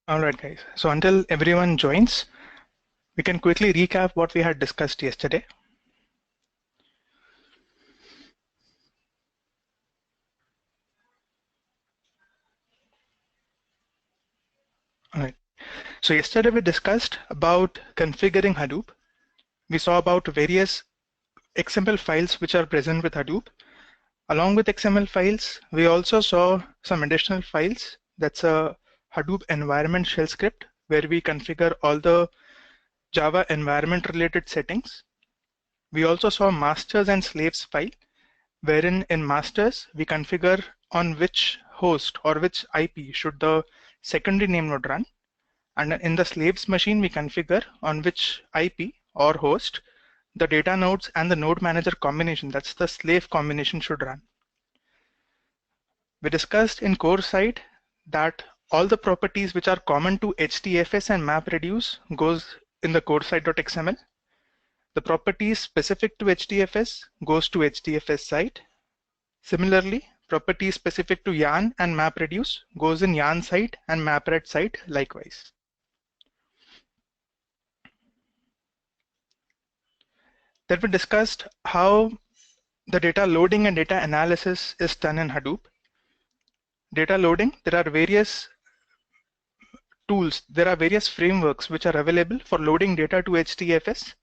All right, guys. So until everyone joins, we can quickly recap what we had discussed yesterday. All right. So yesterday we discussed about configuring Hadoop. We saw about various XML files which are present with Hadoop. Along with XML files, we also saw some additional files. That's a Hadoop environment shell script where we configure all the Java environment related settings. We also saw masters and slaves file, wherein in masters we configure on which host or which IP should the secondary name node run, and in the slaves machine we configure on which IP or host the data nodes and the node manager combination, that's the slave combination, should run. We discussed in core side that all the properties which are common to HDFS and MapReduce goes in the core side.xml. The properties specific to HDFS goes to HDFS side. Similarly, properties specific to yarn and MapReduce goes in yarn side and MapRed side likewise. Then we discussed how the data loading and data analysis is done in Hadoop. Data loading, there are various tools, there are various frameworks which are available for loading data to HDFS.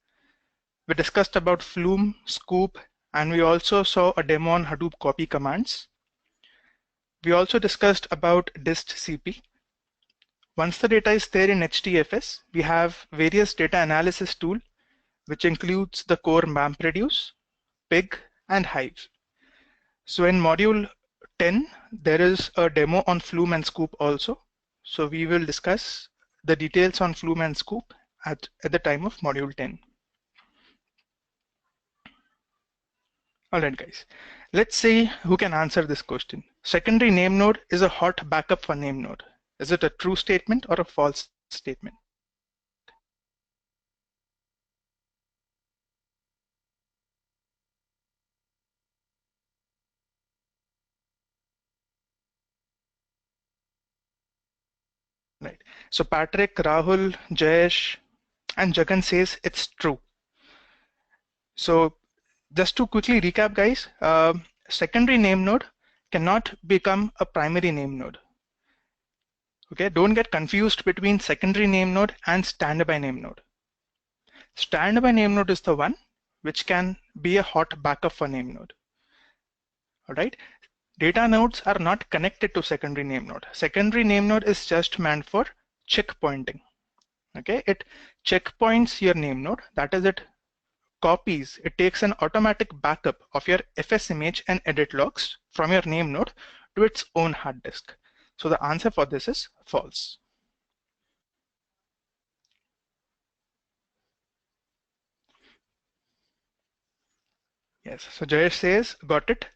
We discussed about Flume, Scoop, and we also saw a demo on Hadoop copy commands. We also discussed about distcp. Once the data is there in HDFS, we have various data analysis tool, which includes the core MapReduce, Pig, and Hive. So in module 10, there is a demo on Flume and Scoop also. So we will discuss the details on Flume and Scoop at the time of module 10. All right, guys. Let's see who can answer this question. Secondary name node is a hot backup for name node. Is it a true statement or a false statement? Right. So Patrick, Rahul, Jayesh, and Jagan says it's true. So just to quickly recap, guys, secondary name node cannot become a primary name node. Okay, don't get confused between secondary name node and standby name node. Standby name node is the one which can be a hot backup for name node. All right. Data nodes are not connected to secondary name node. Secondary name node is just meant for checkpointing. Okay, it checkpoints your name node. That is, it copies, it takes an automatic backup of your FS image and edit logs from your name node to its own hard disk. So the answer for this is false. Yes, so Jayesh says, got it.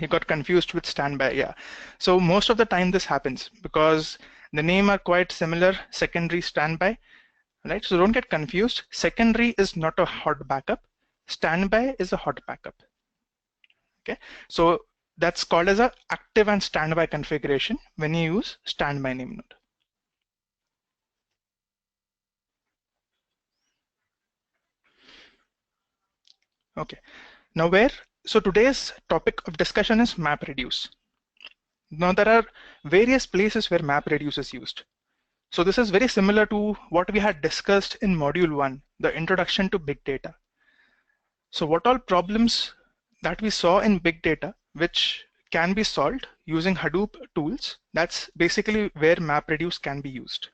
He got confused with standby. Yeah, so most of the time this happens because the name are quite similar, secondary, standby, right? So don't get confused. Secondary is not a hot backup. Standby is a hot backup. Okay, so that's called as a active and standby configuration when you use standby name node. Okay, now so today's topic of discussion is MapReduce. Now there are various places where MapReduce is used. So this is very similar to what we had discussed in module 1, the introduction to big data. So what all problems that we saw in big data which can be solved using Hadoop tools, that's basically where MapReduce can be used.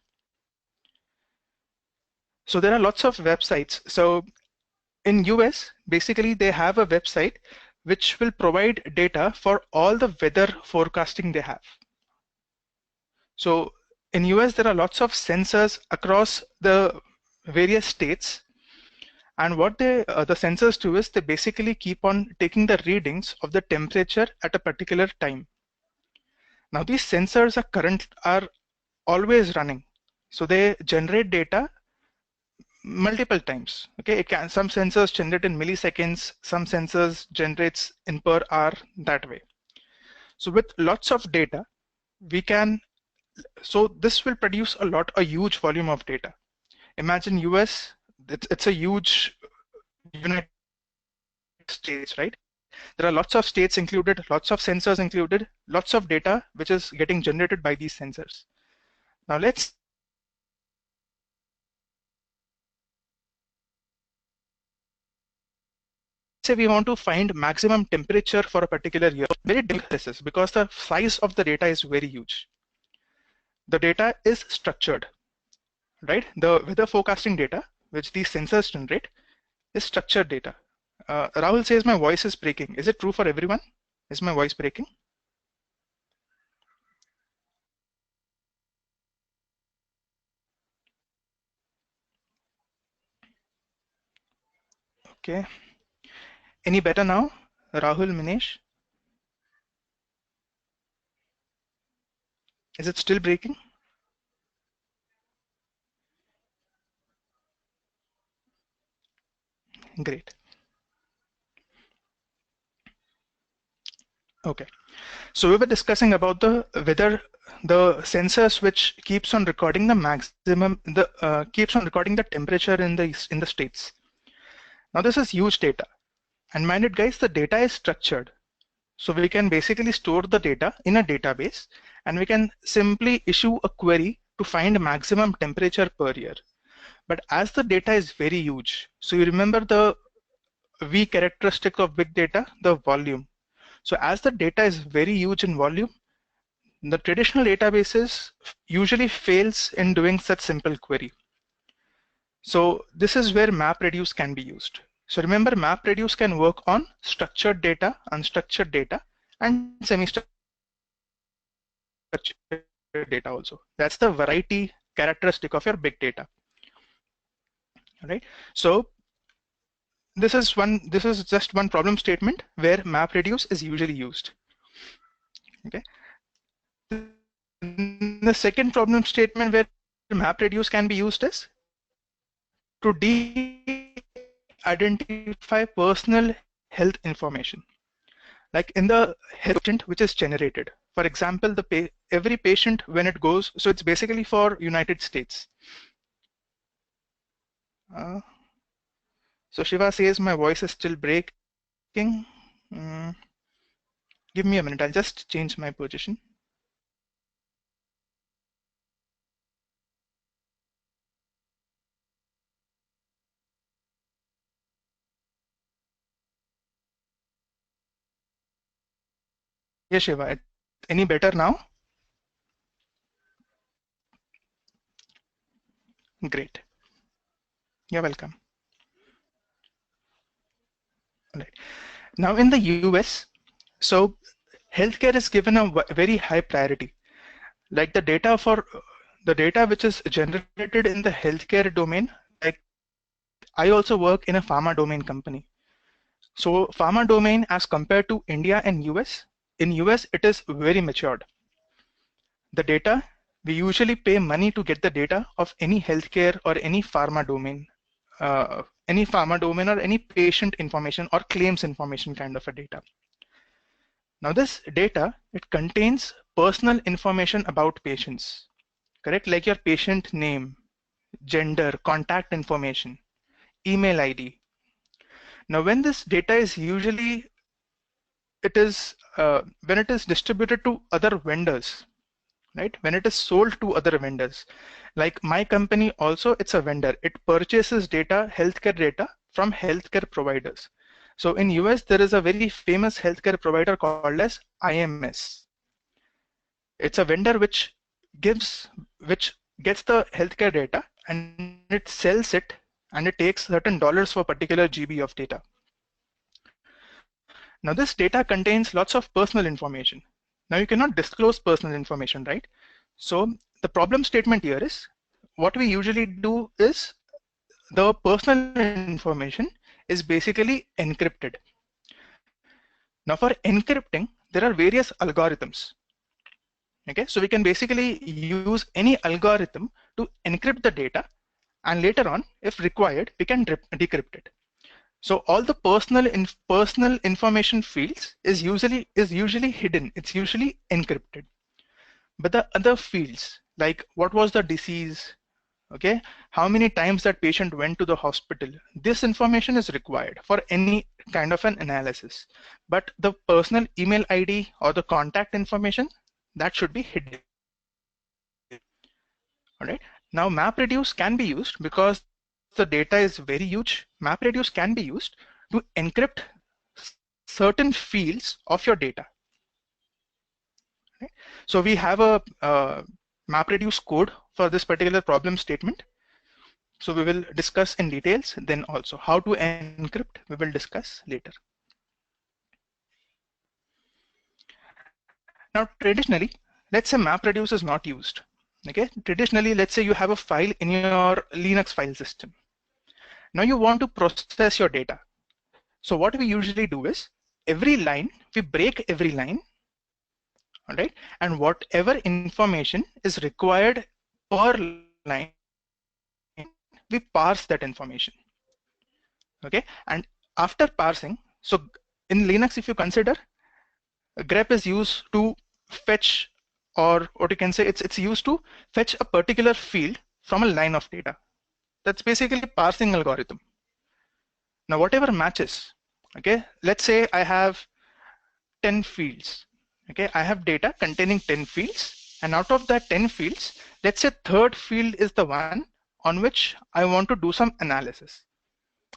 So there are lots of websites. So in US, basically they have a website which will provide data for all the weather forecasting they have. So in US, there are lots of sensors across the various states. And what the sensors do is they basically keep on taking the readings of the temperature at a particular time. Now these sensors are always running. So they generate data multiple times. Okay, some sensors generate in milliseconds, some sensors generates in per hour, that way. So with lots of data, we can So this will produce a huge volume of data. Imagine US, it's a huge United States, right? There are lots of states included, lots of sensors included, lots of data which is getting generated by these sensors. Now let's say we want to find maximum temperature for a particular year. Very difficult this is because the size of the data is very huge. The data is structured, right? The weather forecasting data, which these sensors generate, is structured data. Rahul says my voice is breaking. Is it true for everyone? Is my voice breaking? Okay. Any better now? Rahul, Minesh? Is it still breaking? Great. Okay. So we were discussing about the whether the sensors which keeps on recording the maximum, keeps on recording the temperature in the states. Now this is huge data, and mind it, guys, the data is structured. So we can basically store the data in a database, and we can simply issue a query to find maximum temperature per year. But as the data is very huge, so you remember the V characteristic of big data, the volume. So as the data is very huge in volume, the traditional databases usually fails in doing such simple query. So this is where MapReduce can be used. So remember, MapReduce can work on structured data, unstructured data, and semi-structured data also. That's the variety characteristic of your big data. Right? So this is just one problem statement where MapReduce is usually used. Okay. The second problem statement where MapReduce can be used is to de-identify personal health information. Like in the health patient which is generated. For example, every patient when it goes, so it's basically for United States. So Shiva says my voice is still breaking. Give me a minute, I'll just change my position. Yes, Shiva, any better now? Great. You're welcome. All right. Now in the US, so healthcare is given a very high priority. Like the data which is generated in the healthcare domain, like I also work in a pharma domain company. So pharma domain as compared to India and US, in US it is very matured. The data, we usually pay money to get the data of any healthcare or any pharma domain or any patient information or claims information kind of a data. Now this data, it contains personal information about patients, correct? Like your patient name, gender, contact information, email ID. Now when this data is usually, when it is distributed to other vendors, right? When it is sold to other vendors, like my company also, it's a vendor. It purchases data, healthcare data from healthcare providers. So in US, there is a very famous healthcare provider called as IMS. It's a vendor which gets the healthcare data and it sells it, and it takes certain dollars for particular GB of data. Now this data contains lots of personal information. Now you cannot disclose personal information, right? So the problem statement here is, what we usually do is the personal information is basically encrypted. Now for encrypting, there are various algorithms. Okay, so we can basically use any algorithm to encrypt the data, and later on, if required, we can decrypt it. So all the personal information fields is usually hidden. It's usually encrypted. But the other fields, like what was the disease, okay, how many times that patient went to the hospital, this information is required for any kind of an analysis. But the personal email ID or the contact information, that should be hidden. All right. Now MapReduce can be used because the data is very huge. MapReduce can be used to encrypt certain fields of your data. Right? So we have a MapReduce code for this particular problem statement. So we will discuss in details. Then also how to encrypt, we will discuss later. Now traditionally, let's say MapReduce is not used. Okay, traditionally, let's say you have a file in your Linux file system. Now you want to process your data. So what we usually do is every line, we break every line, all right? And whatever information is required per line, we parse that information, okay? And after parsing, so in Linux, if you consider, grep is used to fetch, or what you can say, it's used to fetch a particular field from a line of data. That's basically parsing algorithm. Now whatever matches, okay, let's say I have 10 fields. Okay, I have data containing 10 fields, and out of that 10 fields, let's say third field is the one on which I want to do some analysis.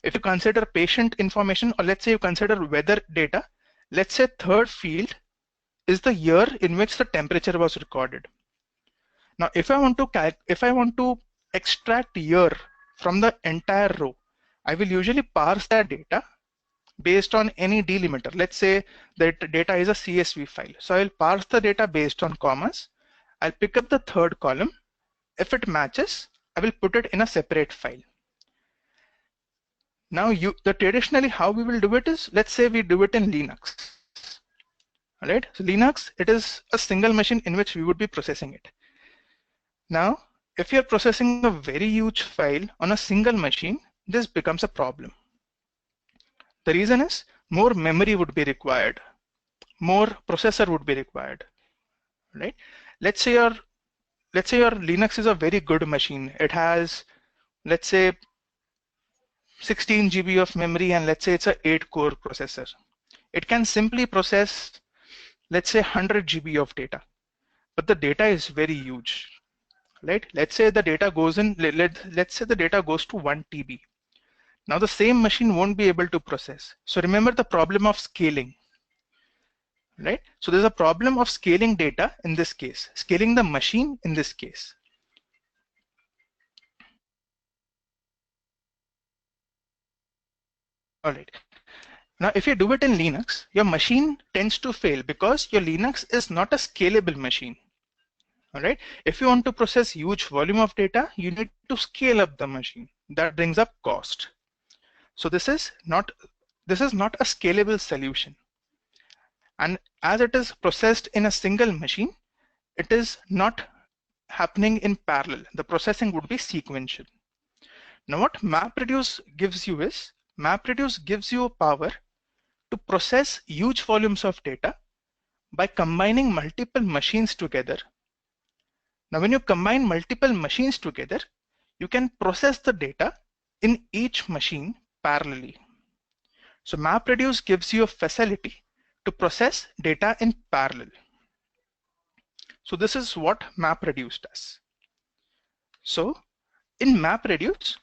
If you consider patient information, or let's say you consider weather data, let's say third field is the year in which the temperature was recorded. Now, if I want to extract year from the entire row, I will usually parse that data based on any delimiter. Let's say that data is a CSV file. So I'll parse the data based on commas. I'll pick up the third column. If it matches, I will put it in a separate file. Now traditionally how we will do it is, let's say we do it in Linux. All right, so Linux, it is a single machine in which we would be processing it. Now, if you're processing a very huge file on a single machine, this becomes a problem. The reason is more memory would be required, more processor would be required, right? Let's say your Linux is a very good machine. It has, let's say, 16 GB of memory, and let's say it's a 8-core processor. It can simply process, let's say, 100 GB of data, but the data is very huge, right? Let's say the data goes in, let's say the data goes to 1 TB. Now the same machine won't be able to process. So remember the problem of scaling, right? So there's a problem of scaling data in this case, scaling the machine in this case. All right. Now, if you do it in Linux, your machine tends to fail because your Linux is not a scalable machine. All right. If you want to process huge volume of data, you need to scale up the machine. That brings up cost. So this is not a scalable solution. And as it is processed in a single machine, it is not happening in parallel. The processing would be sequential. Now what MapReduce gives you is, MapReduce gives you a power to process huge volumes of data by combining multiple machines together. Now when you combine multiple machines together, you can process the data in each machine parallelly. So MapReduce gives you a facility to process data in parallel. So this is what MapReduce does. So in MapReduce,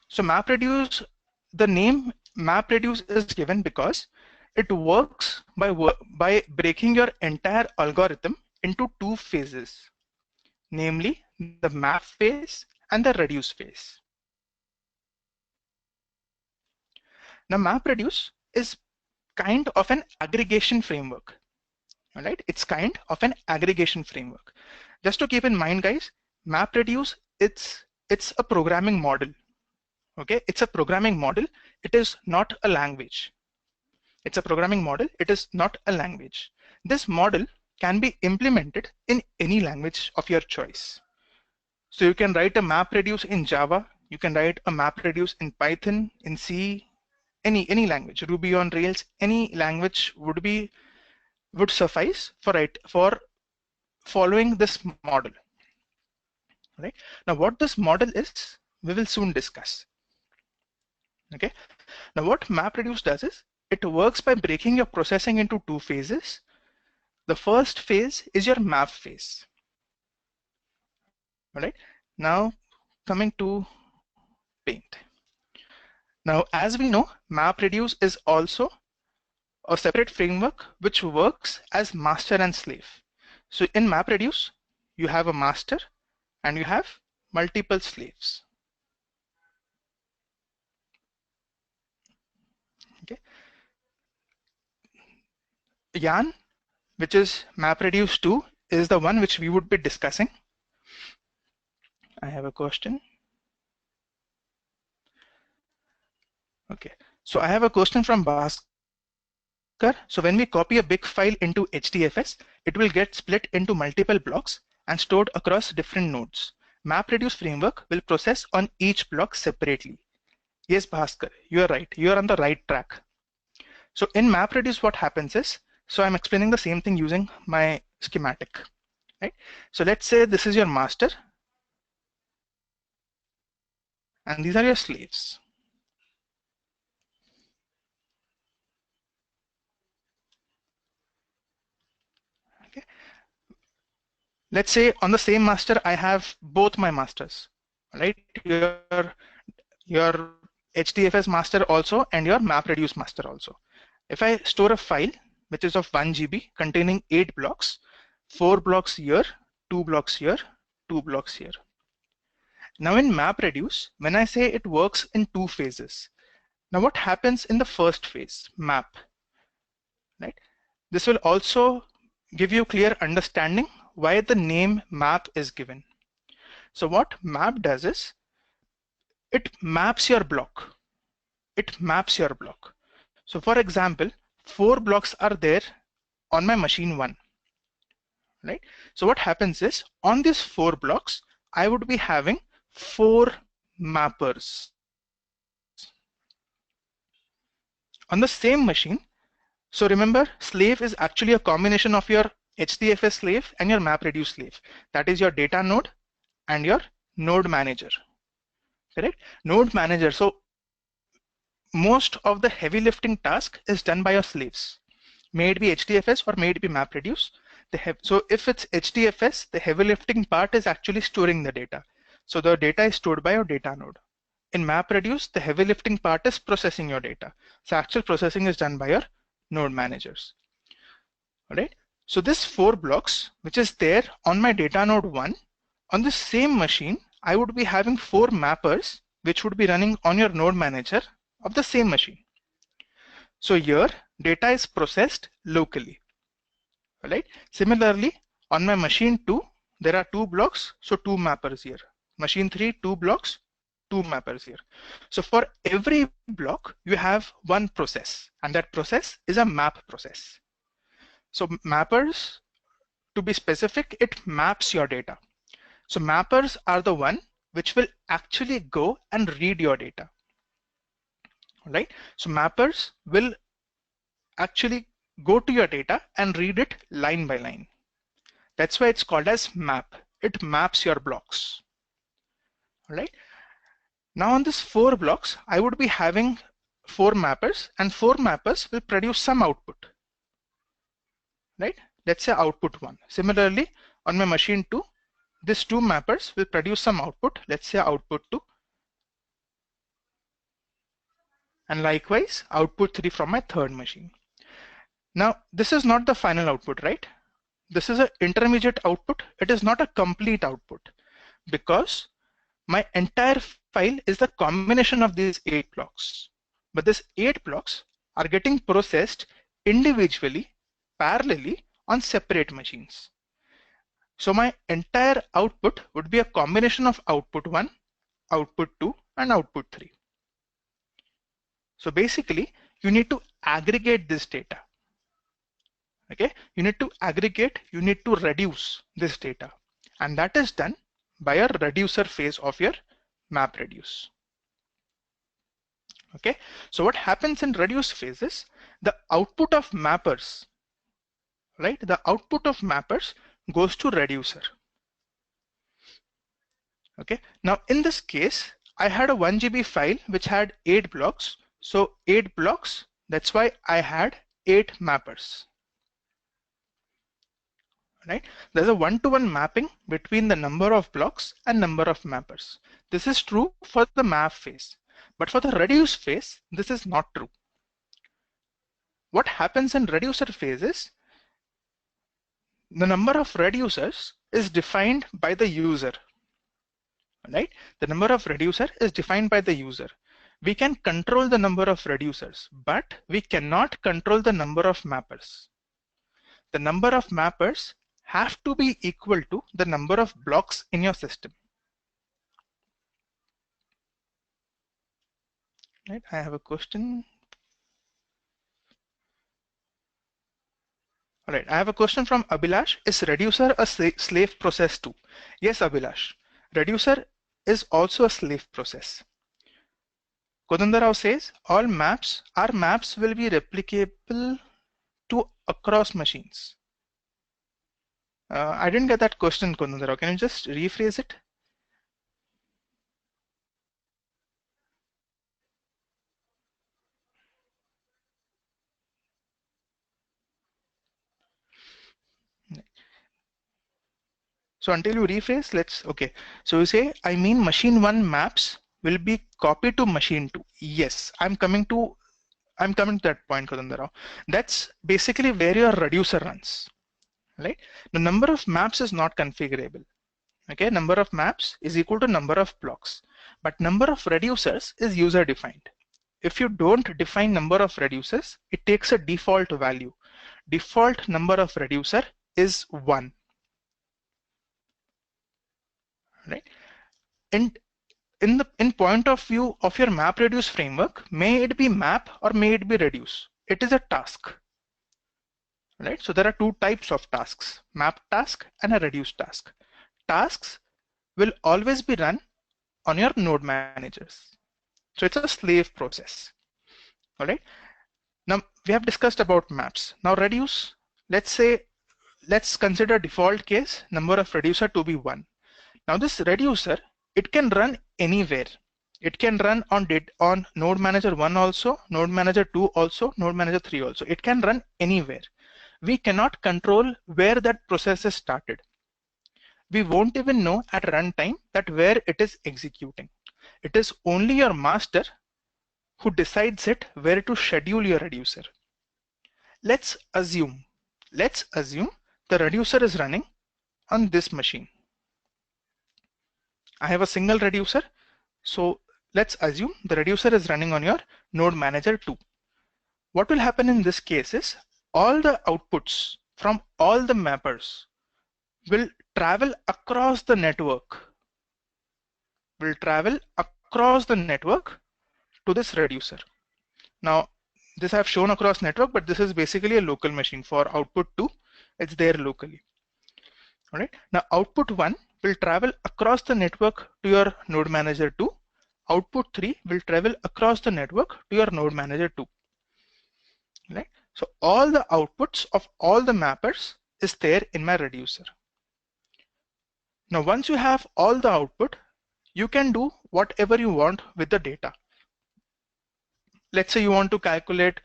the name MapReduce is given because it works by breaking your entire algorithm into two phases, namely the map phase and the reduce phase. Now MapReduce is kind of an aggregation framework. All right, it's kind of an aggregation framework. Just to keep in mind, guys, MapReduce, it's a programming model. Okay, it's a programming model. It is not a language. It's a programming model. It is not a language. This model can be implemented in any language of your choice. So you can write a MapReduce in Java. You can write a MapReduce in Python, in C, any language, Ruby on Rails, any language would suffice for following this model, right? Now what this model is, we will soon discuss. Okay, now what MapReduce does is it works by breaking your processing into two phases. The first phase is your map phase. All right, now coming to Paint. Now as we know, MapReduce is also a separate framework which works as master and slave. So in MapReduce, you have a master and you have multiple slaves. Okay, Yarn, which is MapReduce 2, is the one which we would be discussing. I have a question. Okay, so I have a question from Bhaskar. So when we copy a big file into HDFS, it will get split into multiple blocks and stored across different nodes. MapReduce framework will process on each block separately. Yes, Bhaskar, you are right. You are on the right track. So in MapReduce, what happens is, so I'm explaining the same thing using my schematic, right? So let's say this is your master, and these are your slaves. Okay. Let's say on the same master, I have both my masters, right? Your HDFS master also and your MapReduce master also. If I store a file which is of 1 GB containing 8 blocks, 4 blocks here, 2 blocks here, 2 blocks here. Now in MapReduce, when I say it works in two phases, now what happens in the first phase, map, right? This will also give you clear understanding why the name map is given. So what map does is, it maps your block. It maps your block. So for example, 4 blocks are there on my machine 1, right? So what happens is, on these 4 blocks, I would be having 4 mappers. On the same machine, so remember, slave is actually a combination of your HDFS slave and your MapReduce slave. That is your data node and your node manager, correct? Node manager. So most of the heavy lifting task is done by your slaves. May it be HDFS or may it be MapReduce. So if it's HDFS, the heavy lifting part is actually storing the data. So the data is stored by your data node. In MapReduce, the heavy lifting part is processing your data. So actual processing is done by your node managers. All right. So this 4 blocks, which is there on my data node 1, on the same machine, I would be having 4 mappers, which would be running on your node manager of the same machine. So here, data is processed locally. All right. Similarly, on my machine 2, there are 2 blocks, so 2 mappers here. Machine 3, 2 blocks, 2 mappers here. So for every block, you have one process, and that process is a map process. So mappers, to be specific, it maps your data. So mappers are the one which will actually go and read your data. All right. So mappers will actually go to your data and read it line by line. That's why it's called as map. It maps your blocks. All right. Now on this 4 blocks, I would be having 4 mappers, and 4 mappers will produce some output. Right? Let's say output 1. Similarly, on my machine 2, these 2 mappers will produce some output. Let's say output 2. And likewise, output 3 from my third machine. Now, this is not the final output, right? This is an intermediate output. It is not a complete output, because my entire file is the combination of these 8 blocks. But these 8 blocks are getting processed individually, parallelly on separate machines. So my entire output would be a combination of output 1, output 2, and output 3. So basically, you need to aggregate this data. Okay, you need to aggregate, you need to reduce this data, and that is done by a reducer phase of your MapReduce. Okay, so what happens in reduce phases, the output of mappers, right? The output of mappers goes to reducer. Okay, now in this case, I had a 1 GB file which had 8 blocks. So 8 blocks, that's why I had 8 mappers. Right? There's a one-to-one mapping between the number of blocks and number of mappers. This is true for the map phase, but for the reduce phase, this is not true. What happens in reducer phase is the number of reducers is defined by the user. Right? The number of reducer is defined by the user. We can control the number of reducers, but we cannot control the number of mappers. The number of mappers have to be equal to the number of blocks in your system. Right? I have a question. All right, I have a question from Abhilash. Is reducer a slave process too? Yes, Abhilash. Reducer is also a slave process. Kodandarao says all maps, our maps will be replicable to across machines. I didn't get that question, Kodandarao. Can you just rephrase it? So until you rephrase, okay. So you say, I mean machine 1 maps will be copied to machine 2. Yes, I'm coming to that point, Kodandarao. That's basically where your reducer runs, right? The number of maps is not configurable. Okay, number of maps is equal to number of blocks, but number of reducers is user defined. If you don't define number of reducers, it takes a default value. Default number of reducer is 1. Right? And in point of view of your map reduce framework, may it be map or may it be reduce. It is a task. Right? So there are two types of tasks, map task and a reduce task. Tasks will always be run on your node managers. So it's a slave process. All right. Now we have discussed about maps. Now reduce, let's consider default case number of reducer to be 1. Now this reducer, it can run anywhere. It can run on node manager 1 also, node manager 2 also, node manager 3 also. It can run anywhere. We cannot control where that process is started. We won't even know at runtime that where it is executing. It is only your master who decides it where to schedule your reducer. Let's assume the reducer is running on this machine. I have a single reducer. So let's assume the reducer is running on your node manager 2. What will happen in this case is all the outputs from all the mappers will travel across the network, to this reducer. Now, this I have shown across network, but this is basically a local machine. For output 2, it's there locally. All right. Now, output 1 will travel across the network to your node manager 2. Output 3 will travel across the network to your node manager 2. Right. So all the outputs of all the mappers is there in my reducer. Now, once you have all the output, you can do whatever you want with the data. Let's say you want to calculate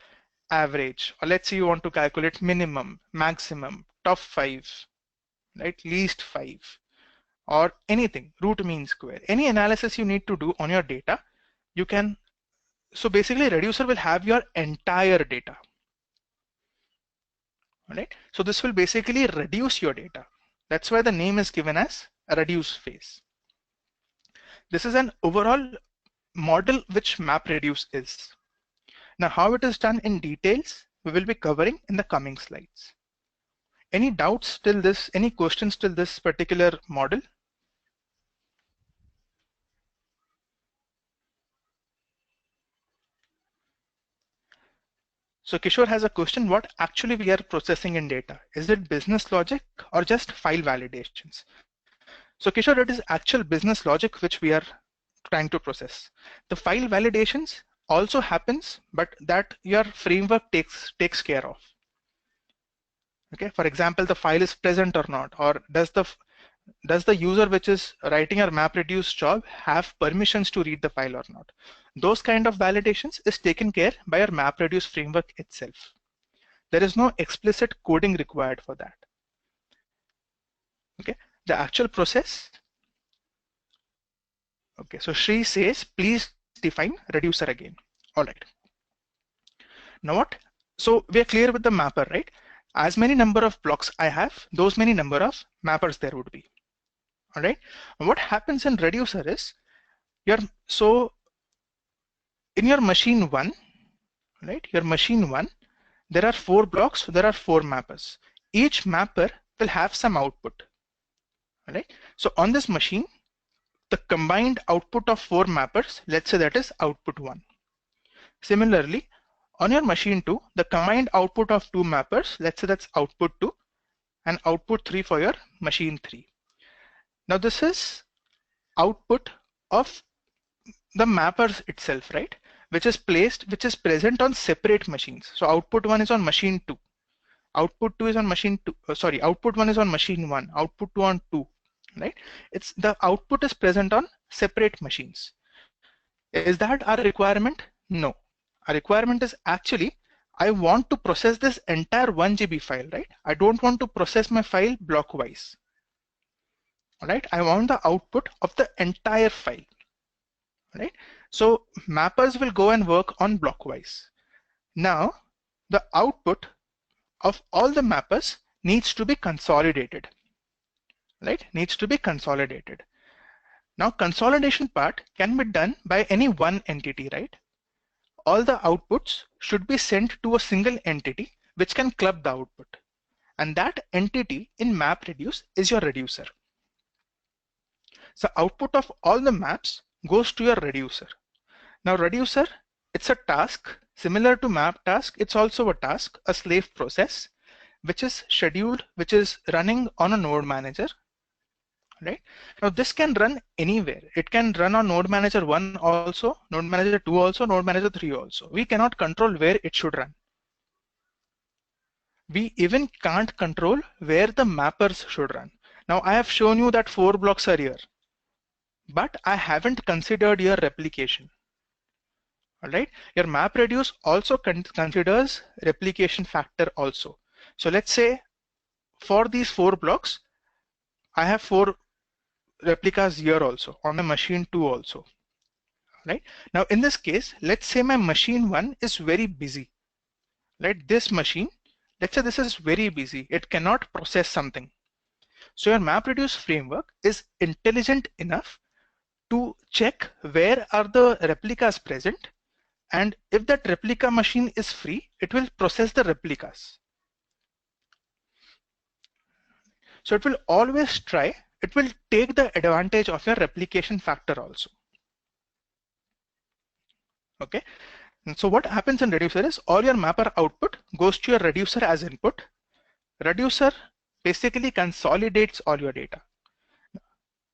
average, or let's say you want to calculate minimum, maximum, top 5, right, least 5, or anything, root mean square. Any analysis you need to do on your data, you can. So basically, reducer will have your entire data. All right. So this will basically reduce your data. That's why the name is given as a reduce phase. This is an overall model which MapReduce is. Now, how it is done in details, we will be covering in the coming slides. Any doubts till this, any questions till this particular model? So Kishore has a question, what actually we are processing in data? Is it business logic or just file validations? So Kishore, it is actual business logic which we are trying to process. The file validations also happens, but that your framework takes care of. Okay, for example, the file is present or not, or does the user which is writing your MapReduce job have permissions to read the file or not? Those kind of validations is taken care by your MapReduce framework itself. There is no explicit coding required for that. Okay, the actual process. Okay, so Shri says, please define reducer again. All right. Now what? So we are clear with the mapper, right? As many number of blocks I have, those many number of mappers there would be. All right. What happens in reducer is so in your machine one, right? Your machine one, there are 4 blocks, there are 4 mappers. Each mapper will have some output. All right. So on this machine, the combined output of 4 mappers, let's say that is output 1. Similarly, on your machine 2, the combined output of 2 mappers, let's say that's output 2 and output 3 for your machine 3. Now this is output of the mappers itself, right? Which is present on separate machines. So output 1 is on machine 2. Output 2 is on machine 2. Output 1 is on machine 1. Output 2 on 2, right? It's the output is present on separate machines. Is that our requirement? No. Our requirement is actually, I want to process this entire 1 GB file, right? I don't want to process my file block-wise. All right, I want the output of the entire file. All right, so mappers will go and work on block-wise. Now, the output of all the mappers needs to be consolidated, right? Needs to be consolidated. Now, consolidation part can be done by any one entity, right? All the outputs should be sent to a single entity which can club the output. And that entity in MapReduce is your reducer. So output of all the maps goes to your reducer. Now reducer, it's a task similar to map task. It's also a task, a slave process, which is scheduled, which is running on a node manager. Right? Now this can run anywhere. It can run on node manager 1 also, node manager 2 also, node manager 3 also. We cannot control where it should run. We even can't control where the mappers should run. Now I have shown you that 4 blocks are here, but I haven't considered your replication. All right, your MapReduce also considers replication factor also. So let's say for these 4 blocks, I have 4 replicas here also on my machine 2 also. Right, now in this case, let's say my machine 1 is very busy. Right, this machine, let's say this is very busy, it cannot process something. So your MapReduce framework is intelligent enough to check where are the replicas present, and if that replica machine is free, it will process the replicas. So it will always try, it will take the advantage of your replication factor also. Okay, and so what happens in reducer is all your mapper output goes to your reducer as input. Reducer basically consolidates all your data.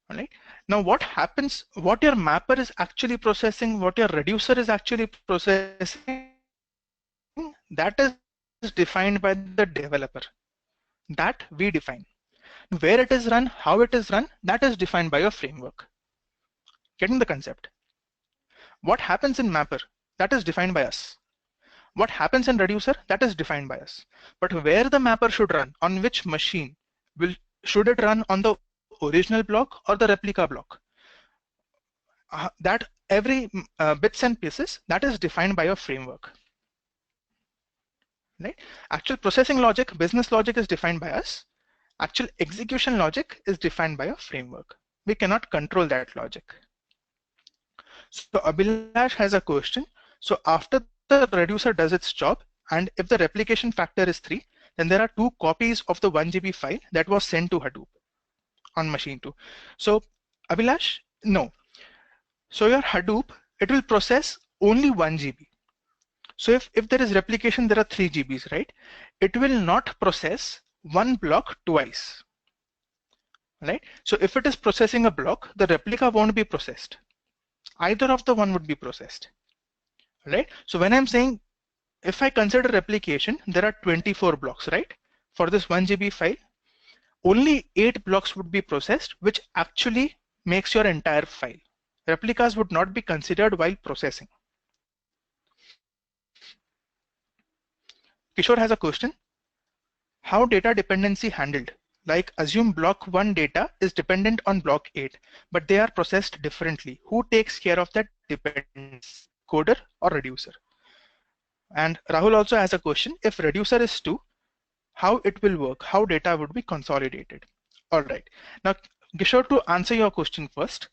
All right. Now what happens, what your mapper is actually processing, what your reducer is actually processing, that is defined by the developer. That we define. Where it is run, how it is run, that is defined by your framework. Getting the concept? What happens in mapper, that is defined by us. What happens in reducer, that is defined by us. But where the mapper should run, on which machine, should it run on the original block or the replica block? That every bits and pieces, that is defined by your framework. Right? Actual processing logic, business logic is defined by us. Actual execution logic is defined by a framework. We cannot control that logic. So Abhilash has a question. So after the reducer does its job, and if the replication factor is 3, then there are 2 copies of the 1 GB file that was sent to Hadoop on machine 2. So Abhilash, no. So your Hadoop, it will process only 1 GB. So if there is replication, there are 3 GBs, right? It will not process one block twice, right? So if it is processing a block, the replica won't be processed. Either of the one would be processed, right? So when I'm saying, if I consider replication, there are 24 blocks, right? for this 1 GB file, only 8 blocks would be processed, which actually makes your entire file. Replicas would not be considered while processing. Kishore has a question. How data dependency handled? Like assume block 1 data is dependent on block 8, but they are processed differently. Who takes care of that dependence, coder or reducer? And Rahul also has a question. If reducer is 2, how it will work, how data would be consolidated? All right. Now, Kishore, to answer your question first,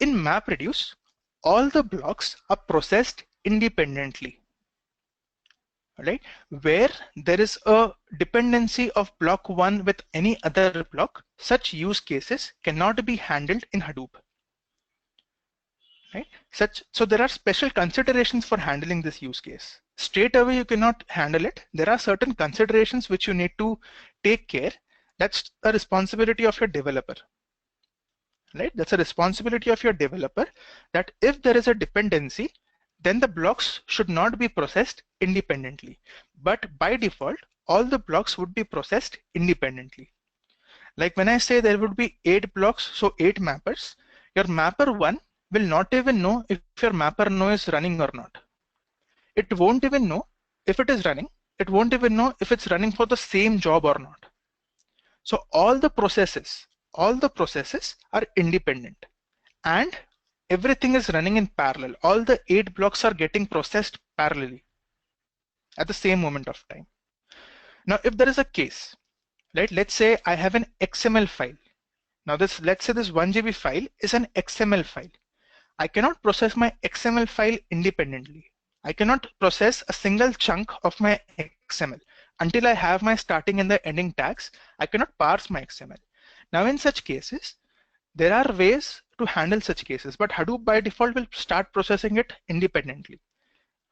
in MapReduce, all the blocks are processed independently. Right? Where there is a dependency of block 1 with any other block, such use cases cannot be handled in Hadoop. Right? So there are special considerations for handling this use case. Straight away you cannot handle it. There are certain considerations which you need to take care. That's a responsibility of your developer. Right? That's a responsibility of your developer, that if there is a dependency, then the blocks should not be processed independently. But by default, all the blocks would be processed independently. Like when I say there would be 8 blocks, so 8 mappers, your mapper 1 will not even know if your mapper no is running or not. It won't even know if it is running. It won't even know if it's running for the same job or not. So all the processes are independent, and everything is running in parallel. All the 8 blocks are getting processed parallelly at the same moment of time. Now, if there is a case, right? Let's say I have an XML file. Now let's say this 1 GB file is an XML file. I cannot process my XML file independently. I cannot process a single chunk of my XML until I have my starting and the ending tags. I cannot parse my XML. Now in such cases, there are ways to handle such cases, but Hadoop by default will start processing it independently.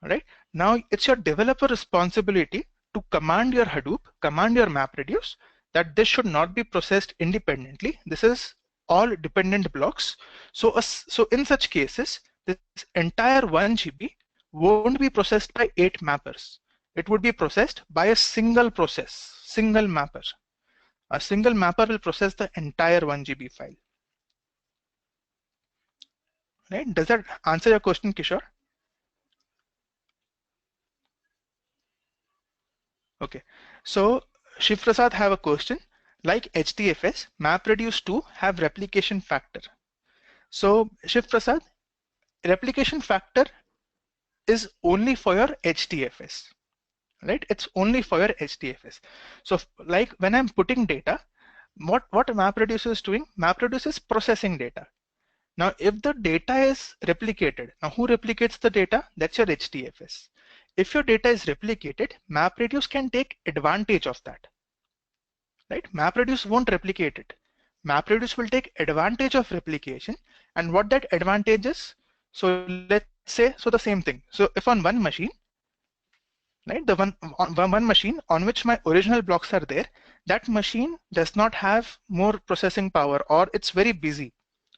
All right. Now it's your developer responsibility to command your Hadoop, command your MapReduce, that this should not be processed independently. This is all dependent blocks. So in such cases, this entire 1 GB won't be processed by 8 mappers. It would be processed by a single process, single mapper. A single mapper will process the entire 1 GB file. Right? Does that answer your question, Kishore? Okay. So Shiv Prasad have a question. Like HDFS, MapReduce 2 have replication factor. So Shiv Prasad, replication factor is only for your HDFS, right? It's only for your HDFS. So like when I'm putting data, what MapReduce is doing? MapReduce is processing data. Now, if the data is replicated, now who replicates the data? That's your HDFS. If your data is replicated, MapReduce can take advantage of that. Right? MapReduce won't replicate it. MapReduce will take advantage of replication, and what that advantage is. So let's say, so the same thing. So if on one machine, right, the one machine on which my original blocks are there, that machine does not have more processing power, or it's very busy,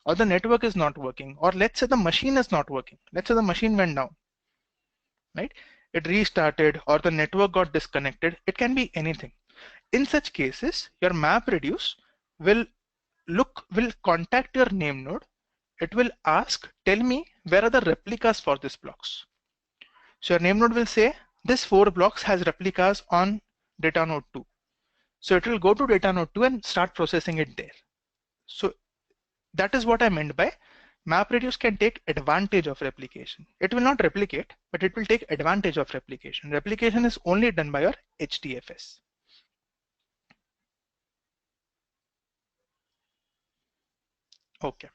or the network is not working, or let's say the machine is not working. Let's say the machine went down, right? It restarted, or the network got disconnected. It can be anything. In such cases, your MapReduce will contact your name node. It will ask, tell me where are the replicas for these blocks. So your name node will say, this 4 blocks has replicas on data node 2. So it will go to data node 2 and start processing it there. So that is what I meant by MapReduce can take advantage of replication. It will not replicate, but it will take advantage of replication. Replication is only done by your HDFS. Okay.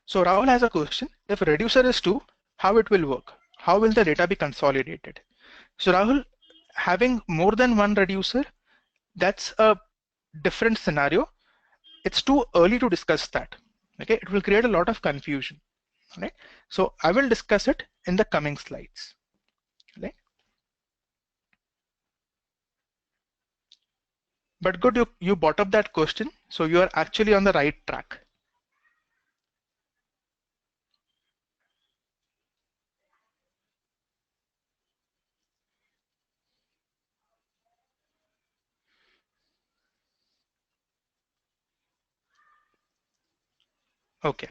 So Rahul has a question. If reducer is 2, how it will work? How will the data be consolidated? So Rahul, having more than one reducer, that's a different scenario. It's too early to discuss that. Okay, it will create a lot of confusion. Right? So I will discuss it in the coming slides. Right? But good, you brought up that question, so you are actually on the right track. Okay.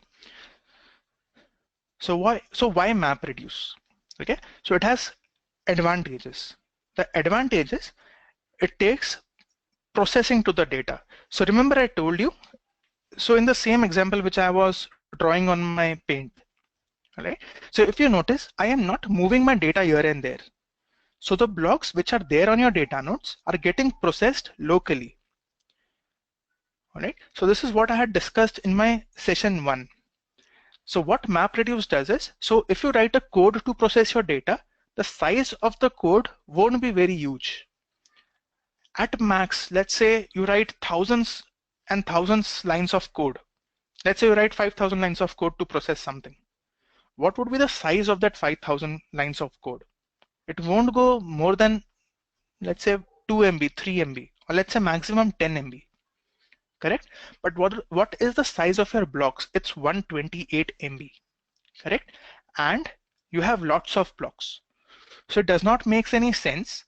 So why MapReduce? Okay. So it has advantages. The advantage is it takes processing to the data. So remember I told you, so in the same example which I was drawing on my paint, right? So if you notice, I am not moving my data here and there. So the blocks which are there on your data nodes are getting processed locally. All right. So this is what I had discussed in my session 1. So what MapReduce does is, so if you write a code to process your data, the size of the code won't be very huge. At max, let's say you write thousands and thousands lines of code. Let's say you write 5,000 lines of code to process something. What would be the size of that 5,000 lines of code? It won't go more than, let's say 2 MB, 3 MB, or let's say maximum 10 MB, correct? But what is the size of your blocks? It's 128 MB, correct? And you have lots of blocks. So it does not make any sense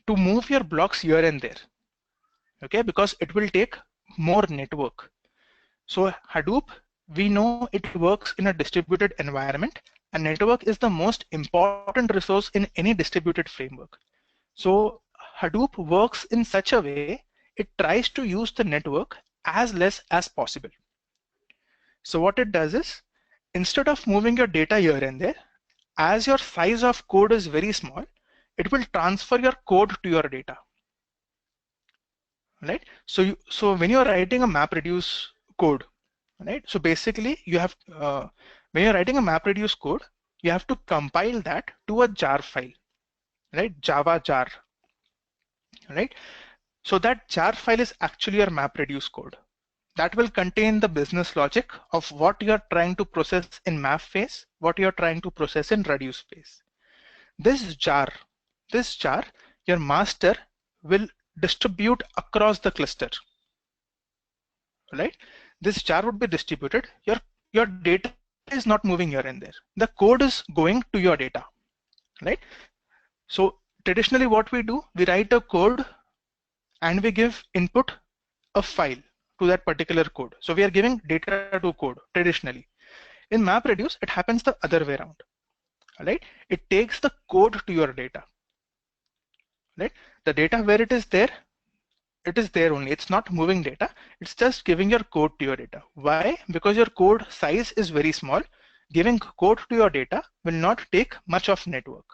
to move your blocks here and there, okay? Because it will take more network. So Hadoop, we know it works in a distributed environment, and network is the most important resource in any distributed framework. So Hadoop works in such a way, it tries to use the network as less as possible. So what it does is, instead of moving your data here and there, as your size of code is very small, it will transfer your code to your data, right? So when you're writing a MapReduce code, right? So basically you have, when you're writing a MapReduce code, you have to compile that to a jar file, right? Java jar, right? So that jar file is actually your MapReduce code. That will contain the business logic of what you're trying to process in map phase, what you're trying to process in reduce phase. This jar, your master will distribute across the cluster, right? This jar would be distributed. Your data is not moving here and there. The code is going to your data, right? So traditionally what we do, we write a code and we give input a file to that particular code. So we are giving data to code traditionally. In MapReduce, it happens the other way around, right? It takes the code to your data, right? The data where it is there only. It's not moving data. It's just giving your code to your data. Why? Because your code size is very small. Giving code to your data will not take much of network.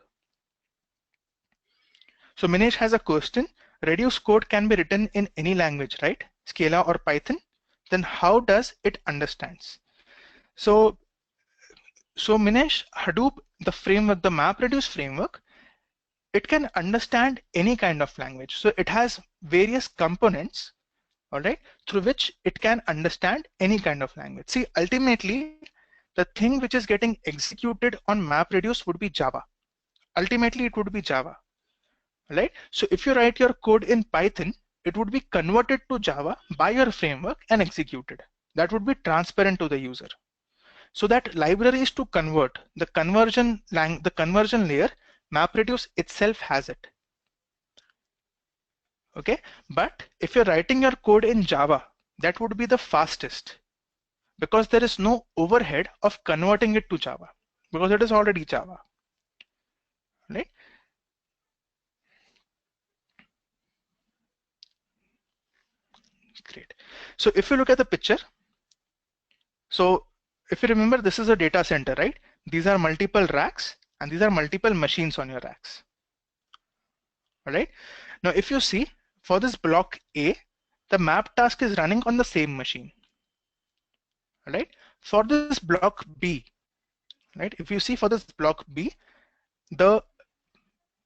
So Minesh has a question. Reduce code can be written in any language, right? Scala or Python. Then how does it understands? So Minesh, Hadoop, the framework, the MapReduce framework, it can understand any kind of language. So it has various components, all right, through which it can understand any kind of language. See, ultimately, the thing which is getting executed on MapReduce would be Java. Ultimately, it would be Java, right? So if you write your code in Python, it would be converted to Java by your framework and executed. That would be transparent to the user. So that library is to convert the conversion layer. MapReduce itself has it. Okay, but if you're writing your code in Java, that would be the fastest because there is no overhead of converting it to Java because it is already Java, right? Great. So if you look at the picture, so if you remember, this is a data center, right? These are multiple racks and these are multiple machines on your racks. All right. Now, if you see for this block A, the map task is running on the same machine. All right. For this block B, right? If you see for this block B, the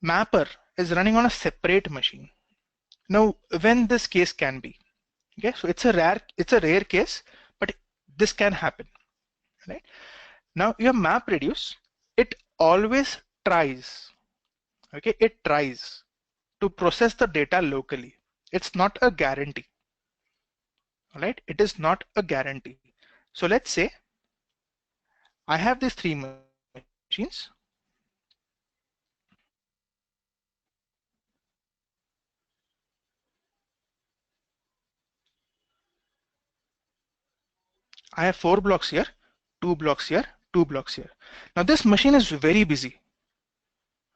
mapper is running on a separate machine. Now, when this case can be, okay, so it's a rare case, but this can happen, right? Now, your MapReduce, it always tries, okay, it tries to process the data locally. It's not a guarantee, all right? It is not a guarantee. So let's say I have these three machines. I have 4 blocks here, 2 blocks here, 2 blocks here. Now this machine is very busy,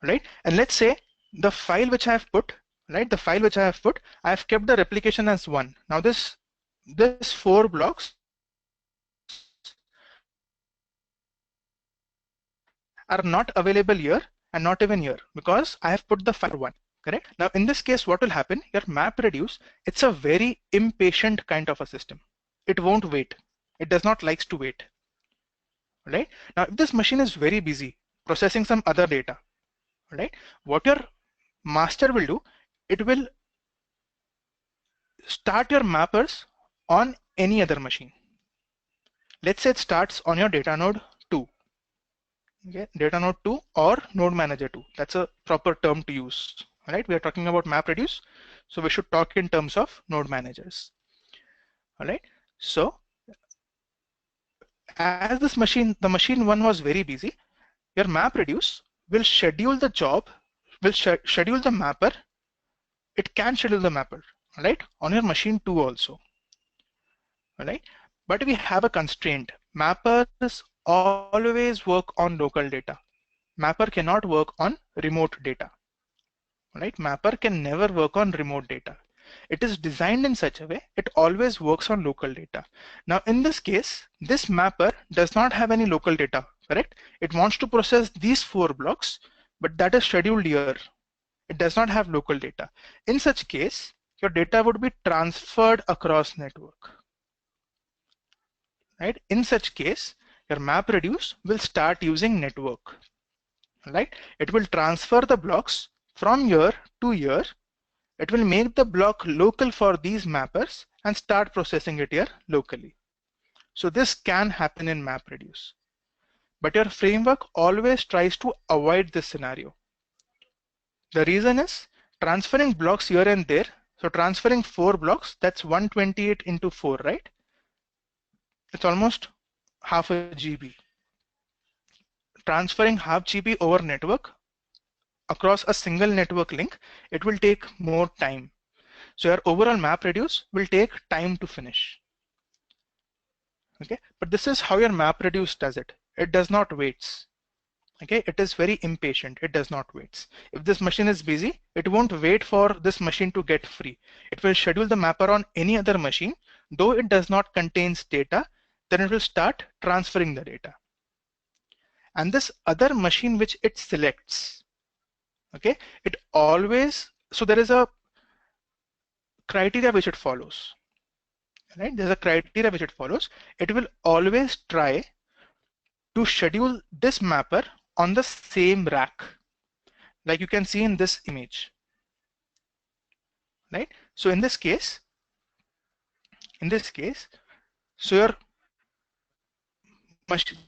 right? And let's say the file which I have put, right? The file which I have put, I have kept the replication as 1. Now this 4 blocks are not available here and not even here because I have put the file 1. Correct? Now in this case, what will happen? Your MapReduce, it's a very impatient kind of a system. It won't wait. It does not likes to wait. Right? Now if this machine is very busy processing some other data, right? What your master will do, it will start your mappers on any other machine. Let's say it starts on your data node 2. Okay, data node 2 or node manager 2. That's a proper term to use. All right, we are talking about MapReduce, so we should talk in terms of node managers. All right, so as this machine, the machine 1 was very busy, your MapReduce will schedule the job, will schedule the mapper. It can schedule the mapper, right, on your machine 2 also. All right, but we have a constraint. Mappers always work on local data. Mapper cannot work on remote data. Right? Mapper can never work on remote data. It is designed in such a way it always works on local data. Now in this case, this mapper does not have any local data, correct? It wants to process these 4 blocks, but that is scheduled here. It does not have local data. In such case, your data would be transferred across network. Right? In such case, your MapReduce will start using network. Right? It will transfer the blocks from here to here. It will make the block local for these mappers and start processing it here locally. So this can happen in MapReduce. But your framework always tries to avoid this scenario. The reason is transferring blocks here and there. So transferring 4 blocks, that's 128 into 4, right? It's almost half a GB. Transferring half GB over network across a single network link, it will take more time. So your overall MapReduce will take time to finish. Okay, but this is how your MapReduce does it. It does not waits. Okay, it is very impatient. It does not waits. If this machine is busy, it won't wait for this machine to get free. It will schedule the mapper on any other machine, though it does not contains data, then it will start transferring the data. And this other machine which it selects, okay, it always, so there is a criteria which it follows, right? There's a criteria which it follows. It will always try to schedule this mapper on the same rack, like you can see in this image, right? So in this case, so your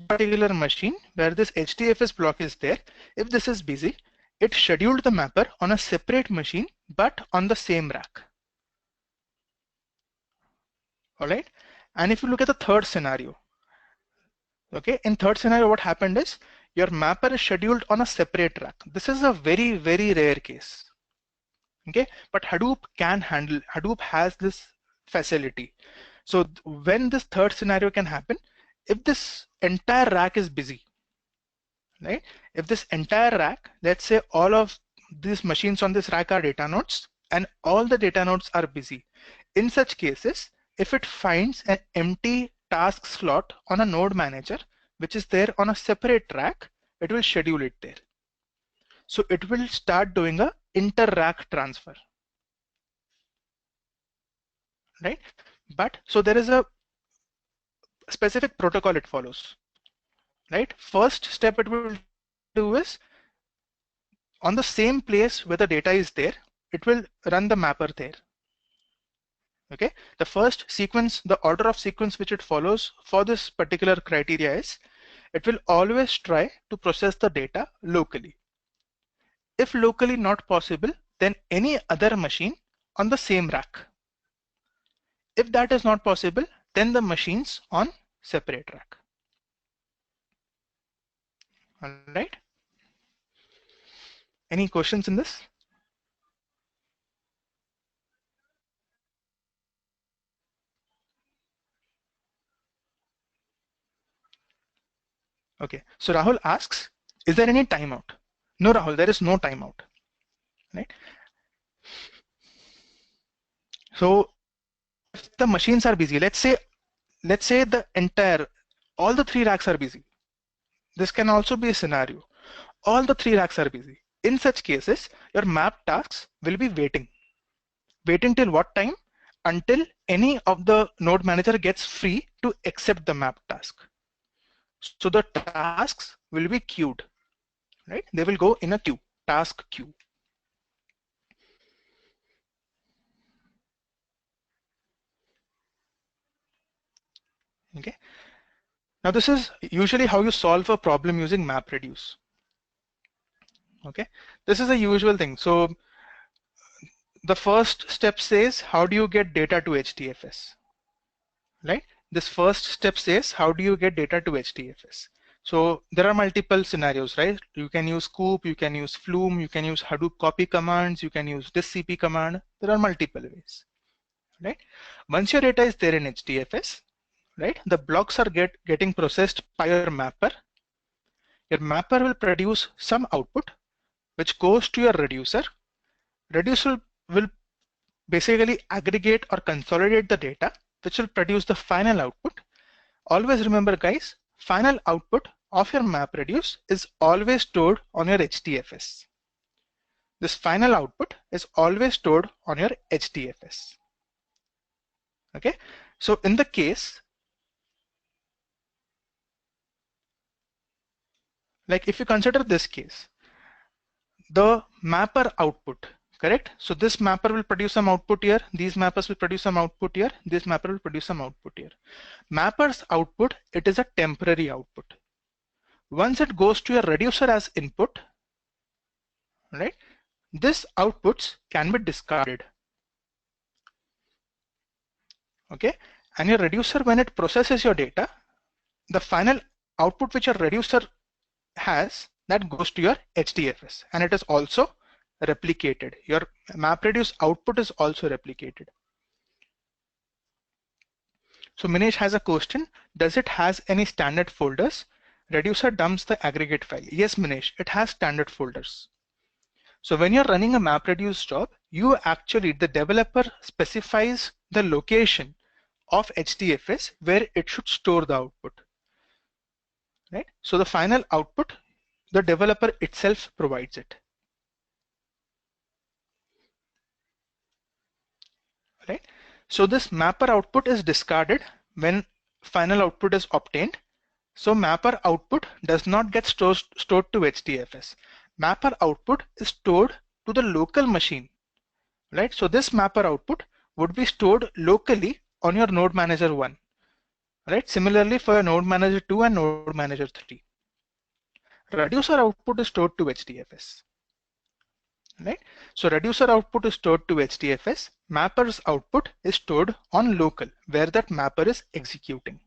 particular machine where this HDFS block is there, if this is busy, it scheduled the mapper on a separate machine, but on the same rack. All right. And if you look at the third scenario, okay, in third scenario, what happened is your mapper is scheduled on a separate rack. This is a very, very rare case. Okay, but Hadoop can handle, Hadoop has this facility. So when this third scenario can happen, if this entire rack is busy, right? If this entire rack, let's say all of these machines on this rack are data nodes and all the data nodes are busy. In such cases, if it finds an empty task slot on a node manager, which is there on a separate rack, it will schedule it there. So it will start doing a inter-rack transfer, right? But so there is a specific protocol it follows, right? First step it will do is on the same place where the data is there, it will run the mapper there. Okay, the first sequence, the order of sequence which it follows for this particular criteria is it will always try to process the data locally. If locally not possible, then any other machine on the same rack. If that is not possible, then the machines on separate rack. All right. Any questions in this? Okay, so Rahul asks, is there any timeout? No, Rahul, there is no timeout, right? So if the machines are busy, let's say the entire, all the three racks are busy. This can also be a scenario. All the three racks are busy. In such cases, your map tasks will be waiting. Waiting till what time? Until any of the node manager gets free to accept the map task. So the tasks will be queued, right? They will go in a queue, task queue. Okay. Now this is usually how you solve a problem using MapReduce. Okay. This is a usual thing. So the first step says, how do you get data to HDFS? Right? This first step says, how do you get data to HDFS? So there are multiple scenarios, right? You can use scoop, you can use flume, you can use Hadoop copy commands, you can use this CP command. There are multiple ways, right? Once your data is there in HDFS, right, the blocks are getting processed by your mapper. Your mapper will produce some output which goes to your reducer. Reducer will basically aggregate or consolidate the data, which will produce the final output. Always remember, guys, final output of your MapReduce is always stored on your HDFS. This final output is always stored on your HDFS. Okay, so in the case, like if you consider this case, the mapper output, correct? So this mapper will produce some output here, these mappers will produce some output here, this mapper will produce some output here. Mapper's output, it is a temporary output. Once it goes to your reducer as input, right, this outputs can be discarded. Okay, and your reducer, when it processes your data, the final output which your reducer has, that goes to your HDFS, and it is also replicated. Your MapReduce output is also replicated. So Minesh has a question, does it has any standard folders? Reducer dumps the aggregate file. Yes, Minesh, it has standard folders. So when you're running a MapReduce job, you actually, the developer specifies the location of HDFS where it should store the output, right? So the final output, the developer itself provides it, right? So this mapper output is discarded when final output is obtained. So mapper output does not get stored to HDFS. Mapper output is stored to the local machine, right? So this mapper output would be stored locally on your node manager 1, right? Similarly for your node manager 2 and node manager 3. Reducer output is stored to HDFS, right? So reducer output is stored to HDFS. Mapper's output is stored on local where that mapper is executing.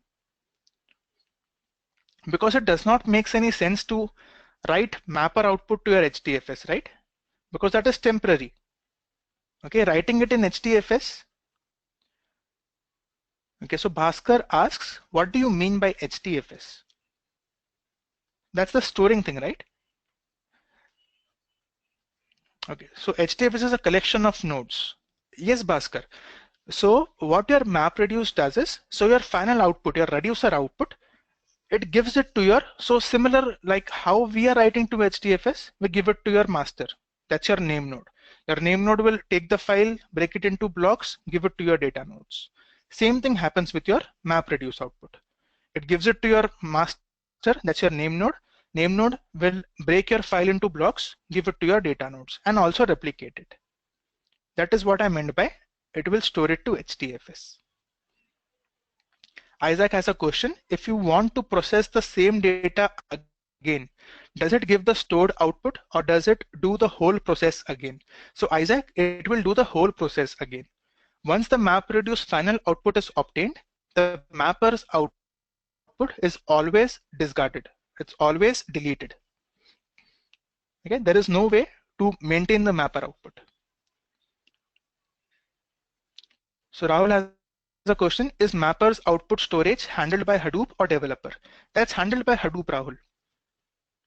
Because it does not make any sense to write mapper output to your HDFS, right? Because that is temporary. Okay, writing it in HDFS. Okay, so Bhaskar asks, what do you mean by HDFS? That's the storing thing, right? Okay, so HDFS is a collection of nodes. Yes, Bhaskar. So what your MapReduce does is, so your final output, your reducer output, it gives it to your, so similar like how we are writing to HDFS, we give it to your master. That's your name node. Your name node will take the file, break it into blocks, give it to your data nodes. Same thing happens with your MapReduce output. It gives it to your master, that's your name node. Name node will break your file into blocks, give it to your data nodes, and also replicate it. That is what I meant by it will store it to HDFS. Isaac has a question. If you want to process the same data again, does it give the stored output or does it do the whole process again? So Isaac, it will do the whole process again. Once the MapReduce final output is obtained, the mapper's output is always discarded. It's always deleted. Okay, there is no way to maintain the mapper output. So Rahul has a question, is mapper's output storage handled by Hadoop or developer? That's handled by Hadoop, Rahul.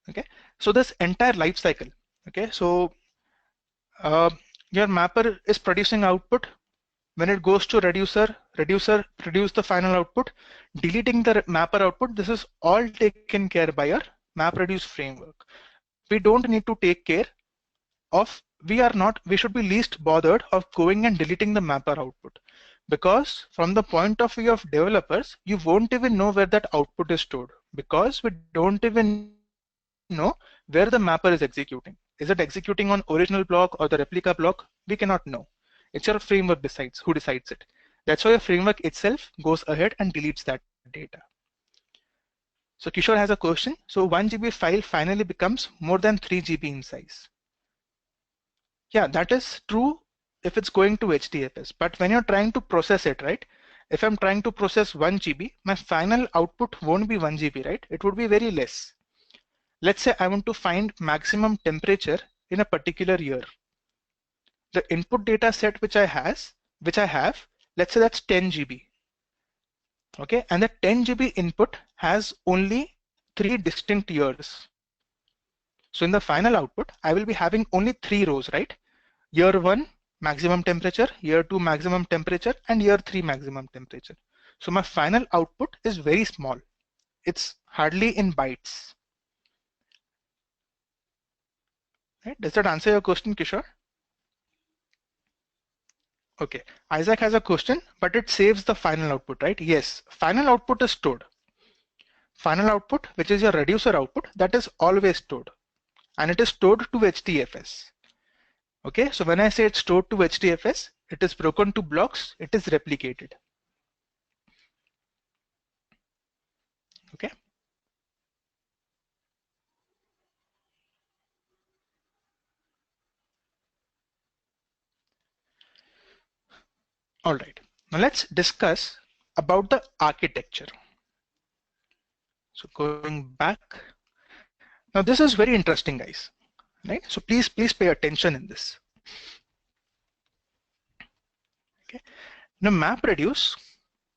Okay, so this entire life cycle, okay, so uh, your mapper is producing output. When it goes to reducer produce the final output, deleting the mapper output. This is all taken care by your MapReduce framework. We don't need to take care of, we should be least bothered of going and deleting the mapper output, because from the point of view of developers, you won't even know where that output is stored, because we don't even know where the mapper is executing. Is it executing on original block or the replica block? We cannot know. It's your framework decides who decides it. That's why your framework itself goes ahead and deletes that data. So Kishore has a question. So 1 GB file finally becomes more than 3 GB in size. Yeah, that is true if it's going to HDFS. But when you're trying to process it, right? If I'm trying to process 1 GB, my final output won't be 1 GB, right? It would be very less. Let's say I want to find maximum temperature in a particular year. The input data set which I have, let's say that's 10 GB. Okay, and the 10 GB input has only 3 distinct years. So in the final output, I will be having only 3 rows, right? Year 1 maximum temperature, year 2 maximum temperature, and year 3 maximum temperature. So my final output is very small. It's hardly in bytes. Right? Does that answer your question, Kishore? Okay, Isaac has a question, but it saves the final output, right? Yes, final output is stored. Final output, which is your reducer output, that is always stored. And it is stored to HDFS. Okay, so when I say it's stored to HDFS, it is broken to blocks, it is replicated. Okay. All right, now let's discuss about the architecture. So going back, now this is very interesting, guys, right? So please pay attention in this. Okay, now MapReduce.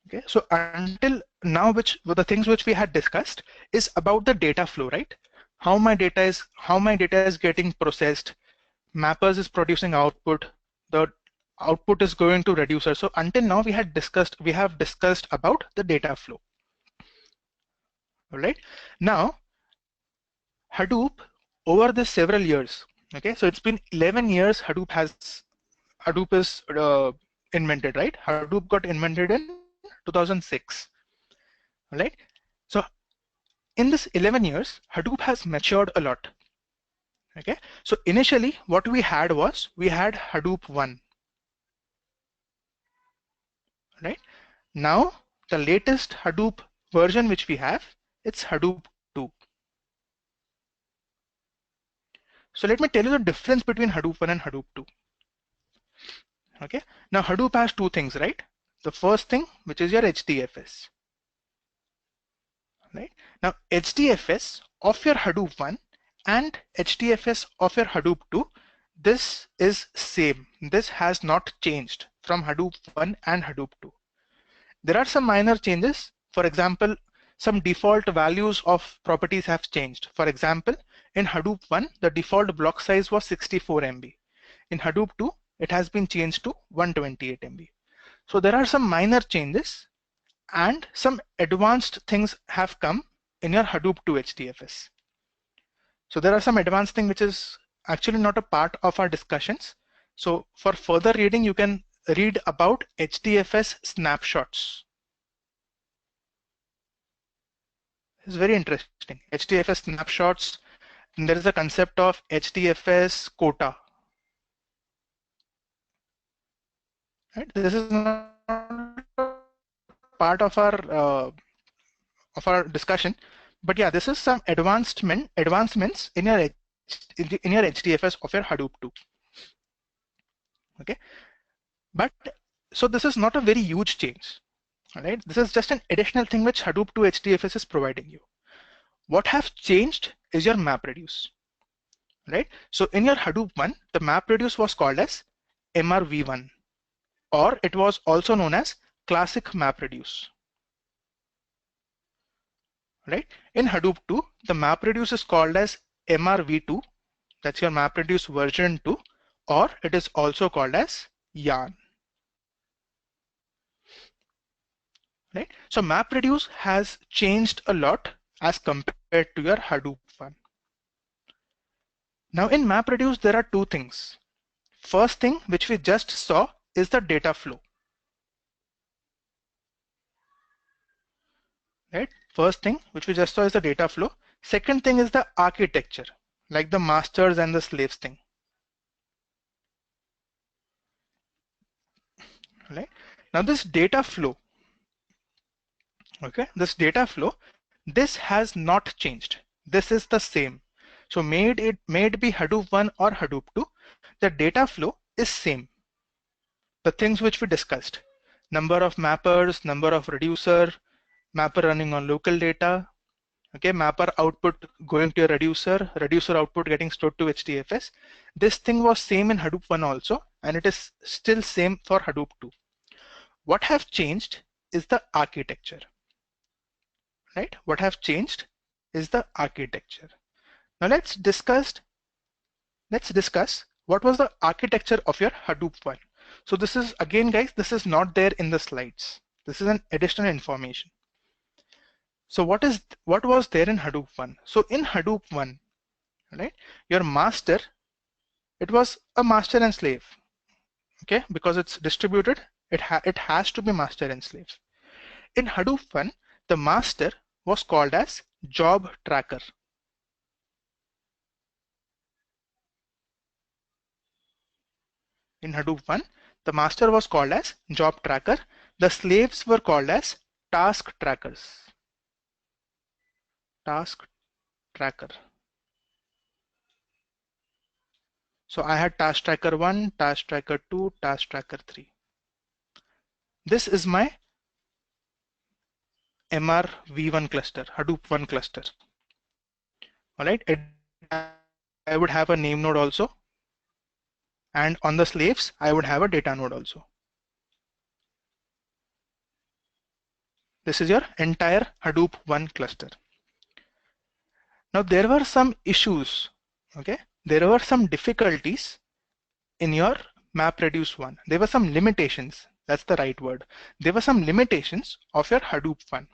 Okay, so until now, the things which we had discussed is about the data flow, right? How my data is getting processed. Mappers is producing output. The output is going to reducer. So until now, we have discussed about the data flow. All right. Now, Hadoop over the several years. Okay, so it's been 11 years. Hadoop is invented, right? Hadoop got invented in 2006. All right. So in this 11 years, Hadoop has matured a lot. Okay. So initially, what we had Hadoop 1. Right. Now, the latest Hadoop version which we have, it's Hadoop 2. So let me tell you the difference between Hadoop 1 and Hadoop 2. Okay. Now Hadoop has 2 things, right? The first thing, which is your HDFS. Right. Now HDFS of your Hadoop 1 and HDFS of your Hadoop 2, this is same. This has not changed from Hadoop 1 and Hadoop 2. There are some minor changes. For example, some default values of properties have changed. For example, in Hadoop 1, the default block size was 64 MB. In Hadoop 2, it has been changed to 128 MB. So there are some minor changes and some advanced things have come in your Hadoop 2 HDFS. So there are some advanced things which is actually not a part of our discussions. So for further reading, you can read about HDFS snapshots. It's very interesting. HDFS snapshots. And there is a concept of HDFS quota. Right? This is not part of our discussion, but yeah, this is some advancements in your HDFS of your Hadoop 2. Okay, but so this is not a very huge change. All right, this is just an additional thing which Hadoop 2 HDFS is providing you. What have changed is your MapReduce. Right, so in your Hadoop 1, the MapReduce was called as MRV1, or it was also known as classic MapReduce. Right? In Hadoop 2, the MapReduce is called as MRV2. That's your MapReduce version 2, or it is also called as Yarn. Right? So MapReduce has changed a lot as compared to your Hadoop one. Now in MapReduce, there are two things. First thing, which we just saw, is the data flow. Right? First thing, which we just saw, is the data flow. Second thing is the architecture, like the masters and the slaves thing. Right? Now this data flow, okay, this data flow, this has not changed. This is the same. So may it be Hadoop 1 or Hadoop 2, the data flow is same. The things which we discussed, number of mappers, number of reducer, mapper running on local data, okay, mapper output going to a reducer, reducer output getting stored to HDFS. This thing was same in Hadoop 1 also, and it is still same for Hadoop 2. What have changed is the architecture, right? What have changed is the architecture. Now let's discuss what was the architecture of your Hadoop 1. So this is, again guys, this is not there in the slides. This is an additional information. So what was there in Hadoop 1? So in Hadoop 1, right, your master, it was a master and slave. Okay, because it's distributed, it has to be master and slave. In Hadoop 1, the master was called as job tracker. In Hadoop 1, the master was called as job tracker. The slaves were called as task trackers. Task tracker. So I had task tracker 1, task tracker 2, task tracker 3. This is my MRV1 cluster, Hadoop 1 cluster. All right, I would have a name node also. And on the slaves, I would have a data node also. This is your entire Hadoop 1 cluster. Now there were some issues, okay? There were some difficulties in your MapReduce 1. There were some limitations, that's the right word. There were some limitations of your Hadoop 1.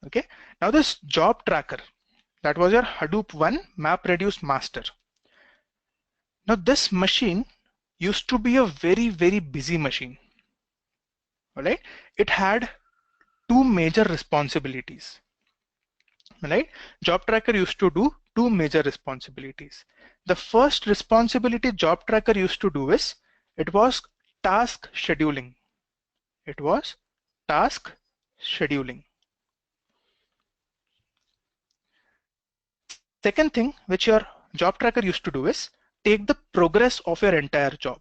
Okay, now this job tracker, that was your Hadoop 1 MapReduce master. Now this machine used to be a very, very busy machine. All right, it had two major responsibilities. Right? Job tracker used to do two major responsibilities. The first responsibility job tracker used to do is, it was task scheduling. It was task scheduling. Second thing which your job tracker used to do is take the progress of your entire job.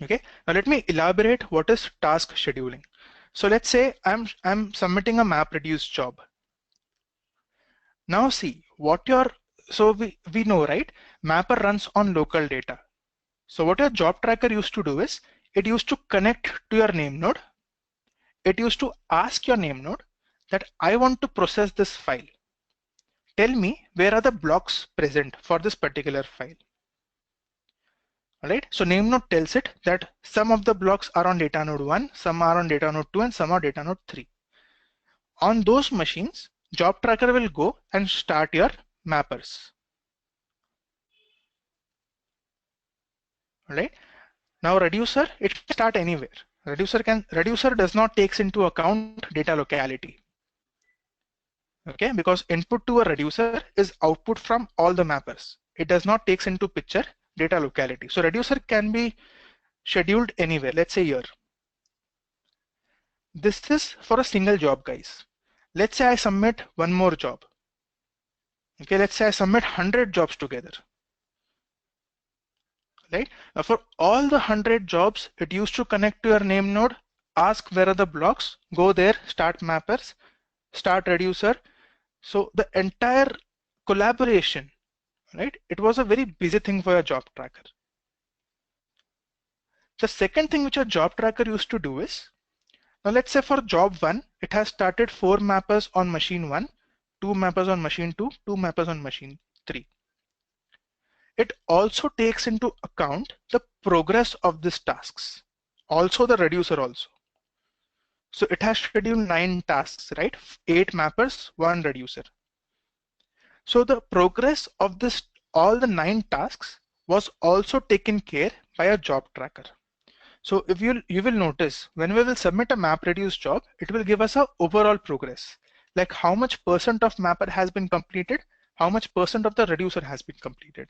Okay, now let me elaborate what is task scheduling. So let's say I'm submitting a MapReduce job. Now see what so we know, right? Mapper runs on local data. So what your job tracker used to do is, it used to connect to your name node. It used to ask your name node that I want to process this file. Tell me where are the blocks present for this particular file. All right, so name node tells it that some of the blocks are on data node 1, some are on data node 2, and some are data node 3. On those machines, job tracker will go and start your mappers. All right, now reducer, it can start anywhere. Reducer does not takes into account data locality. Okay, because input to a reducer is output from all the mappers. It does not takes into picture data locality. So reducer can be scheduled anywhere. Let's say here. This is for a single job, guys. Let's say I submit one more job. Okay, let's say I submit 100 jobs together. Right? Now for all the 100 jobs, it used to connect to your name node, ask where are the blocks, go there, start mappers, start reducer. So the entire collaboration, right? It was a very busy thing for your job tracker. The second thing which a job tracker used to do is, now let's say for job 1, it has started 4 mappers on machine 1, 2 mappers on machine 2, 2 mappers on machine 3. It also takes into account the progress of these tasks, also the reducer also. So it has scheduled 9 tasks, right? 8 mappers, 1 reducer. So the progress of this, all the 9 tasks was also taken care by a job tracker. So if you will notice when we will submit a map reduce job, it will give us a overall progress, like how much percent of mapper has been completed, how much percent of the reducer has been completed,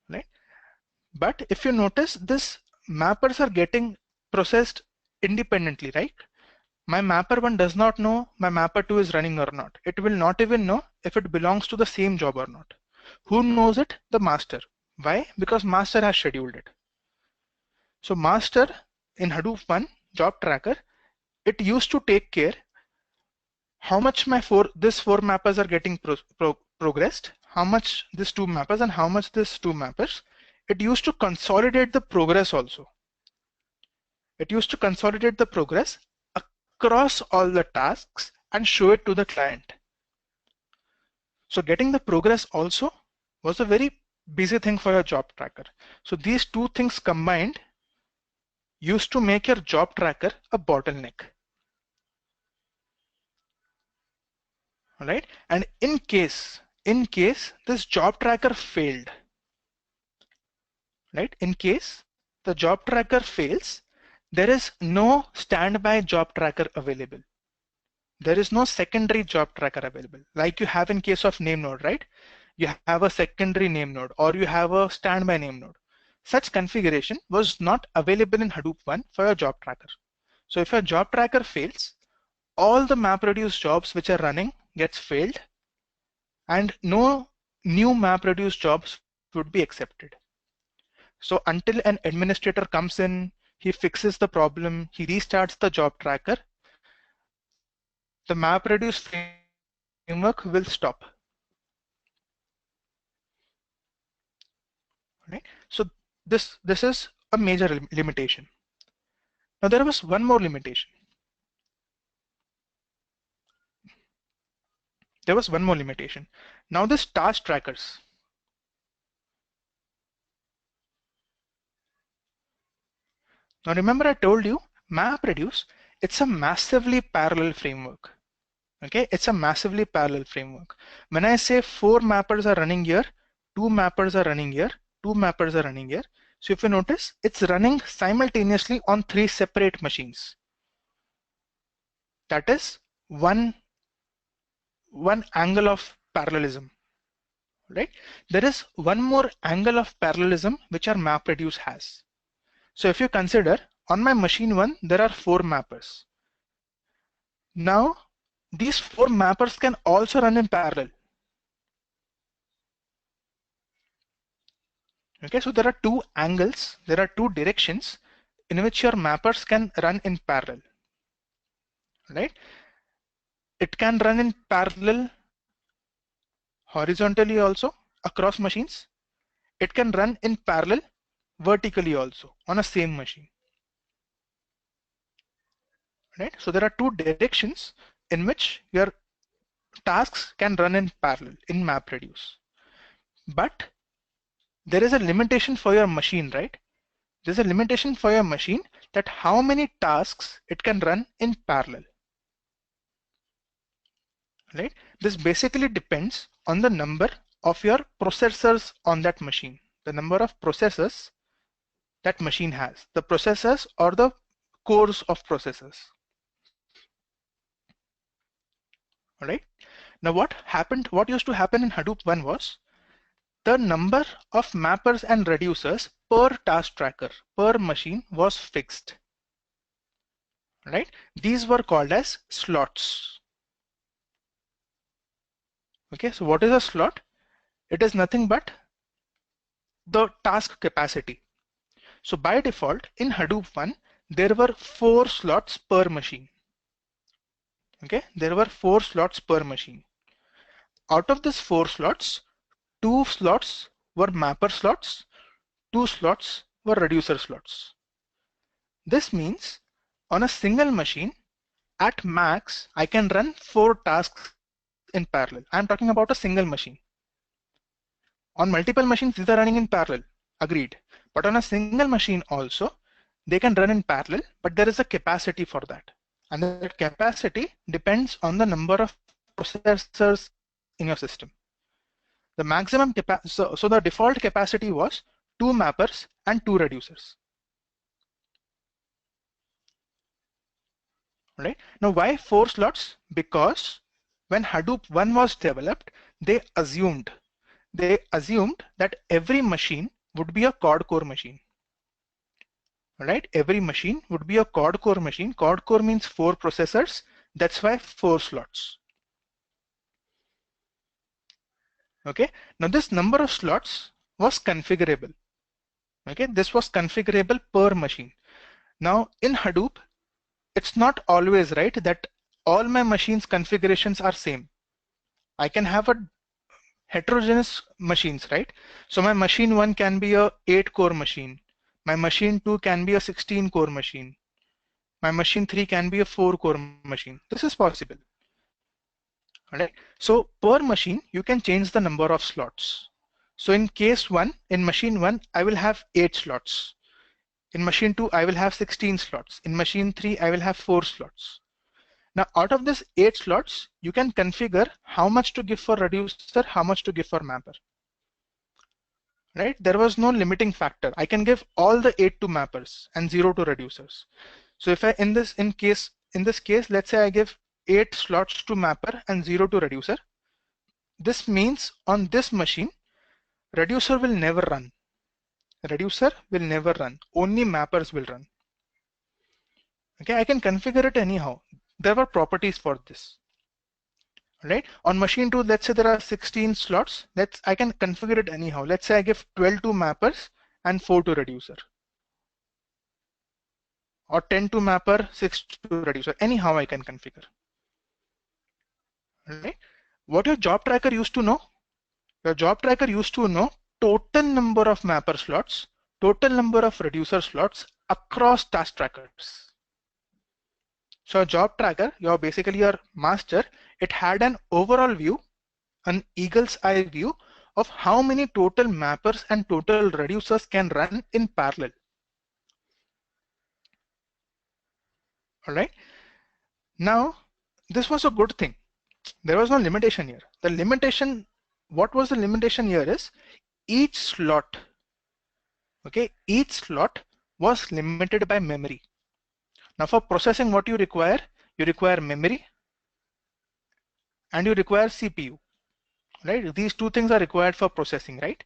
right? But if you notice, this mappers are getting processed independently, right? My mapper 1 does not know my mapper 2 is running or not. It will not even know if it belongs to the same job or not. Who knows it? The master. Why? Because master has scheduled it. So master in Hadoop 1 job tracker, it used to take care how much this 4 mappers are getting progressed, how much this 2 mappers and how much this 2 mappers. It used to consolidate the progress also. It used to consolidate the progress across all the tasks and show it to the client. So getting the progress also was a very busy thing for your job tracker. So these two things combined used to make your job tracker a bottleneck. All right, and in case this job tracker failed, right? In case the job tracker fails, there is no standby job tracker available. There is no secondary job tracker available, like you have in case of name node, right? You have a secondary name node or you have a standby name node. Such configuration was not available in Hadoop 1 for your job tracker. So if your job tracker fails, all the MapReduce jobs which are running gets failed and no new MapReduce jobs would be accepted. So until an administrator comes in, he fixes the problem, he restarts the job tracker, the MapReduce framework will stop. Right? So this is a major limitation. Now there was one more limitation. There was one more limitation. Now this task trackers. Now remember I told you MapReduce, it's a massively parallel framework. Okay, it's a massively parallel framework. When I say 4 mappers are running here, 2 mappers are running here, 2 mappers are running here. So if you notice, it's running simultaneously on 3 separate machines. That is one angle of parallelism, right? There is one more angle of parallelism which our MapReduce has. So if you consider on my machine 1, there are 4 mappers. Now these 4 mappers can also run in parallel. Okay, so there are 2 angles, there are 2 directions in which your mappers can run in parallel, right? It can run in parallel horizontally also across machines. It can run in parallel vertically also on a same machine, right? So there are 2 directions in which your tasks can run in parallel in MapReduce. But there is a limitation for your machine, right? There's a limitation for your machine that how many tasks it can run in parallel, right? This basically depends on the number of your processors on that machine, the number of processors that machine has, the processors or the cores of processors. All right. Now what used to happen in Hadoop 1 was the number of mappers and reducers per task tracker per machine was fixed, right? These were called as slots. Okay, so what is a slot? It is nothing but the task capacity. So by default in Hadoop 1, there were 4 slots per machine. Okay, there were 4 slots per machine. Out of these 4 slots, 2 slots were mapper slots, 2 slots were reducer slots. This means on a single machine, at max, I can run 4 tasks in parallel. I'm talking about a single machine. On multiple machines, these are running in parallel, agreed. But on a single machine also, they can run in parallel, but there is a capacity for that. And that capacity depends on the number of processors in your system. The maximum so the default capacity was 2 mappers and 2 reducers. Right? Now why 4 slots? Because when Hadoop 1 was developed, they assumed that every machine would be a quad core machine. Right? Every machine would be a quad core machine. Quad core means 4 processors. That's why 4 slots. Okay. Now this number of slots was configurable. Okay. This was configurable per machine. Now in Hadoop, it's not always right that all my machines configurations are same. I can have a heterogeneous machines, right? So my machine 1 can be a 8 core machine. My machine 2 can be a 16 core machine. My machine 3 can be a 4 core machine. This is possible. Alright. So per machine, you can change the number of slots. So in case 1, in machine 1, I will have 8 slots. In machine 2, I will have 16 slots. In machine 3, I will have 4 slots. Now out of this 8 slots, you can configure how much to give for reducer, how much to give for mapper. Right? There was no limiting factor. I can give all the 8 to mappers and 0 to reducers. So if I in this case, let's say I give 8 slots to mapper and 0 to reducer. This means on this machine, reducer will never run. Reducer will never run. Only mappers will run. Okay, I can configure it anyhow. There were properties for this. Right? On machine 2, let's say there are 16 slots. I can configure it anyhow. Let's say I give 12 to mappers and 4 to reducer. Or 10 to mapper, 6 to reducer. Anyhow I can configure. Right? What your job tracker used to know? Your job tracker used to know total number of mapper slots, total number of reducer slots across task trackers. So a job tracker, basically your master, it had an overall view, an eagle's eye view of how many total mappers and total reducers can run in parallel. All right. Now, this was a good thing. There was no limitation here. The limitation, what was the limitation here is each slot, okay, each slot was limited by memory. Now for processing, what you require memory and you require CPU, right? These two things are required for processing, right?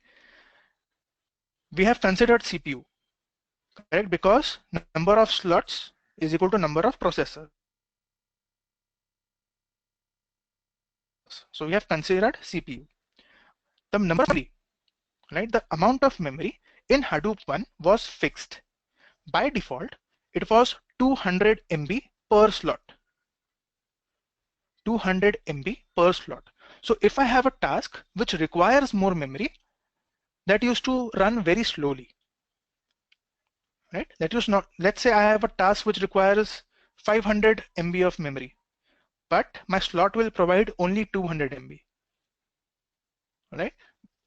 We have considered CPU, correct? Because number of slots is equal to number of processors. So we have considered CPU. The number of memory, right? The amount of memory in Hadoop 1 was fixed. By default, it was 200 MB per slot. 200 MB per slot. So if I have a task which requires more memory, that used to run very slowly. Right? That is not, let's say I have a task which requires 500 MB of memory, but my slot will provide only 200 MB. Right?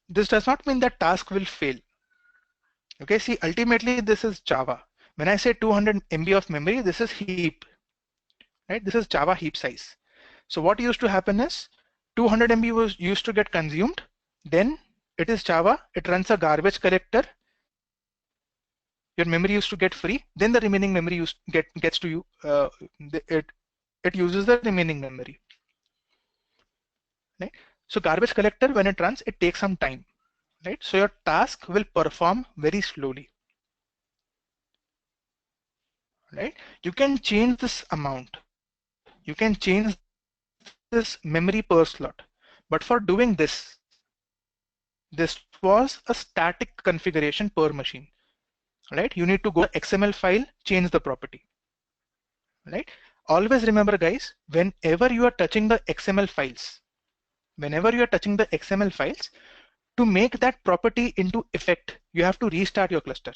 This does not mean that task will fail. Okay, see, ultimately this is Java. When I say 200 MB of memory, this is heap. Right? This is Java heap size. So what used to happen is 200 MB was used to get consumed. Then it is Java. It runs a garbage collector. Your memory used to get free. Then the remaining memory gets to you. It uses the remaining memory. Right? So garbage collector, when it runs, it takes some time. Right? So your task will perform very slowly. Right? You can change this amount. You can change this memory per slot. But for doing this was a static configuration per machine. Right? You need to go to XML file, change the property. Right? Always remember, guys, whenever you are touching the XML files, to make that property into effect, you have to restart your cluster.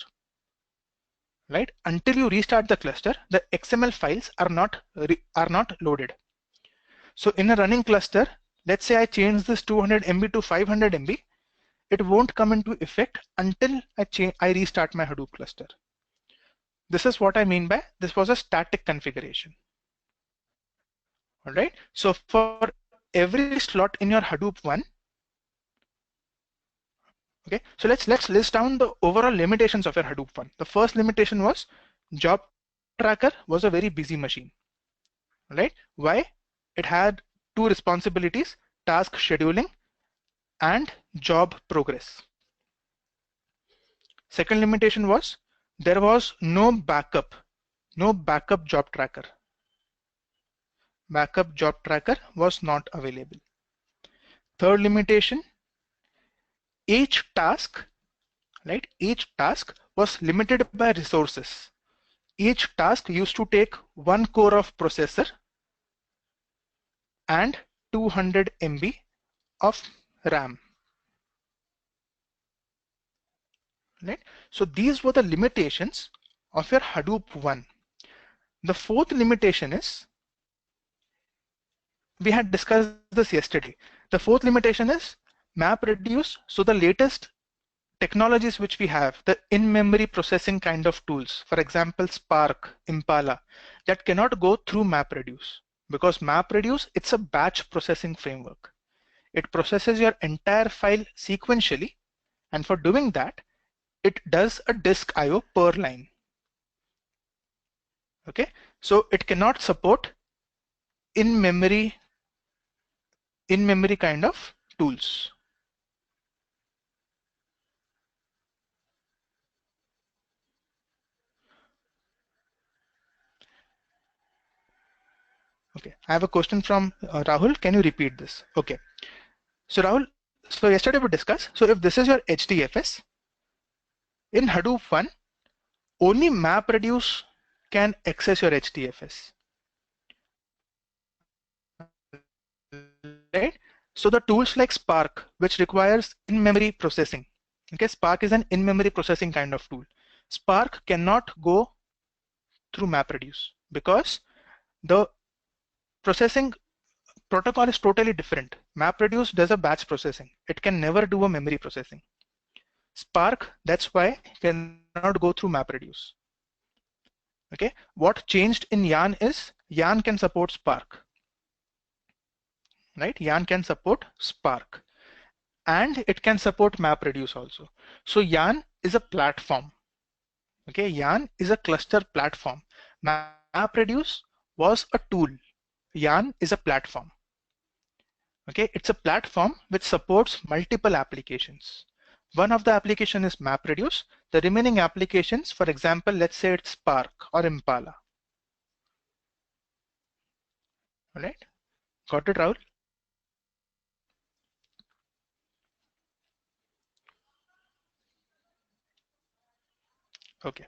right? Until you restart the cluster, the XML files are not loaded. So in a running cluster, let's say I change this 200 MB to 500 MB, it won't come into effect until I restart my Hadoop cluster. This is what I mean by this was a static configuration. All right. So for every slot in your Hadoop one, okay. So let's list down the overall limitations of your Hadoop one. The first limitation was job tracker was a very busy machine. Right? Why? It had two responsibilities: task scheduling and job progress. Second limitation was there was no backup job tracker. Backup job tracker was not available. Third limitation, each task, right? Each task was limited by resources. Each task used to take 1 core of processor and 200 MB of RAM. Right? So these were the limitations of your Hadoop 1. The fourth limitation is, we had discussed this yesterday. The fourth limitation is map reduce. So the latest technologies which we have, the in-memory processing kind of tools, for example, Spark, Impala, that cannot go through MapReduce, because MapReduce, it's a batch processing framework. It processes your entire file sequentially, and for doing that, it does a disk IO per line. Okay, so it cannot support in-memory kind of tools. Okay, I have a question from Rahul. Can you repeat this? Okay. So Rahul, so yesterday we discussed, so if this is your HDFS, in Hadoop 1, only MapReduce can access your HDFS. Right? So the tools like Spark, which requires in-memory processing. Okay, Spark is an in-memory processing kind of tool. Spark cannot go through MapReduce because the processing protocol is totally different. MapReduce does a batch processing. It can never do a memory processing. Spark, that's why, cannot go through MapReduce. Okay, what changed in Yarn is Yarn can support Spark. Right, Yarn can support Spark, and it can support MapReduce also. So Yarn is a platform. Okay, Yarn is a cluster platform. MapReduce was a tool. Yarn is a platform. Okay, it's a platform which supports multiple applications. One of the application is MapReduce. The remaining applications, for example, let's say it's Spark or Impala. All right, got it, Rahul? Okay.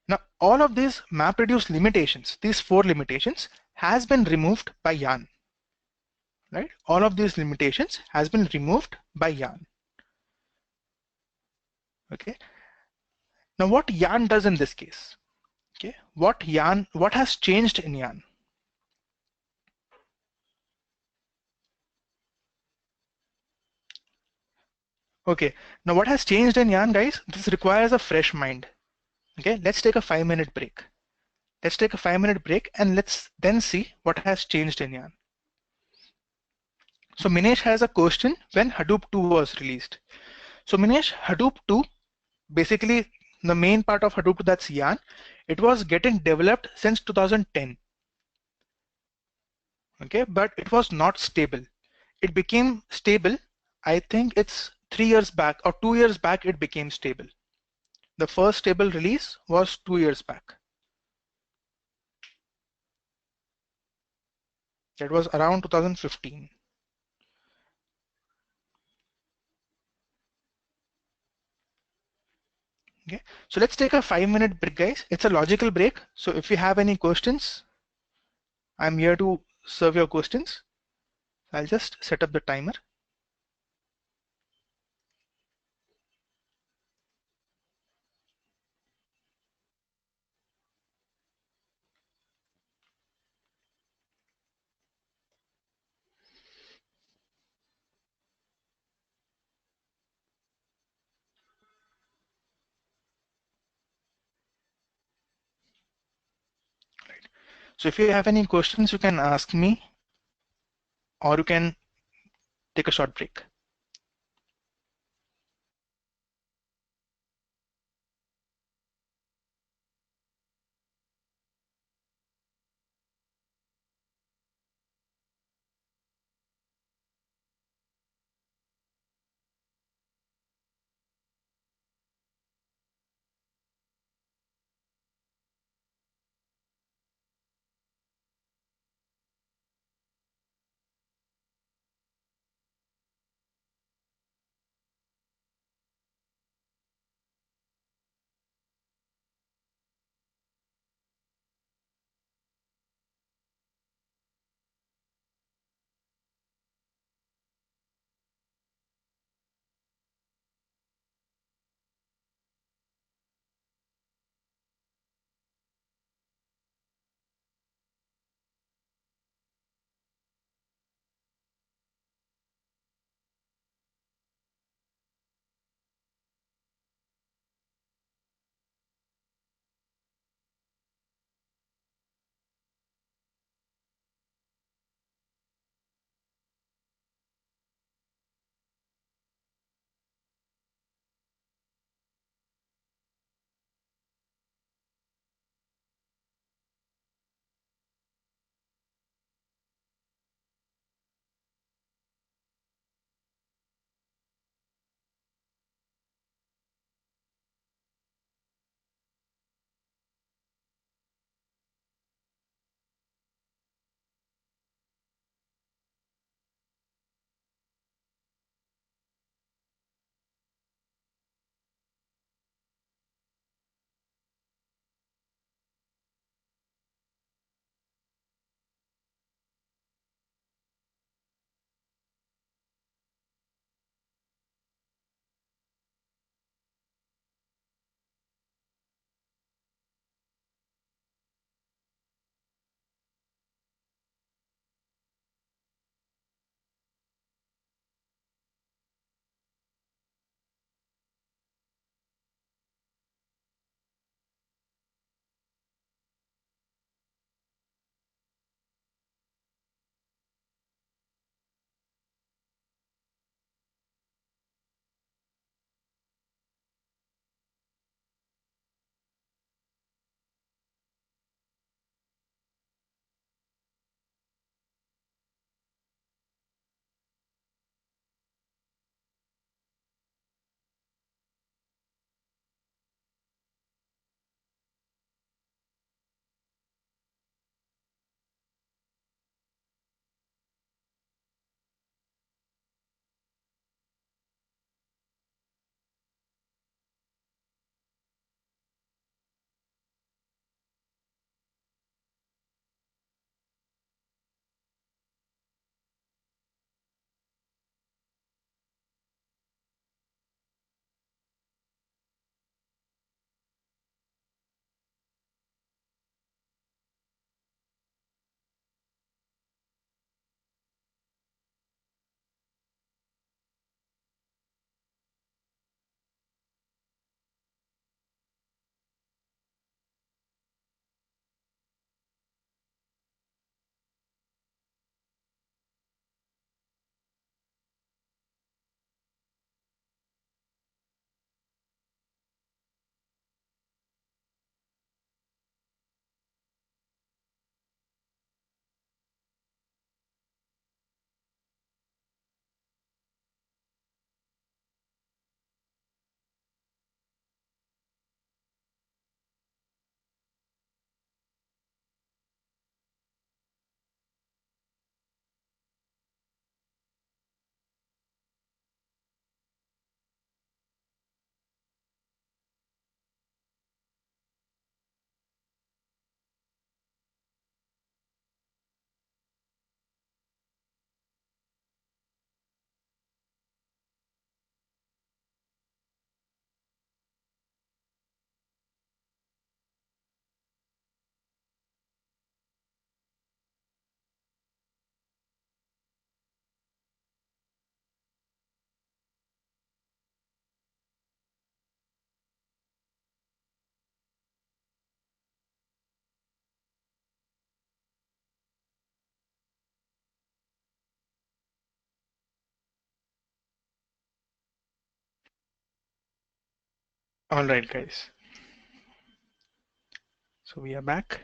Now, all of these MapReduce limitations, these 4 limitations, has been removed by Yarn. Right? All of these limitations has been removed by Yarn. Okay. Now, what Yarn does in this case? Okay. What has changed in Yarn? Okay. Now, what has changed in Yarn, guys? This requires a fresh mind. Okay. Let's take a 5-minute break. Let's take a 5-minute break and let's then see what has changed in Yarn. So Minesh has a question when Hadoop 2 was released. So Minesh, Hadoop 2, basically the main part of Hadoop, that's Yarn, it was getting developed since 2010. Okay, but it was not stable. It became stable, I think it's 3 years back or 2 years back it became stable. The first stable release was 2 years back. That was around 2015. Okay, so let's take a 5-minute break, guys. It's a logical break. So if you have any questions, I'm here to serve your questions. I'll just set up the timer. So if you have any questions, you can ask me, or you can take a short break. All right, guys. So we are back.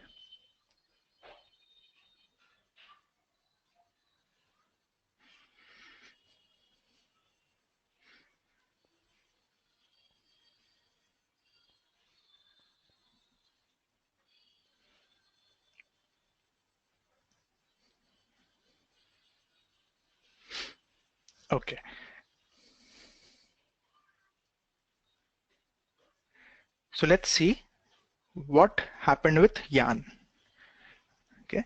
Okay. So let's see what happened with yarn. Okay.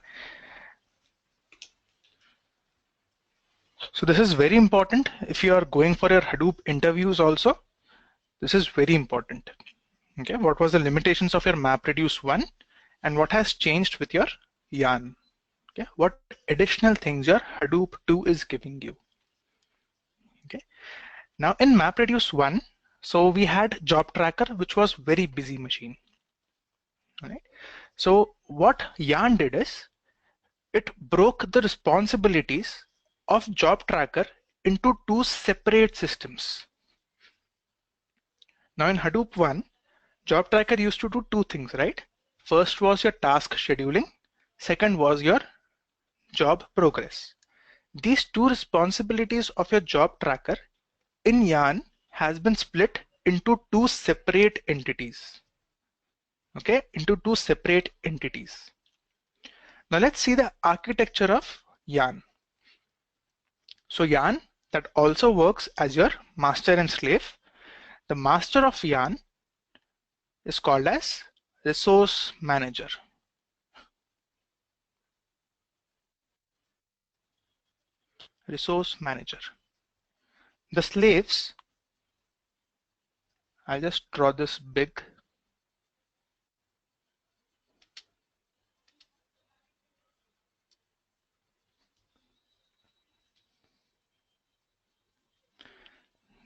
So this is very important if you are going for your Hadoop interviews also. This is very important. Okay. What was the limitations of your MapReduce 1 and what has changed with your yarn? Okay. What additional things your Hadoop 2 is giving you? Okay. Now in MapReduce 1, so we had job tracker, which was very busy machine. Right. So what yarn did is it broke the responsibilities of job tracker into two separate systems. Now in Hadoop 1, job tracker used to do two things, right? First was your task scheduling. Second was your job progress. These two responsibilities of your job tracker in yarn has been split into two separate entities. Okay, into two separate entities. Now let's see the architecture of yarn. So yarn that also works as your master and slave. The master of yarn is called as resource manager. Resource manager. The slaves, I'll just draw this big.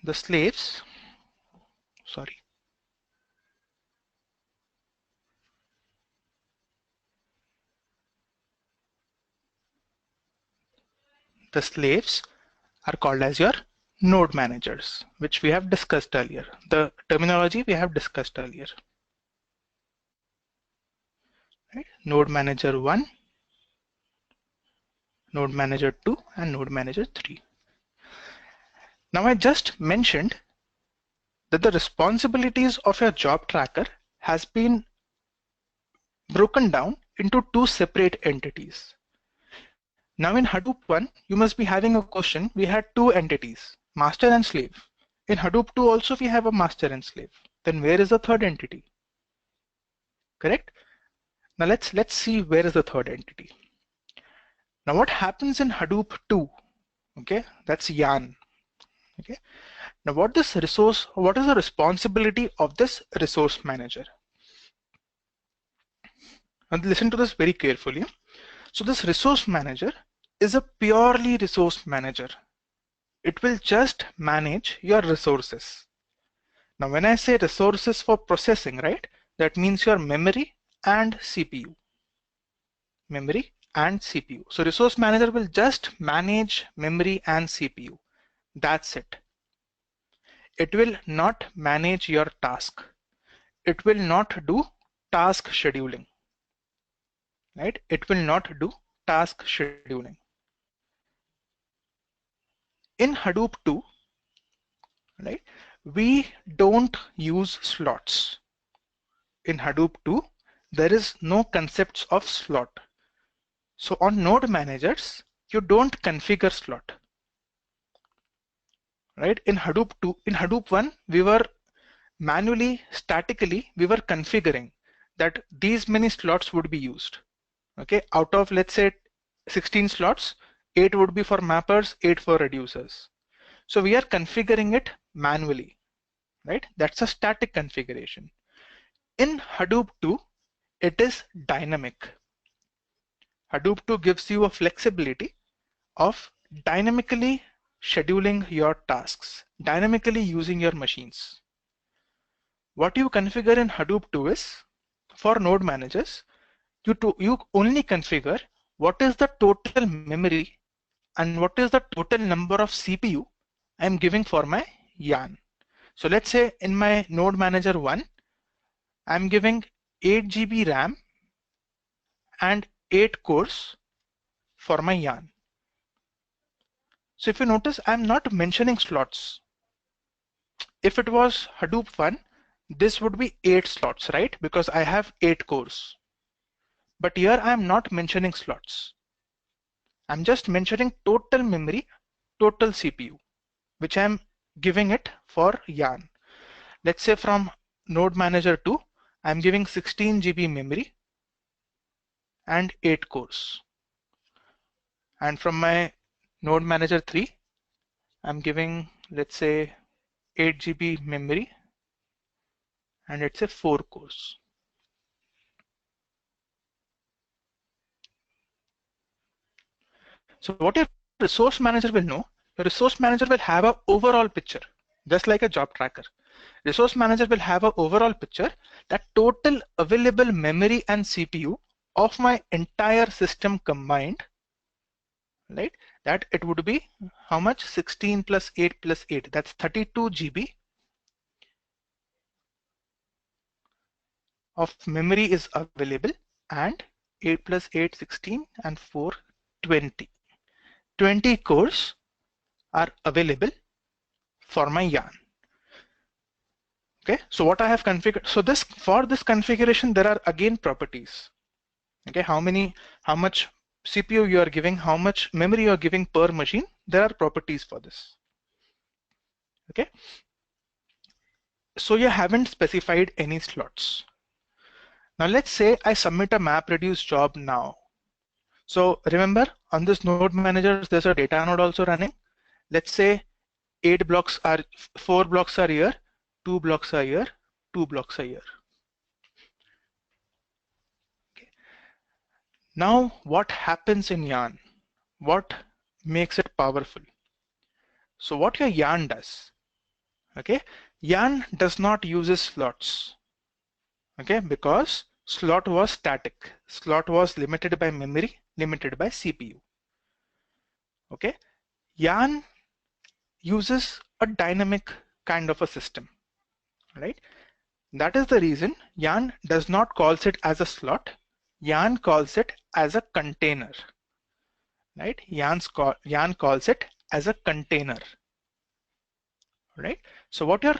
The slaves, sorry. The slaves are called as your node managers, which we have discussed earlier. The terminology we have discussed earlier. Right? Node manager 1, node manager 2, and node manager 3. Now I just mentioned that the responsibilities of your job tracker has been broken down into two separate entities. Now in Hadoop 1, you must be having a question. We had two entities, master and slave. In Hadoop 2 also we have a master and slave. Then where is the third entity? Correct? Now let's see where is the third entity. Now what happens in Hadoop 2? Okay, that's yarn. Okay. Now what is the responsibility of this resource manager? And listen to this very carefully. So this resource manager is a purely resource manager. It will just manage your resources. Now when I say resources for processing, right, that means your memory and CPU. Memory and CPU. So resource manager will just manage memory and CPU. That's it. It will not manage your task. It will not do task scheduling. Right? It will not do task scheduling. In Hadoop 2, right, we don't use slots. In Hadoop 2, there is no concepts of slot. So on node managers, you don't configure slot. Right? In Hadoop 2, in Hadoop 1, we were manually, statically, we were configuring that these many slots would be used. Okay, out of let's say 16 slots, 8 would be for mappers, 8 for reducers. So we are configuring it manually, right? That's a static configuration. In Hadoop 2, it is dynamic. Hadoop 2 gives you a flexibility of dynamically scheduling your tasks, dynamically using your machines. What you configure in Hadoop 2 is, for node managers, you only configure what is the total memory and what is the total number of CPU I'm giving for my yarn. So let's say in my node manager 1, I'm giving 8 GB RAM and 8 cores for my yarn. So if you notice, I'm not mentioning slots. If it was Hadoop 1, this would be 8 slots, right? Because I have 8 cores. But here I'm not mentioning slots. I'm just mentioning total memory, total CPU, which I'm giving it for yarn. Let's say from node manager 2, I'm giving 16 GB memory and 8 cores. And from my node manager 3, I'm giving, let's say, 8 GB memory and it's a 4 cores. So what your resource manager will know, your resource manager will have an overall picture, just like a job tracker. Resource manager will have an overall picture that total available memory and CPU of my entire system combined, right? That it would be how much? 16 plus 8 plus 8. That's 32 GB of memory is available, and 8 plus 8, 16, and 4, 20. 20 cores are available for my yarn. Okay, so what I have configured, so this, for this configuration, there are again properties. Okay, how much CPU you are giving, how much memory you are giving per machine, there are properties for this. Okay, so you haven't specified any slots. Now let's say I submit a MapReduce job now. So remember, on this node manager, there's a data node also running. Let's say 4 blocks are here, 2 blocks are here, 2 blocks are here. Okay. Now what happens in yarn? What makes it powerful? So what your yarn does, okay? Yarn does not use slots, okay? Because slot was static. Slot was limited by memory, limited by CPU, okay? Yarn uses a dynamic kind of a system, right? That is the reason yarn does not calls it as a slot. Yarn calls it as a container, right? Yarn calls it as a container, right? So what your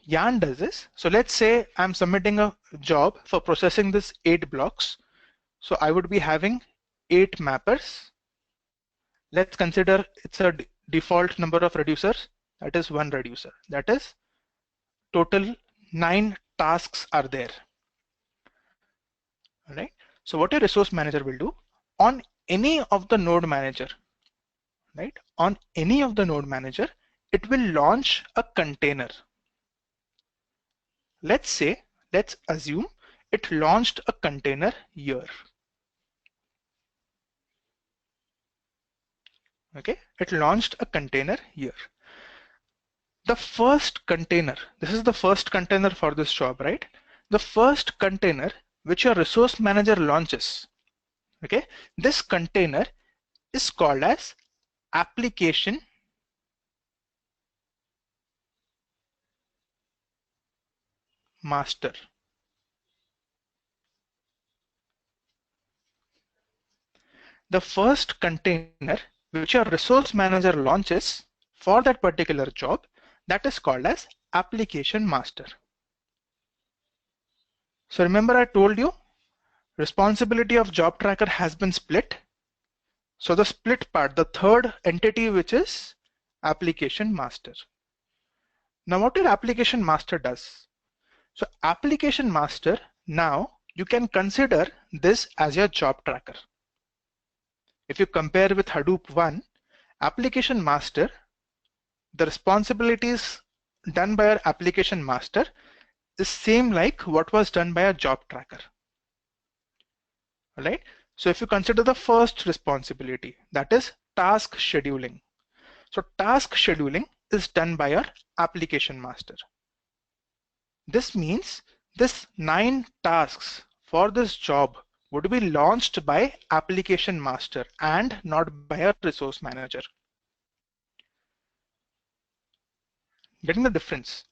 yarn does is, so let's say I'm submitting a job for processing this 8 blocks. So I would be having 8 mappers. Let's consider it's a default number of reducers. That is 1 reducer. That is total 9 tasks are there. All right. So what a resource manager will do on any of the node manager, right? On any of the node manager, it will launch a container. Let's assume it launched a container here. Okay, it launched a container here. The first container, this is the first container for this job, right? The first container which your resource manager launches, okay, this container is called as application master. The first container which your resource manager launches for that particular job, that is called as application master. So remember I told you responsibility of job tracker has been split. So the split part, the third entity, which is application master. Now what your application master does? So application master, now you can consider this as your job tracker. If you compare with Hadoop 1, application master, the responsibilities done by our application master is same like what was done by a job tracker. All right. So if you consider the first responsibility, that is task scheduling. So task scheduling is done by our application master. This means this 9 tasks for this job would be launched by application master and not by a resource manager. Getting the difference?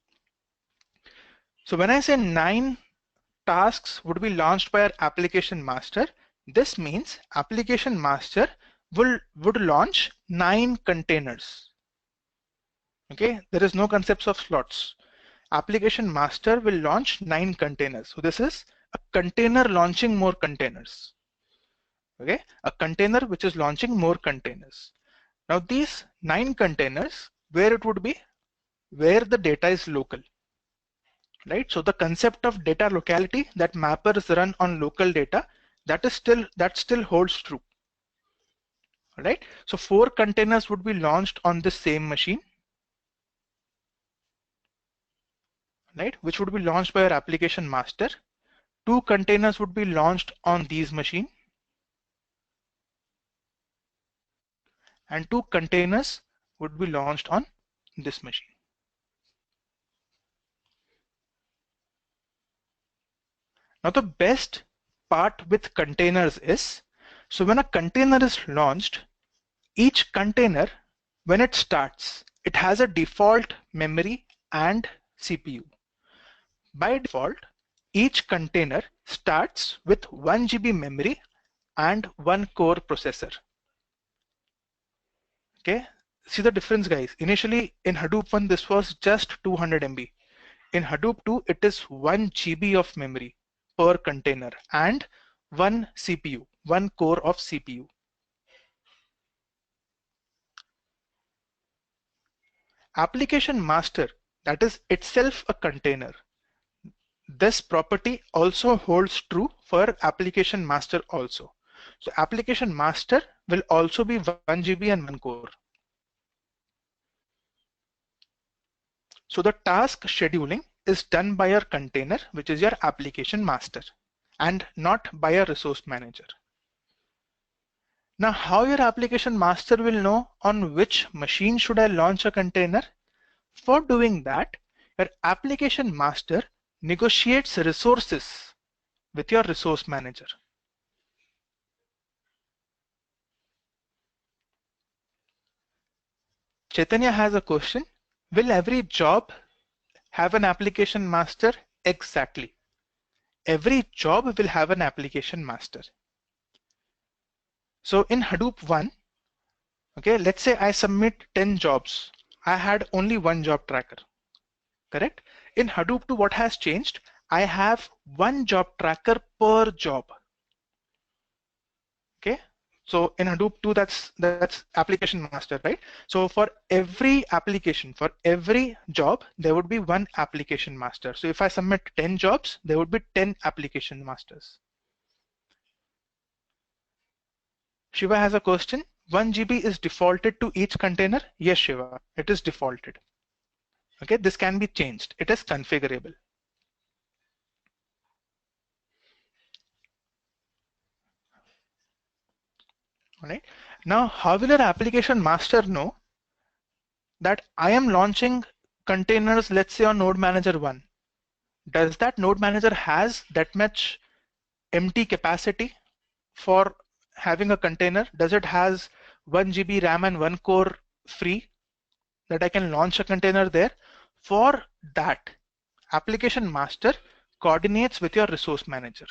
So when I say 9 tasks would be launched by our application master, this means application master would launch 9 containers. Okay, there is no concepts of slots. Application master will launch 9 containers. So this is a container launching more containers. Okay, a container which is launching more containers. Now these 9 containers, where it would be, where the data is local, right? So the concept of data locality that mappers run on local data, that still holds true. All right. So 4 containers would be launched on the same machine, right? Which would be launched by our application master. 2 containers would be launched on these machine, and 2 containers would be launched on this machine. Now the best part with containers is, so when a container is launched, each container, when it starts, it has a default memory and CPU. By default, each container starts with 1 GB memory and 1 core processor. Okay, see the difference, guys. Initially in Hadoop 1, this was just 200 MB. In Hadoop 2, it is 1 GB of memory per container and 1 CPU, 1 core of CPU. Application master, that is itself a container. This property also holds true for application master also. So application master will also be 1 GB and 1 core. So the task scheduling is done by your container, which is your application master, and not by a resource manager. Now, how your application master will know on which machine should I launch a container? For doing that, your application master negotiates resources with your resource manager. Chaitanya has a question. Will every job have an application master? Exactly. Every job will have an application master. So in Hadoop 1, okay, let's say I submit 10 jobs. I had only one job tracker, correct? In Hadoop 2, what has changed? I have one job tracker per job. Okay, so in Hadoop 2, that's application master, right? So for every application, for every job, there would be one application master. So if I submit 10 jobs, there would be 10 application masters. Shiva has a question. 1 GB is defaulted to each container? Yes, Shiva, it is defaulted. Okay, this can be changed. It is configurable. All right. Now, how will your application master know that I am launching containers, let's say on Node Manager 1? Does that Node Manager has that much empty capacity for having a container? Does it has 1 GB RAM and 1 core free that I can launch a container there? For that, application master coordinates with your resource manager.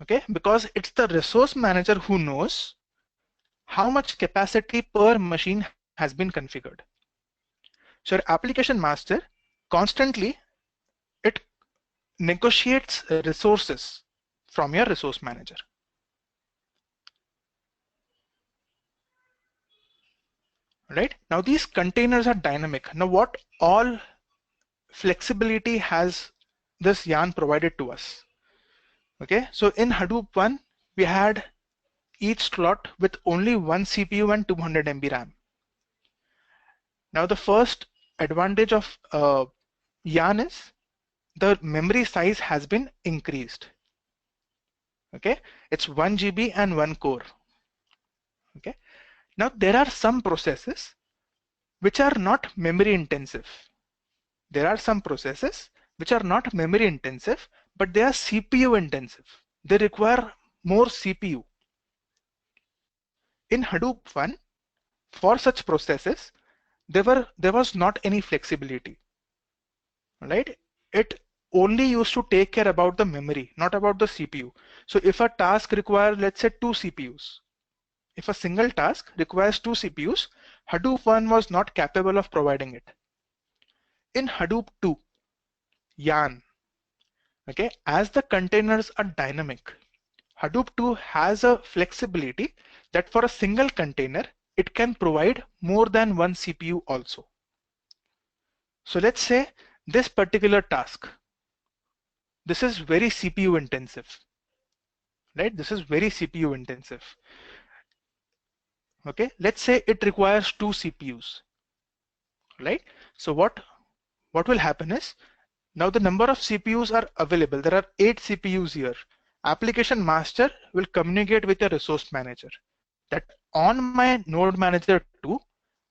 Okay, because it's the resource manager who knows how much capacity per machine has been configured. So your application master constantly, it negotiates resources from your resource manager. Right? Now these containers are dynamic. Now what all flexibility has this yarn provided to us? Okay, so in Hadoop 1, we had each slot with only one CPU and 200 MB RAM. Now the first advantage of yarn is the memory size has been increased. Okay, it's 1 GB and 1 core. Okay, now there are some processes which are not memory intensive. There are some processes which are not memory intensive, but they are CPU intensive. They require more CPU. In Hadoop 1, for such processes, there was not any flexibility. right? It only used to take care about the memory, not about the CPU. So if a task requires, let's say, 2 CPUs, if a single task requires 2 CPUs, Hadoop 1 was not capable of providing it. In Hadoop 2, Yarn, okay, as the containers are dynamic, Hadoop 2 has a flexibility that for a single container, it can provide more than 1 CPU also. So let's say this particular task, this is very CPU intensive, right? This is very CPU intensive. Okay, let's say it requires 2 CPUs, right? So what will happen is, now the number of CPUs are available. There are 8 CPUs here. Application master will communicate with the resource manager that on my node manager 2,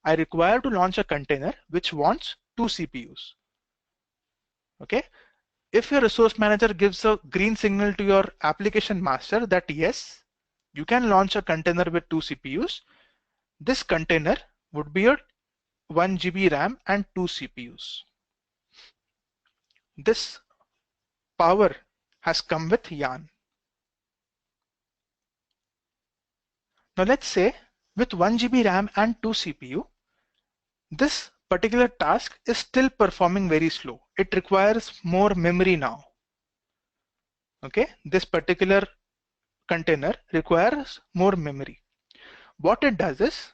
I require to launch a container which wants 2 CPUs. Okay. If your resource manager gives a green signal to your application master that yes, you can launch a container with 2 CPUs, this container would be your 1 GB RAM and 2 CPUs. This power has come with Yarn. Now let's say with 1 GB RAM and 2 CPU, this particular task is still performing very slow. It requires more memory now. Okay, this particular container requires more memory. What it does is,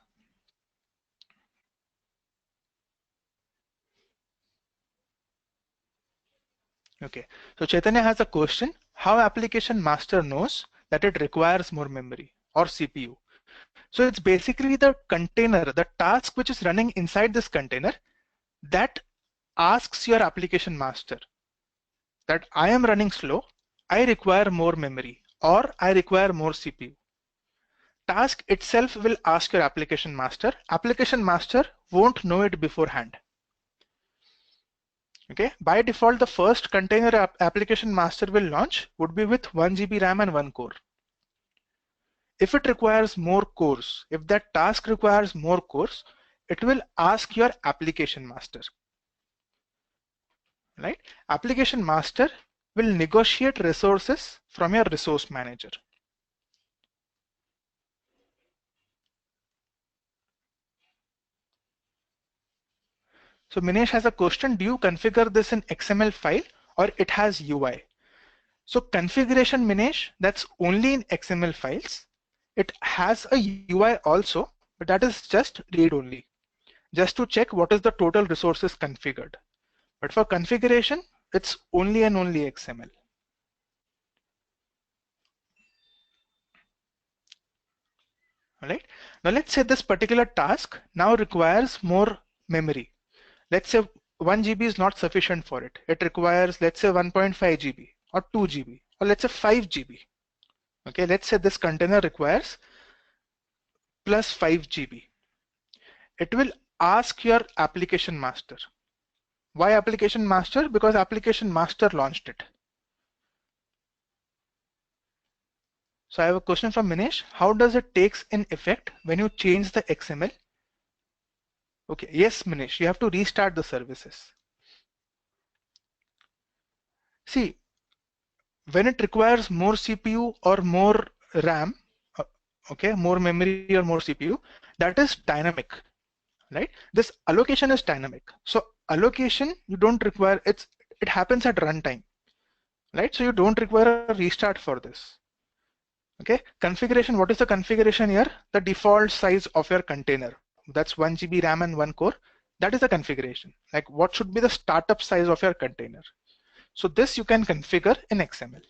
okay, so Chaitanya has a question, how application master knows that it requires more memory or CPU? So it's basically the container, the task which is running inside this container that asks your application master that I am running slow, I require more memory or I require more CPU. Task itself will ask your application master. Application master won't know it beforehand. Okay, by default, the first container application master will launch would be with 1 GB RAM and 1 core. If it requires more cores, if that task requires more cores, it will ask your application master. Right? Application master will negotiate resources from your resource manager. So Minesh has a question, do you configure this in XML file or it has UI? So configuration, Minesh, that's only in XML files. It has a UI also, but that is just read only, just to check what is the total resources configured. But for configuration, it's only and only XML. All right. Now let's say this particular task now requires more memory. Let's say 1 GB is not sufficient for it. It requires, let's say 1.5 GB or 2 GB or let's say 5 GB. Okay, let's say this container requires plus 5 GB. It will ask your application master. Why application master? Because application master launched it. So I have a question from Minesh. How does it takes in effect when you change the XML? Okay, yes, Minesh, you have to restart the services. See, when it requires more CPU or more RAM, okay, more memory or more CPU, that is dynamic, right? This allocation is dynamic. So allocation, you don't require, it happens at runtime, right? So you don't require a restart for this. Okay, configuration, what is the configuration here? The default size of your container. That's 1 GB RAM and 1 core. That is the configuration. Like what should be the startup size of your container? So this you can configure in XML.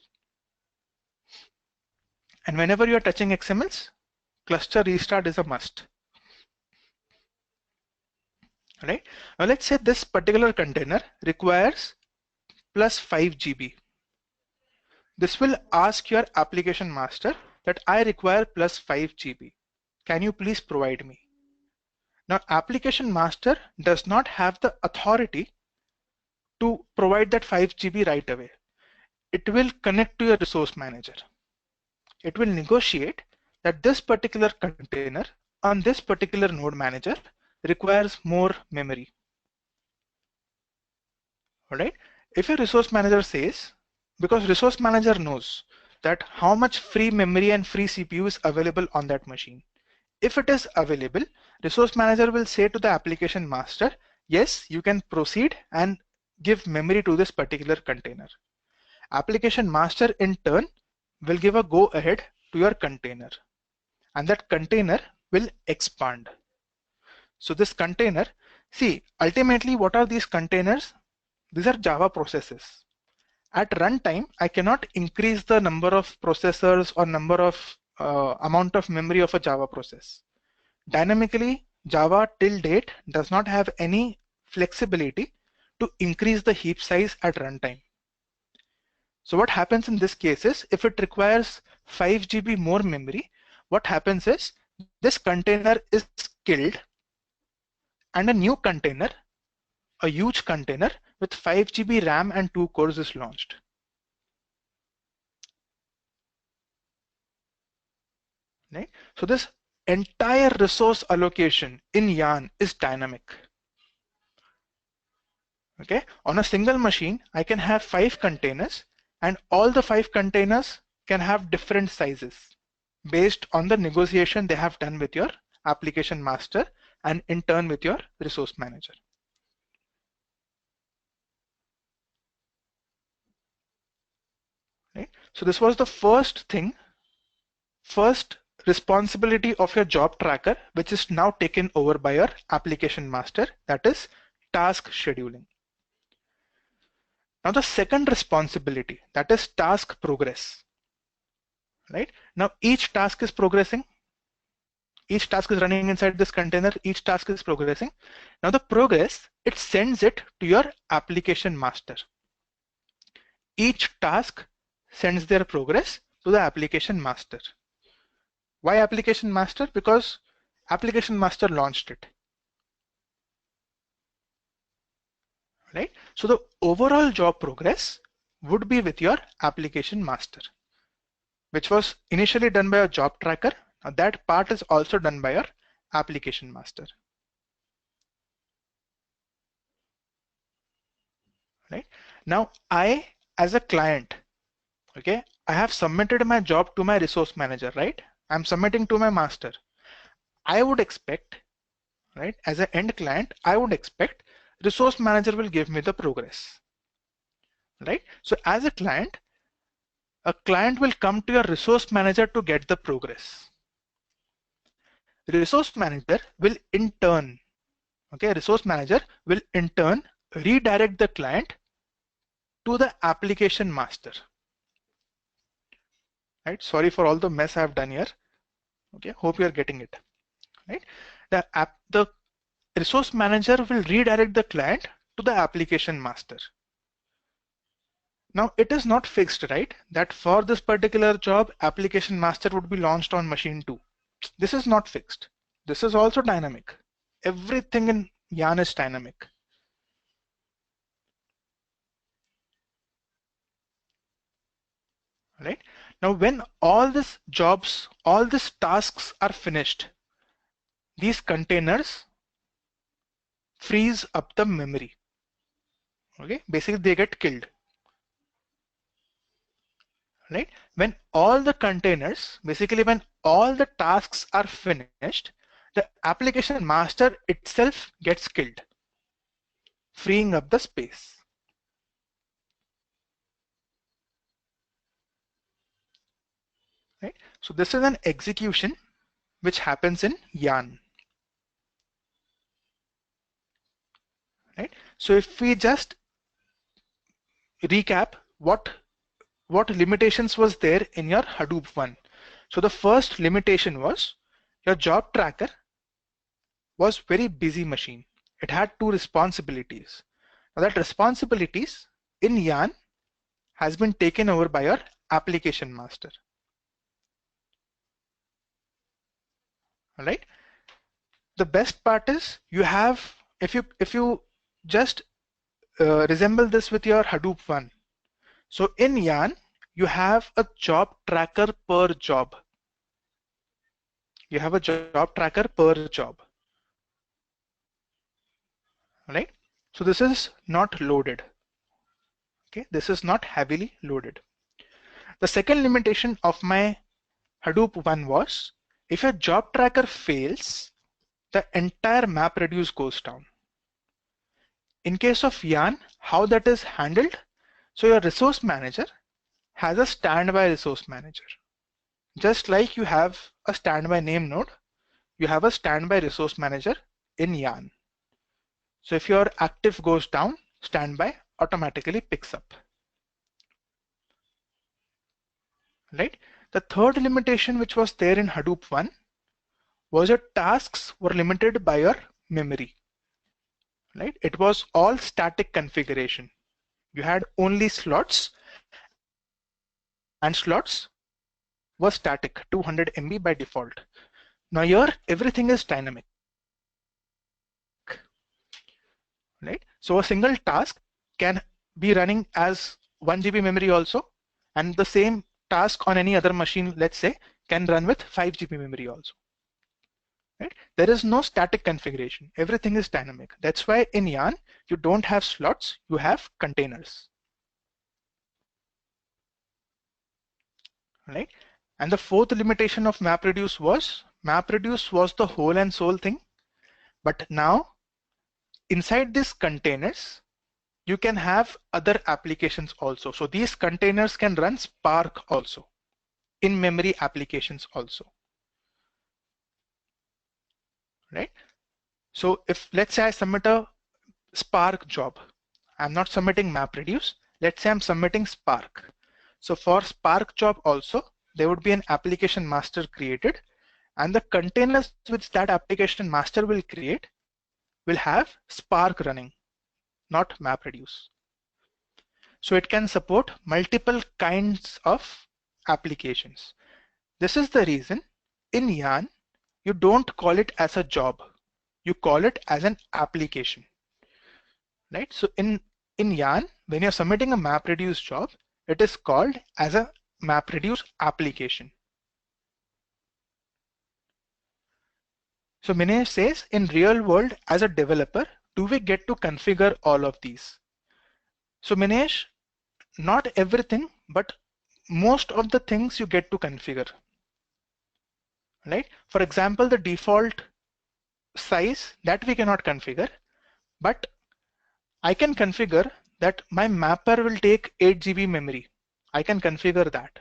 And whenever you are touching XMLs, cluster restart is a must. Right? Now let's say this particular container requires plus 5 GB. This will ask your application master that I require plus 5 GB. Can you please provide me? Now application master does not have the authority to provide that 5 GB right away. It will connect to your resource manager. It will negotiate that this particular container on this particular node manager requires more memory. All right. If your resource manager says, because resource manager knows that how much free memory and free CPU is available on that machine. If it is available, resource manager will say to the application master, yes, you can proceed and give memory to this particular container. Application master in turn will give a go ahead to your container, and that container will expand. So this container, see, ultimately what are these containers? These are Java processes. At runtime, I cannot increase the number of processors or number of amount of memory of a Java process. Dynamically, Java till date does not have any flexibility to increase the heap size at runtime. So what happens in this case is, if it requires 5 GB more memory, what happens is this container is killed and a new container, a huge container with 5 GB RAM and 2 cores is launched. Right? So this entire resource allocation in Yarn is dynamic. Okay, on a single machine, I can have 5 containers, and all the 5 containers can have different sizes based on the negotiation they have done with your application master and in turn with your resource manager. Right? So this was the first thing, first responsibility of your job tracker, which is now taken over by your application master, that is task scheduling. Now the second responsibility, that is task progress. Right? Now each task is progressing. Each task is running inside this container. Each task is progressing. Now the progress, it sends it to your application master. Each task sends their progress to the application master. Why application master? Because application master launched it. Right? So the overall job progress would be with your application master, which was initially done by a job tracker. Now that part is also done by your application master. Right? Now I, as a client, okay, I have submitted my job to my resource manager, right? I'm submitting to my master. I would expect, right, as an end client, I would expect resource manager will give me the progress, right? So as a client will come to your resource manager to get the progress. Resource manager will in turn, okay, resource manager will in turn redirect the client to the application master. Right? Sorry for all the mess I've done here. Okay, hope you're getting it. Right? The resource manager will redirect the client to the application master. Now it is not fixed, right? That for this particular job, application master would be launched on machine 2. This is not fixed. This is also dynamic. Everything in Yarn is dynamic. Right? Now when all these jobs, all these tasks are finished, these containers freeze up the memory. Okay, basically they get killed. Right? When all the containers, basically when all the tasks are finished, the application master itself gets killed, freeing up the space. Right? So this is an execution which happens in Yarn. Right? So if we just recap what limitations was there in your Hadoop one. So the first limitation was your job tracker was very busy machine. It had 2 responsibilities. Now that responsibilities in Yarn has been taken over by your application master. All right. The best part is you have, if you just resemble this with your Hadoop one. So in Yarn, you have a job tracker per job. You have a job tracker per job. Right? So this is not loaded. Okay, this is not heavily loaded. The second limitation of my Hadoop one was, if your job tracker fails, the entire MapReduce goes down. In case of Yarn, how that is handled? So your resource manager has a standby resource manager. Just like you have a standby name node, you have a standby resource manager in Yarn. So if your active goes down, standby automatically picks up. Right? The third limitation which was there in Hadoop 1 was your tasks were limited by your memory. Right? It was all static configuration. You had only slots, and slots was static, 200 MB by default. Now here everything is dynamic. Right? So a single task can be running as 1 GB memory also, and the same task on any other machine, let's say, can run with 5 GB memory also. Right? There is no static configuration. Everything is dynamic. That's why in Yarn, you don't have slots, you have containers. Right? And the fourth limitation of MapReduce was the whole and soul thing. But now, inside these containers, you can have other applications also. So these containers can run Spark also, in-memory applications also. Right? So if, let's say I submit a Spark job, I'm not submitting MapReduce. Let's say I'm submitting Spark. So for Spark job also, there would be an application master created, and the containers which that application master will create will have Spark running, not MapReduce. So it can support multiple kinds of applications. This is the reason in Yarn, you don't call it as a job. You call it as an application. Right? So in Yarn, when you're submitting a MapReduce job, it is called as a MapReduce application. So Minesh says, in real world, as a developer, do we get to configure all of these? So Minesh, not everything, but most of the things you get to configure. Right? For example, the default size that we cannot configure, but I can configure that my mapper will take 8 GB memory. I can configure that.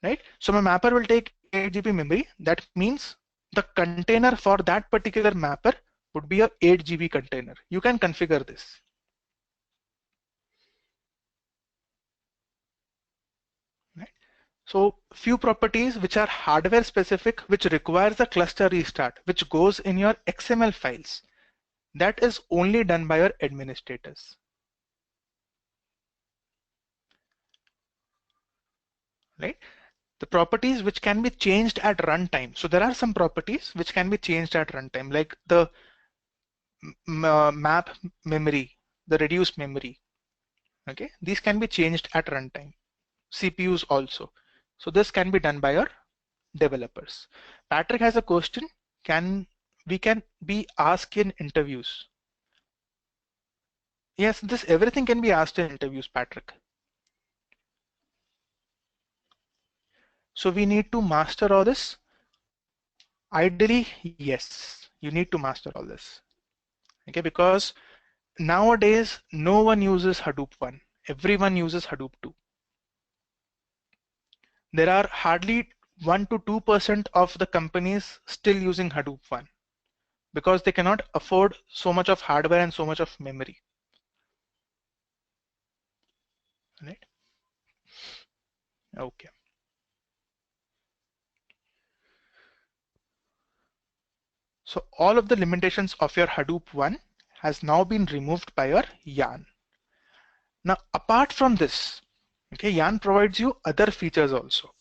Right? So my mapper will take 8 GB memory. That means the container for that particular mapper would be a 8 GB container. You can configure this. Right? So few properties which are hardware specific, which requires a cluster restart, which goes in your XML files. That is only done by your administrators. Right? The properties which can be changed at runtime. So there are some properties which can be changed at runtime, like the map memory, the reduced memory. Okay, these can be changed at runtime. CPUs also. So this can be done by your developers. Patrick has a question. We can be asked in interviews? Yes, this everything can be asked in interviews, Patrick. So we need to master all this. Ideally, yes, you need to master all this. Okay, because nowadays no one uses Hadoop 1. Everyone uses Hadoop 2. There are hardly 1 to 2% of the companies still using Hadoop 1 because they cannot afford so much of hardware and so much of memory. Right? Okay. So all of the limitations of your Hadoop 1 has now been removed by your Yarn. Now, apart from this, okay, Yarn provides you other features also.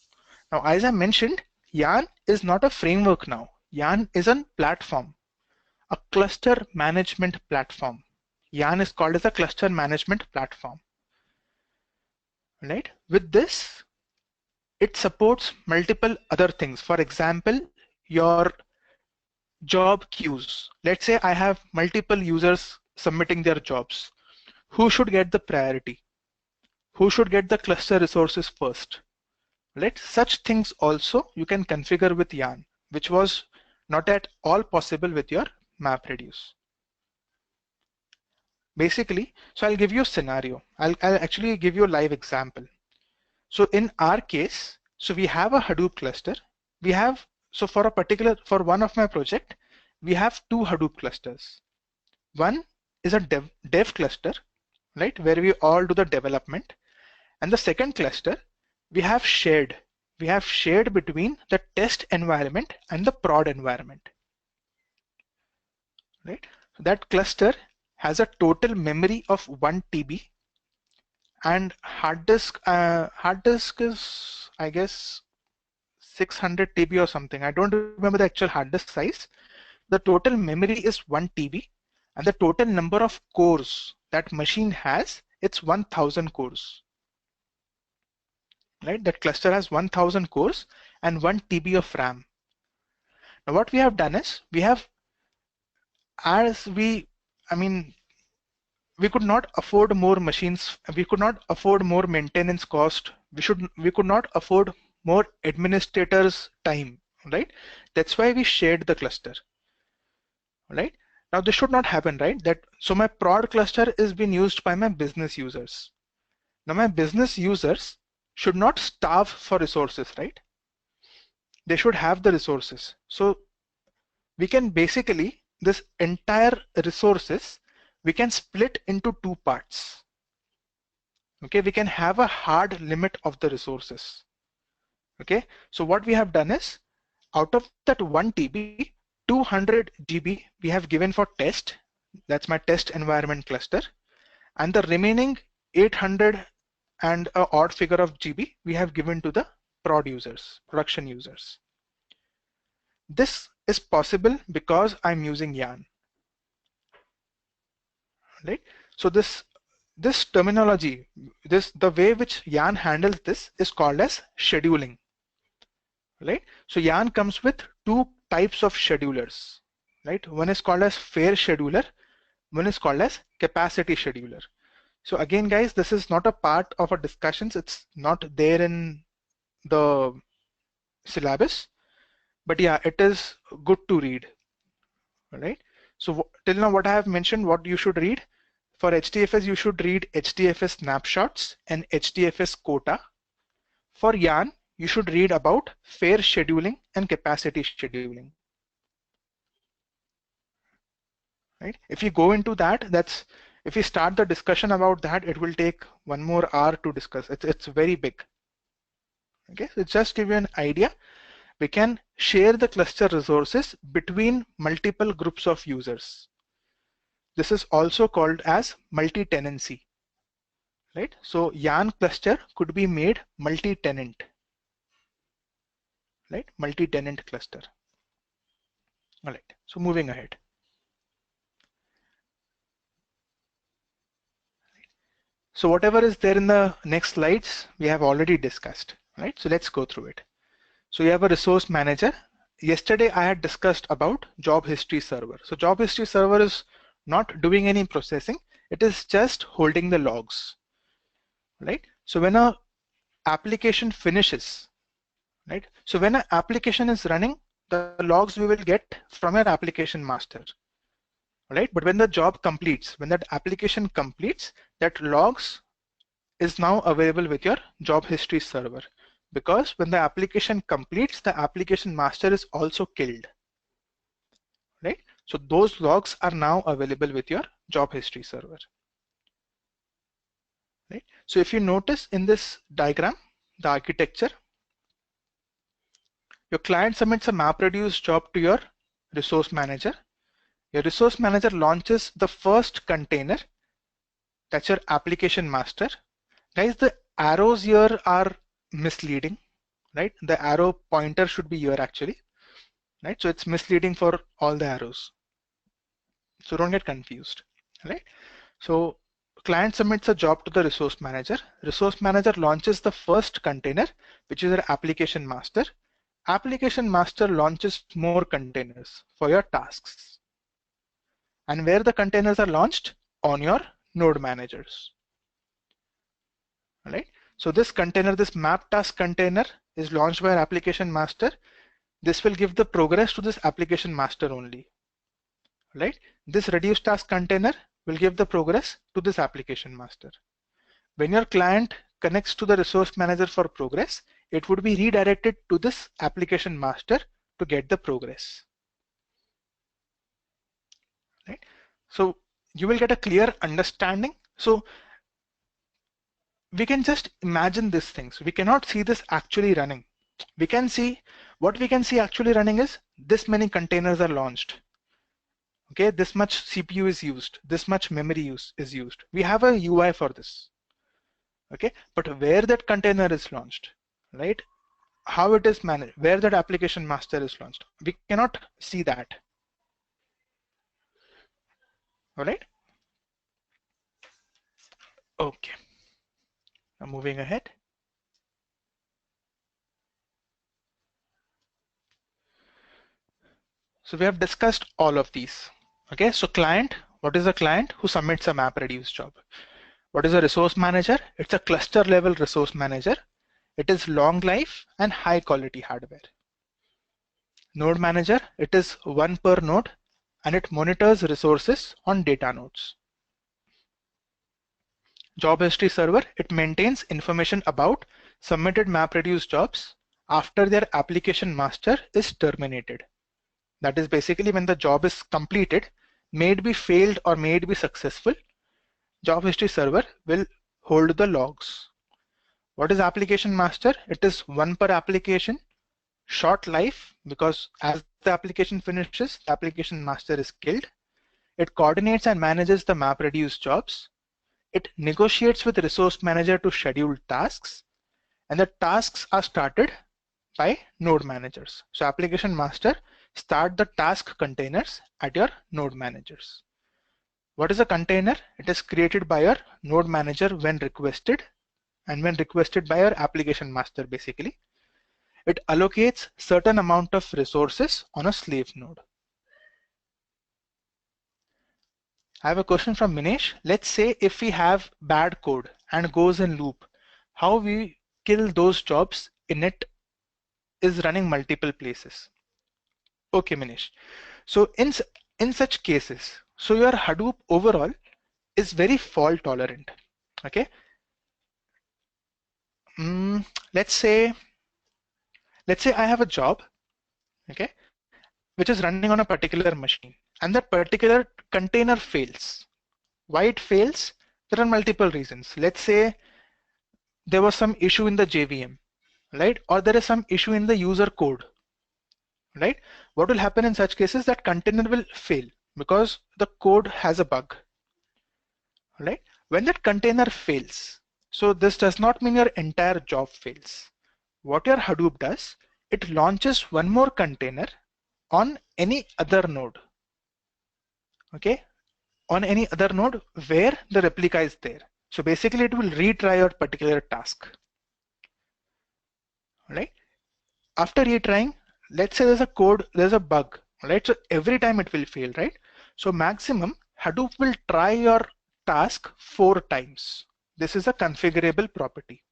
Now, as I mentioned, Yarn is not a framework now. Yarn is a platform, a cluster management platform. Yarn is called as a cluster management platform. Right? With this, it supports multiple other things. For example, your job queues. Let's say I have multiple users submitting their jobs who should get the priority, who should get the cluster resources first, right? Such things also you can configure with Yarn, which was not at all possible with your MapReduce. Basically, so I'll give you a scenario. I'll actually give you a live example. So in our case, so we have a Hadoop cluster. We have, so for one of my project, we have two Hadoop clusters. One is a dev cluster, right, where we all do the development. And the second cluster, we have shared. We have shared between the test environment and the prod environment, right? So that cluster has a total memory of 1 TB, and hard disk is, I guess, 600 TB or something. I don't remember the actual hard disk size. The total memory is 1 TB, and the total number of cores that machine has, it's 1000 cores. Right? That cluster has 1000 cores and 1 TB of RAM. Now what we have done is, we could not afford more machines. We could not afford more maintenance cost. We could not afford more administrators' time, right? That's why we shared the cluster, right? Now this should not happen, right? So my prod cluster is being used by my business users. Now my business users should not starve for resources, right? They should have the resources. So we can basically, this entire resources, we can split into two parts. Okay, we can have a hard limit of the resources. Okay, so what we have done is, out of that 1 TB, 200 GB we have given for test. That's my test environment cluster. And the remaining 800 and a odd figure of GB we have given to the prod users, production users. This is possible because I'm using Yarn, right? So this terminology, the way which Yarn handles this is called as scheduling, right? So Yarn comes with two types of schedulers, right? One is called as fair scheduler, one is called as capacity scheduler. So again, guys, this is not a part of our discussions. It's not there in the syllabus, but yeah, it is good to read, right? So till now, what I have mentioned, what you should read. For HDFS, you should read HDFS snapshots and HDFS quota. For Yarn, you should read about fair scheduling and capacity scheduling. Right? If you go into that, if we start the discussion about that, it will take one more hour to discuss. It's very big. Okay, so just give you an idea. We can share the cluster resources between multiple groups of users. This is also called as multi-tenancy, right? So Yarn cluster could be made multi-tenant, right? Multi-tenant cluster. All right, so moving ahead. So whatever is there in the next slides, we have already discussed, right? So let's go through it. So you have a resource manager. Yesterday I had discussed about job history server. So job history server is not doing any processing. It is just holding the logs, right? So when a application finishes, right? So when an application is running, the logs we will get from your application master, right? But when the job completes, when that application completes, that logs is now available with your job history server, because when the application completes, the application master is also killed, right? So those logs are now available with your job history server, right? So if you notice in this diagram, the architecture, your client submits a MapReduce job to your resource manager. Your resource manager launches the first container, that's your application master. Guys, the arrows here are misleading, right? The arrow pointer should be here actually, right? So it's misleading for all the arrows. So don't get confused, right? So client submits a job to the resource manager. Resource manager launches the first container, which is your application master. Application master launches more containers for your tasks. And where the containers are launched? On your node managers. All right. So this container, this map task container is launched by our application master. This will give the progress to this application master only. Right. This reduce task container will give the progress to this application master. When your client connects to the resource manager for progress, it would be redirected to this application master to get the progress. Right. So you will get a clear understanding. So we can just imagine these things. We cannot see this actually running. We can see, what we can see actually running is this many containers are launched. Okay, this much CPU is used, this much memory is used. We have a UI for this. Okay, but where that container is launched, right? How it is managed, where that application master is launched, we cannot see that. All right. Okay. Now moving ahead. So we have discussed all of these. Okay, so client, what is a client? Who submits a MapReduce job? What is a resource manager? It's a cluster level resource manager. It is long life and high quality hardware. Node manager, it is one per node and it monitors resources on data nodes. Job history server, it maintains information about submitted MapReduce jobs after their application master is terminated. That is basically when the job is completed, may it be failed or may it be successful, job history server will hold the logs. What is application master? It is one per application, short life, because as the application finishes, the application master is killed. It coordinates and manages the MapReduce jobs. It negotiates with the resource manager to schedule tasks, and the tasks are started by node managers. So application master start the task containers at your node managers. What is a container? It is created by your node manager when requested, and when requested by your application master basically. It allocates certain amount of resources on a slave node. I have a question from Minesh. Let's say if we have bad code and goes in loop, how we kill those jobs in it is running multiple places. Okay, Minesh. So in such cases, so your Hadoop overall is very fault tolerant. Okay. Let's say I have a job, okay, which is running on a particular machine, and that particular container fails. Why it fails? There are multiple reasons. Let's say there was some issue in the JVM, right? Or there is some issue in the user code, right? What will happen in such cases? That container will fail because the code has a bug, right? When that container fails, so this does not mean your entire job fails. What your Hadoop does, it launches one more container on any other node, okay? On any other node where the replica is there. So basically it will retry your particular task, right? After retrying, let's say there's a bug, right? So every time it will fail, right? So maximum Hadoop will try your task 4 times. This is a configurable property,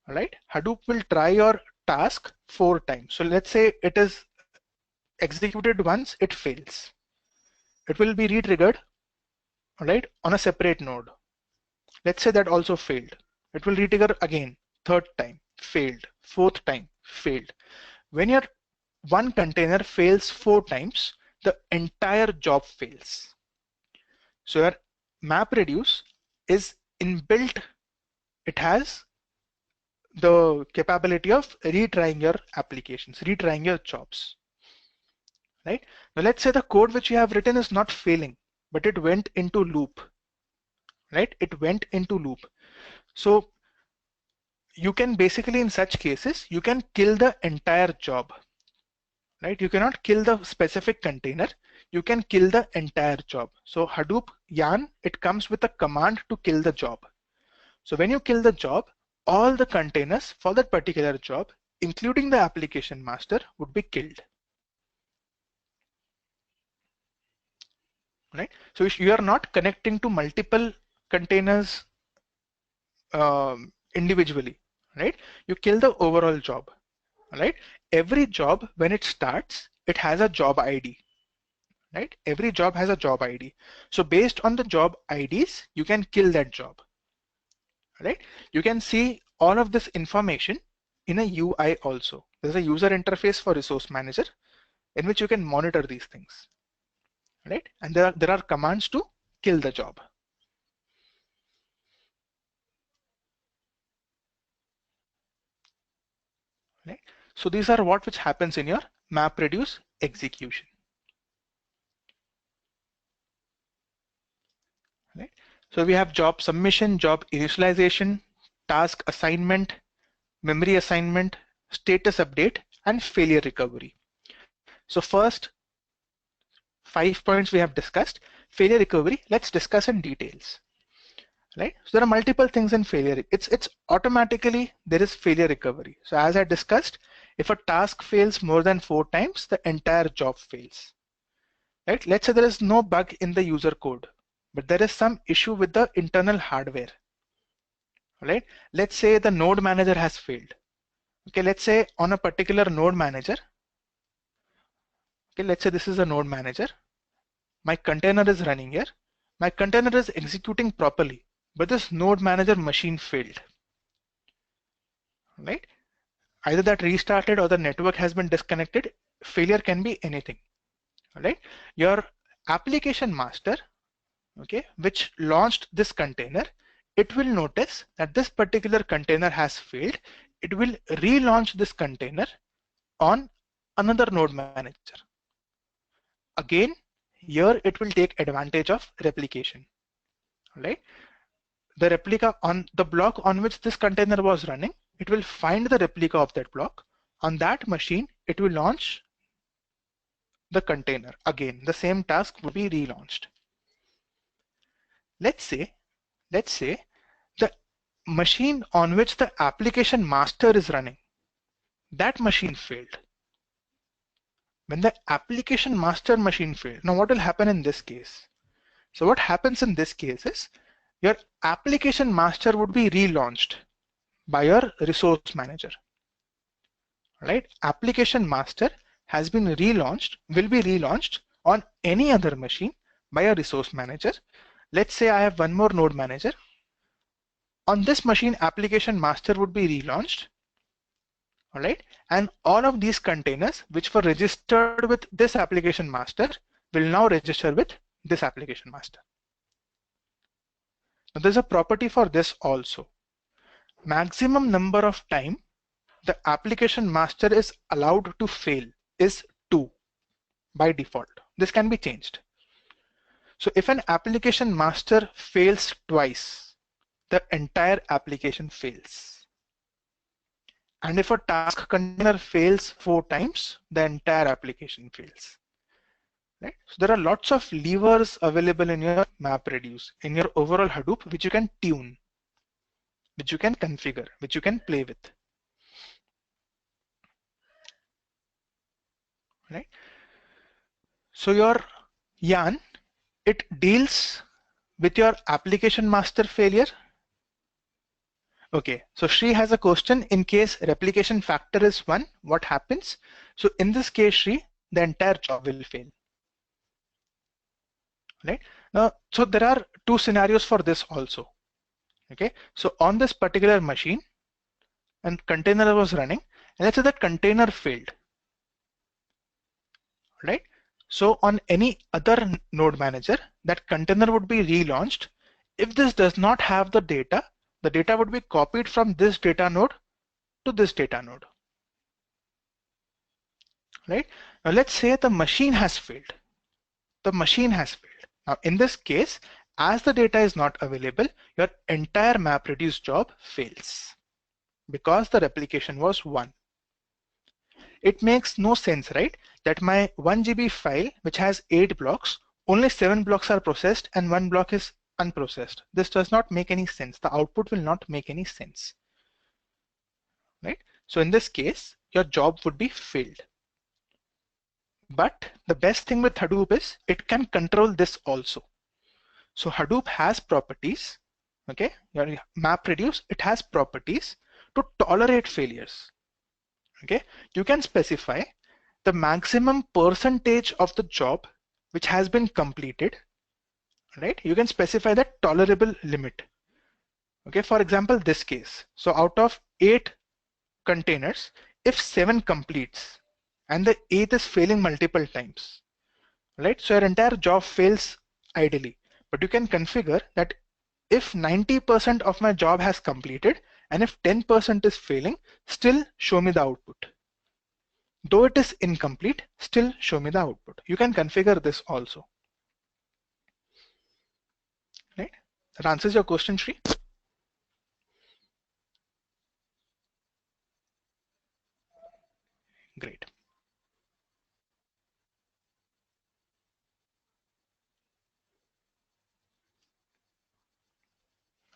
all right? Hadoop will try your task 4 times. So let's say it is executed once, it fails. It will be re-triggered, all right, on a separate node. Let's say that also failed. It will re-trigger again, 3rd time, failed, 4th time, failed. When your one container fails 4 times, the entire job fails. So your MapReduce is inbuilt. It has the capability of retrying your applications, retrying your jobs, right? Now let's say the code which you have written is not failing, but it went into loop, right? It went into loop. So you can basically, in such cases, you can kill the entire job, right? You cannot kill the specific container. You can kill the entire job. So Hadoop yarn, it comes with a command to kill the job. So when you kill the job, all the containers for that particular job, including the application master, would be killed. right? So you are not connecting to multiple containers individually, right? You kill the overall job, right? Every job, when it starts, it has a job ID, right? Every job has a job ID. So based on the job IDs, you can kill that job, right? You can see all of this information in a UI also. There's a user interface for Resource Manager in which you can monitor these things, right? And there are commands to kill the job, right? So these are what which happens in your MapReduce execution, right? So we have job submission, job initialization, task assignment, memory assignment, status update, and failure recovery. So first 5 points we have discussed. Failure recovery, let's discuss in details, right? So there are multiple things in failure. It's automatically there is failure recovery. So as I discussed, if a task fails more than 4 times, the entire job fails, right? Let's say there is no bug in the user code, but there is some issue with the internal hardware, right? Let's say the node manager has failed. Okay, let's say on a particular node manager, okay, let's say this is a node manager. My container is running here. My container is executing properly, but this node manager machine failed, right? Either that restarted or the network has been disconnected. Failure can be anything, right? Your application master, okay, which launched this container, it will notice that this particular container has failed. It will relaunch this container on another node manager. Again, here it will take advantage of replication, right? The replica on the block on which this container was running, it will find the replica of that block. On that machine, it will launch the container. Again, the same task will be relaunched. Let's say the machine on which the application master is running, that machine failed. When the application master machine failed, now what will happen in this case? So what happens in this case is your application master would be relaunched by your resource manager, right? Application master has been relaunched, will be relaunched on any other machine by a resource manager. Let's say I have one more node manager. On this machine, application master would be relaunched, all right? And all of these containers which were registered with this application master will now register with this application master. Now there's a property for this also. Maximum number of time the application master is allowed to fail is 2 by default. This can be changed. So if an application master fails twice, the entire application fails. And if a task container fails 4 times, the entire application fails. Right? So there are lots of levers available in your MapReduce, in your overall Hadoop, which you can tune, which you can configure, which you can play with. Right? So your yarn, it deals with your application master failure. Okay, so Shri has a question. In case replication factor is 1, what happens? So in this case, Shri, the entire job will fail. Right? Now, so there are 2 scenarios for this also. Okay, so on this particular machine, and container was running, and let's say that container failed. Right? So on any other node manager, that container would be relaunched. If this does not have the data would be copied from this data node to this data node. Right? Now let's say the machine has failed. The machine has failed. Now in this case, as the data is not available, your entire MapReduce job fails because the replication was 1. It makes no sense, right? That my 1 GB file, which has 8 blocks, only 7 blocks are processed and 1 block is unprocessed. This does not make any sense. The output will not make any sense, right? So in this case, your job would be failed. But the best thing with Hadoop is it can control this also. So Hadoop has properties, okay? Your MapReduce, it has properties to tolerate failures, okay? You can specify the maximum percentage of the job which has been completed, right? You can specify that tolerable limit. Okay, for example, this case. So out of 8 containers, if 7 completes and the 8th is failing multiple times, right? So your entire job fails ideally. But you can configure that if 90% of my job has completed and if 10% is failing, still show me the output. Though it is incomplete, still show me the output. You can configure this also. Right? That answers your question, Shri. Great.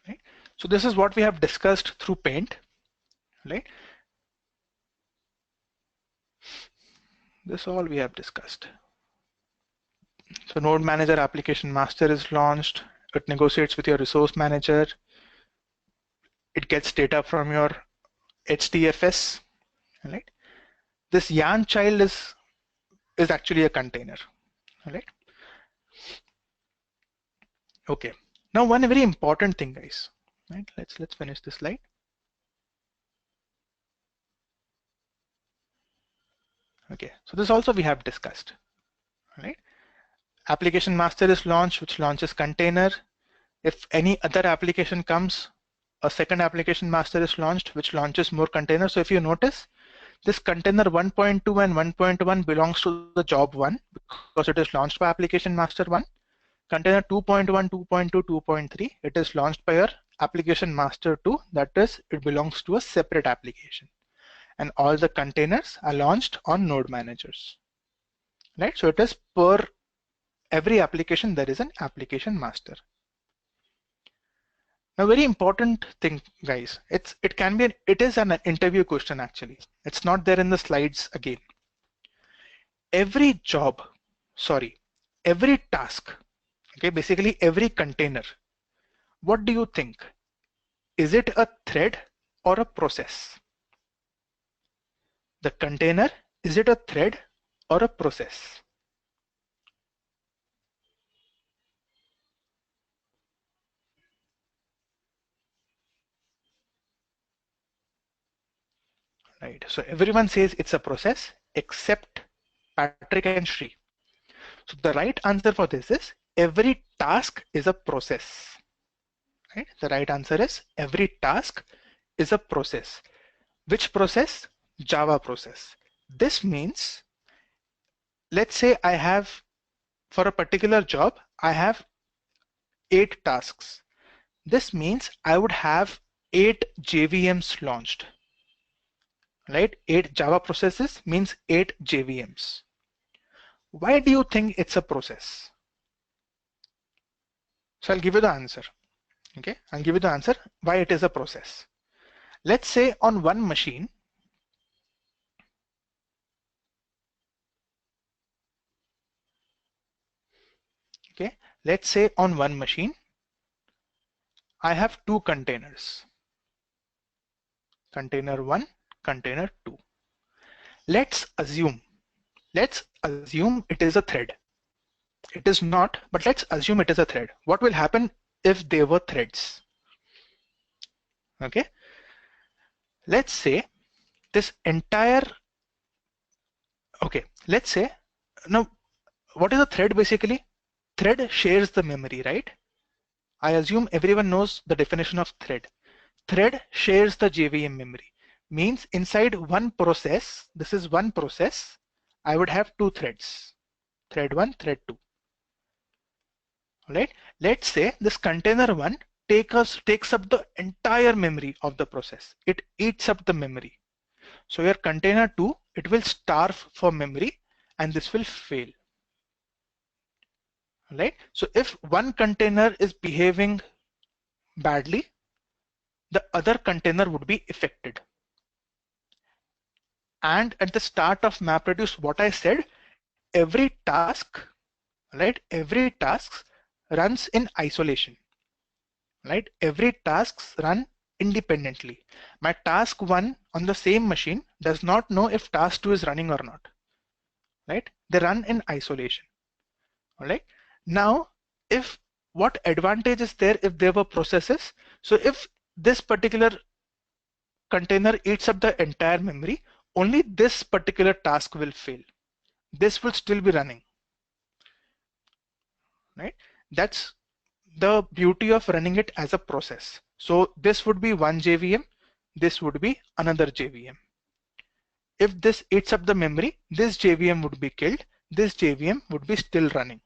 Right? So this is what we have discussed through Paint. Right? This all we have discussed. So Node Manager Application Master is launched. It negotiates with your resource manager. It gets data from your HDFS. Right? This yarn child is actually a container. Right? Okay. Now one very important thing, guys. Right? Let's finish this slide. Okay. So this also we have discussed. Right? Application master is launched, which launches container. If any other application comes, a second application master is launched, which launches more containers. So if you notice, this container 1.2 and 1.1 belongs to the job 1 because it is launched by application master 1. Container 2.1, 2.2, 2.3, it is launched by your application master 2. That is, it belongs to a separate application. And all the containers are launched on node managers. Right? So it is per every application there is an application master. Now, very important thing, guys. It is an interview question actually. It's not there in the slides again. Every job, every task, okay, basically every container. What do you think? Is it a thread or a process? The container, is it a thread or a process? Right. So everyone says it's a process except Patrick and Shri. So the right answer for this is every task is a process. Right? The right answer is every task is a process. Which process? Java process. This means, let's say I have, for a particular job, I have 8 tasks. This means I would have 8 JVMs launched. Right? 8 Java processes means 8 JVMs. Why do you think it's a process? So I'll give you the answer. Okay, I'll give you the answer why it is a process. Let's say on one machine, okay, let's say on one machine, I have 2 containers. Container 1, container 2. Let's assume it is a thread. It is not, but let's assume it is a thread. What will happen if they were threads? Okay, let's say this entire, okay, let's say, now what is a thread basically? Thread shares the memory, right? I assume everyone knows the definition of thread. Thread shares the JVM memory. Means inside one process, this is one process, I would have 2 threads, thread 1, thread 2. Right? Let's say this container 1 takes up the entire memory of the process. It eats up the memory. So your container 2, it will starve for memory and this will fail. Right? So if one container is behaving badly, the other container would be affected. And at the start of MapReduce, what I said, every task, right? Every task runs in isolation, right? Every tasks run independently. My task 1 on the same machine does not know if task 2 is running or not, right? They run in isolation, all right? Now, if what advantage is there if there were processes? So if this particular container eats up the entire memory, only this particular task will fail. This will still be running, right? That's the beauty of running it as a process. So this would be one JVM, this would be another JVM. If this eats up the memory, this JVM would be killed, this JVM would be still running,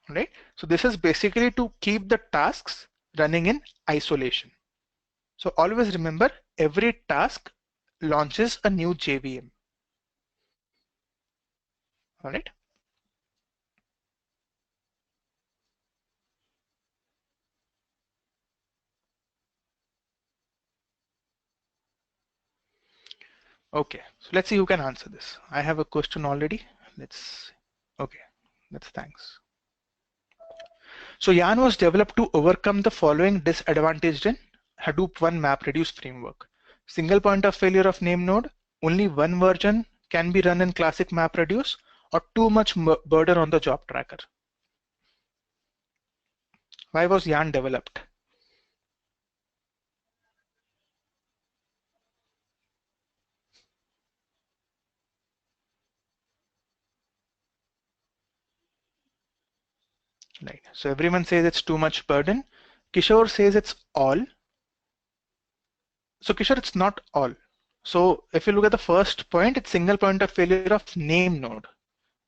right? So this is basically to keep the tasks running in isolation. So always remember, every task launches a new JVM, all right? Okay, so let's see who can answer this. I have a question already. Let's, okay, that's thanks. So Yarn was developed to overcome the following disadvantage in Hadoop 1 MapReduce framework. Single point of failure of name node, only one version can be run in classic MapReduce, or too much burden on the job tracker. Why was Yarn developed? Right. So everyone says it's too much burden. Kishore says it's all. So Kishore, it's not all. So if you look at the first point, it's single point of failure of name node.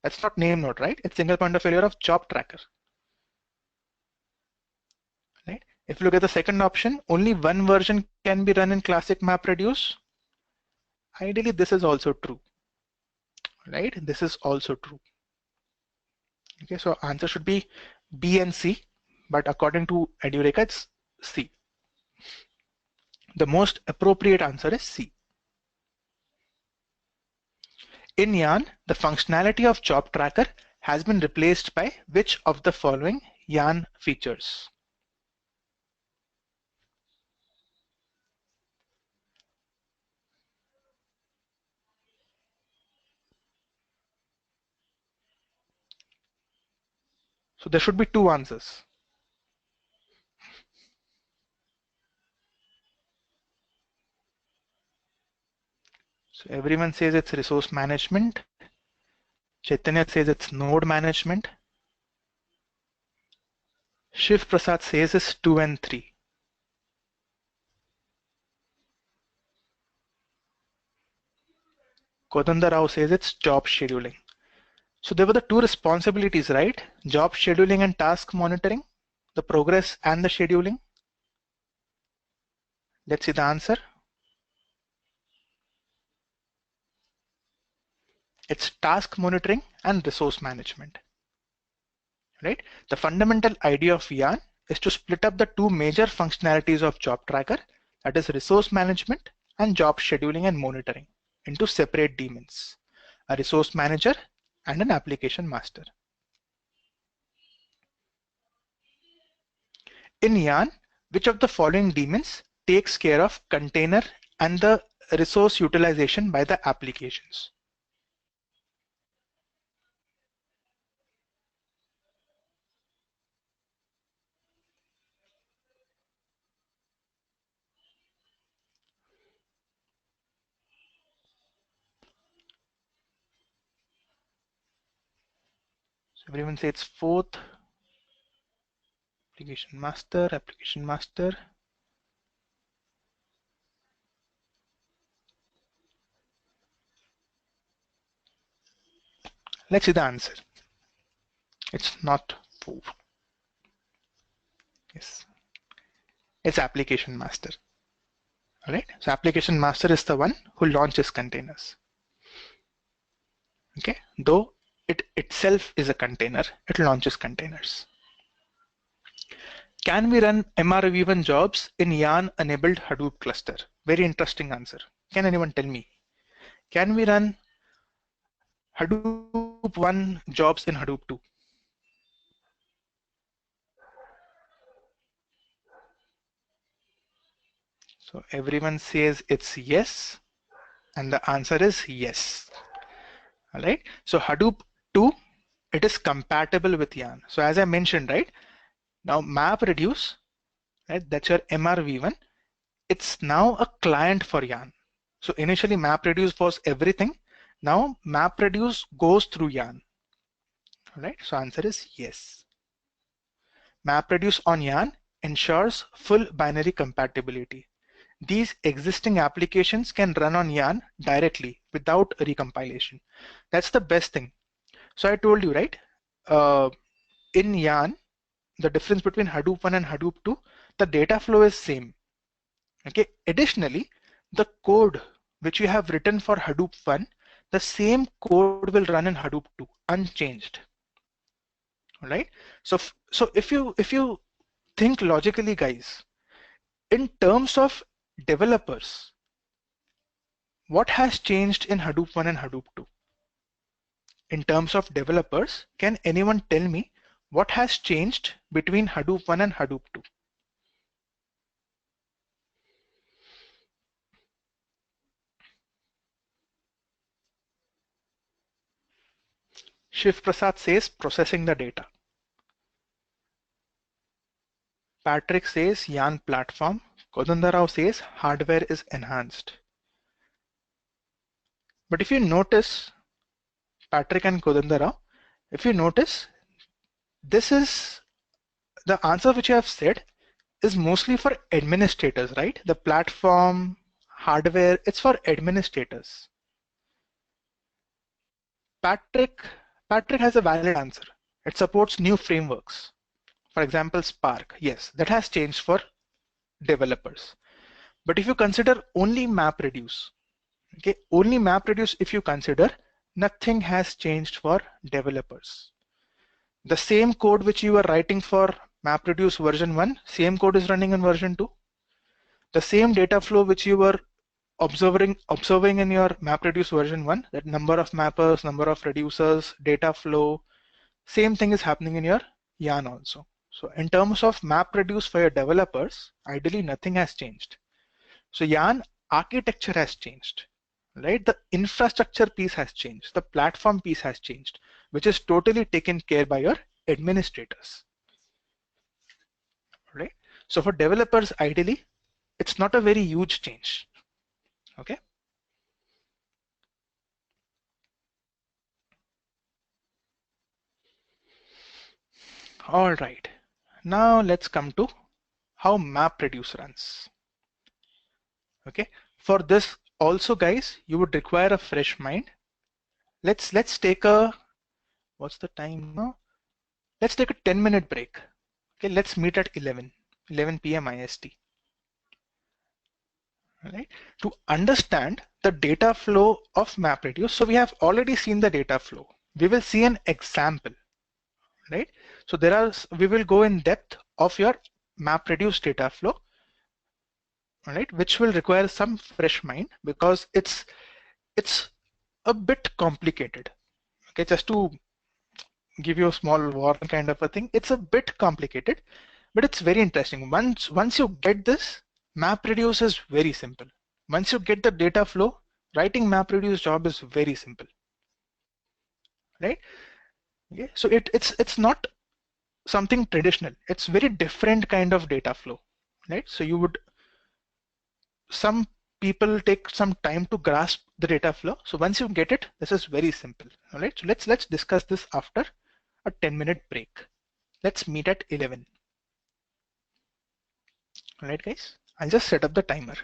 That's not name node, right? It's single point of failure of job tracker. Right? If you look at the second option, only one version can be run in classic MapReduce. Ideally, this is also true, right? This is also true. Okay, so answer should be B and C, but according to Edureka, it's C. The most appropriate answer is C. In Yarn, the functionality of job tracker has been replaced by which of the following Yarn features? So there should be two answers. So everyone says it's resource management. Chaitanya says it's node management. Shiv Prasad says it's 2 and 3. Kodanda Rao says it's job scheduling. So there were the two responsibilities, right? Job scheduling and task monitoring, the progress and the scheduling. Let's see the answer. It's task monitoring and resource management, right? The fundamental idea of Yarn is to split up the two major functionalities of job tracker, that is resource management and job scheduling and monitoring, into separate daemons, a resource manager and an application master. In Yarn, which of the following daemons takes care of container and the resource utilization by the applications? So everyone say it's fourth, application master, application master. Let's see the answer. It's not fourth. Yes, it's application master. All right. So application master is the one who launches containers. Okay. Though it itself is a container, it launches containers. Can we run MRV1 jobs in Yarn-enabled Hadoop cluster? Very interesting answer. Can anyone tell me? Can we run Hadoop 1 jobs in Hadoop 2? So everyone says it's yes, and the answer is yes. All right. So Hadoop 2, it is compatible with Yarn. So as I mentioned, right, now MapReduce, right, that's your MRV1. It's now a client for Yarn. So initially MapReduce was everything. Now MapReduce goes through Yarn. All right. So answer is yes. MapReduce on Yarn ensures full binary compatibility. These existing applications can run on Yarn directly without recompilation. That's the best thing. So I told you, right? Uh, in Yarn, the difference between Hadoop 1 and Hadoop 2, the data flow is same. Okay. Additionally, the code which you have written for Hadoop 1, the same code will run in Hadoop 2, unchanged. All right. So if you think logically, guys, in terms of developers, what has changed in Hadoop 1 and Hadoop 2? In terms of developers, can anyone tell me what has changed between Hadoop 1 and Hadoop 2? Shiv Prasad says processing the data. Patrick says Yarn platform. Kodandarao says hardware is enhanced. But if you notice, Patrick and Kodandarao, if you notice, this is the answer which I have said is mostly for administrators, right? The platform, hardware, it's for administrators. Patrick, Patrick has a valid answer. It supports new frameworks. For example, Spark. Yes, that has changed for developers. But if you consider only MapReduce, okay, only MapReduce if you consider, nothing has changed for developers. The same code which you were writing for MapReduce version 1, same code is running in version 2. The same data flow which you were observing in your MapReduce version 1, that number of mappers, number of reducers, data flow, same thing is happening in your Yarn also. So in terms of MapReduce for your developers, ideally nothing has changed. So Yarn architecture has changed, right? The infrastructure piece has changed. The platform piece has changed, which is totally taken care by your administrators, right? So for developers, ideally, it's not a very huge change, okay? All right, now let's come to how MapReduce runs, okay? For this also, guys, you would require a fresh mind. Let's take a, what's the time now? Let's take a 10-minute break. Okay, let's meet at 11 p.m. IST. Right? To understand the data flow of MapReduce, so we have already seen the data flow. We will see an example, right? So we will go in depth of your MapReduce data flow, all right, which will require some fresh mind because it's a bit complicated. Okay, just to give you a small warning kind of a thing, it's a bit complicated, but it's very interesting. Once you get this, MapReduce is very simple. Once you get the data flow, writing MapReduce job is very simple, right? Okay, so it's not something traditional. It's very different kind of data flow, right? So some people take some time to grasp the data flow. So once you get it, this is very simple. All right. So let's discuss this after a 10-minute break. Let's meet at 11. All right, guys. I'll just set up the timer.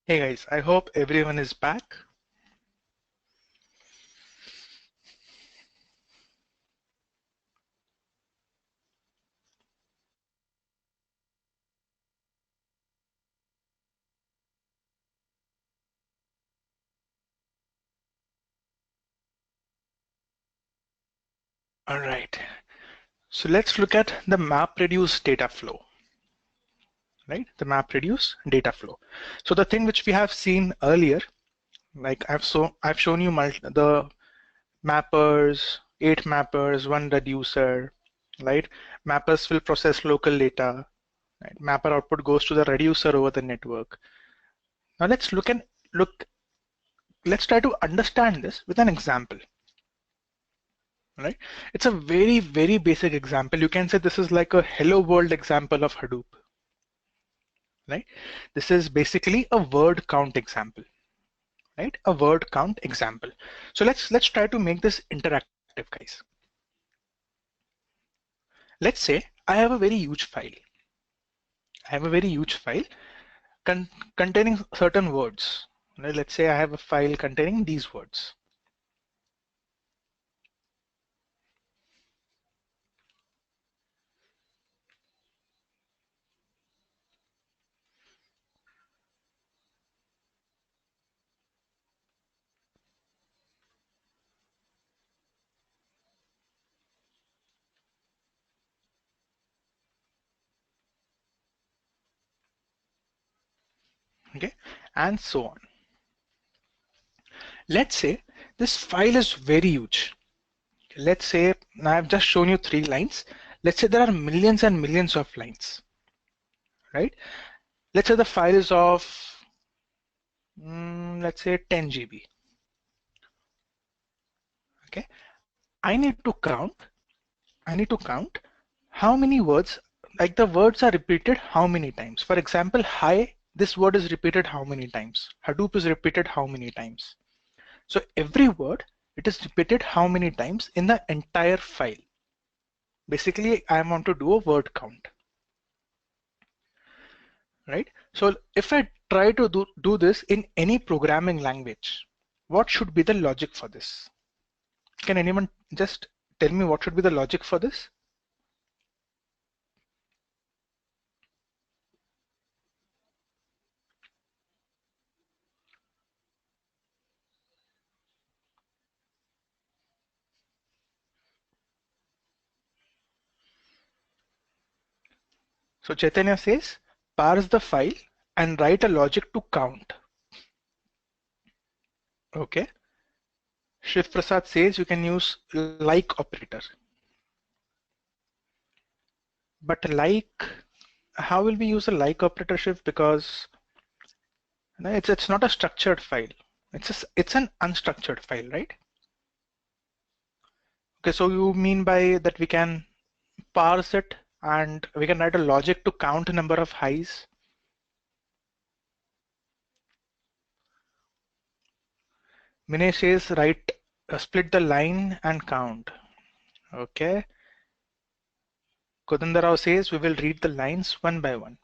Hey guys, I hope everyone is back. All right, so let's look at the MapReduce data flow, right? The MapReduce data flow. So the thing which we have seen earlier, like I've shown you the mappers, 8 mappers, 1 reducer, right? Mappers will process local data, right? Mapper output goes to the reducer over the network. Now let's try to understand this with an example. Right? It's a very, very basic example. You can say this is like a hello world example of Hadoop, right? This is basically a word count example, right? A word count example. So let's try to make this interactive, guys. Let's say I have a very huge file. I have a very huge file containing certain words. Right? Let's say I have a file containing these words. Okay, and so on. Let's say this file is very huge. Let's say, now I've just shown you 3 lines. Let's say there are millions and millions of lines, right? Let's say the file is of, let's say 10 GB. Okay, I need to count how many words, like the words are repeated how many times. For example, hi, this word is repeated how many times? Hadoop is repeated how many times? So every word, it is repeated how many times in the entire file. Basically, I want to do a word count. Right? So if I try to do this in any programming language, what should be the logic for this? Can anyone just tell me what should be the logic for this? So Chaitanya says, parse the file and write a logic to count. Okay. Shiv Prasad says you can use like operator. But like, how will we use a like operator, Shiv? Because it's not a structured file. It's an unstructured file, right? Okay, so you mean by that we can parse it and we can write a logic to count a number of highs. Minay says write split the line and count. Okay. Kodandarao says we will read the lines one by one.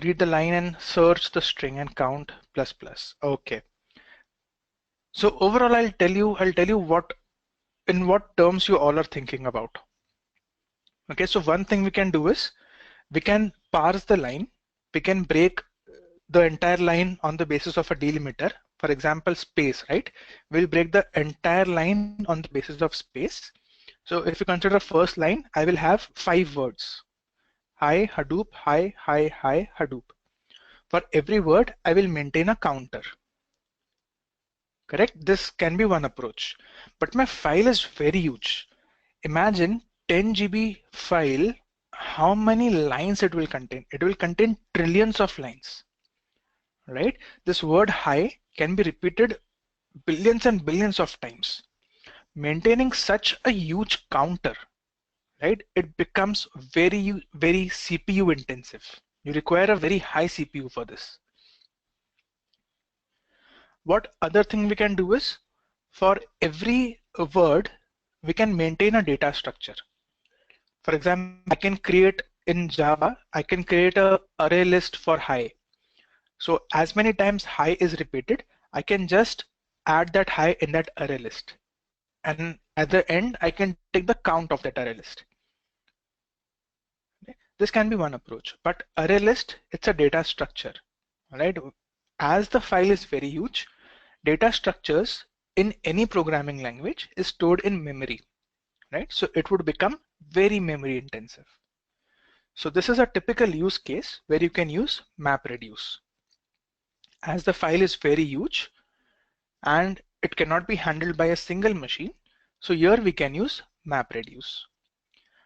Read the line and search the string and count plus plus. Okay. So overall, I'll tell you what in what terms you all are thinking about. Okay. So one thing we can do is we can parse the line. We can break the entire line on the basis of a delimiter. For example, space, right? We'll break the entire line on the basis of space. So if you consider first line, I will have 5 words. Hi, Hadoop, hi, hi, hi, Hadoop. For every word, I will maintain a counter. Correct? This can be one approach. But my file is very huge. Imagine 10 GB file, how many lines it will contain? It will contain trillions of lines. Right? This word hi can be repeated billions and billions of times. Maintaining such a huge counter, right? It becomes very, very CPU intensive. You require a very high CPU for this. What other thing we can do is for every word, we can maintain a data structure. For example, I can create in Java, I can create a array list for hi. So as many times high is repeated, I can just add that high in that array list. And at the end, I can take the count of that array list. Okay? This can be one approach, but array list, it's a data structure, right? As the file is very huge, data structures in any programming language is stored in memory, right? So it would become very memory intensive. So this is a typical use case where you can use MapReduce. As the file is very huge and it cannot be handled by a single machine, so here we can use MapReduce.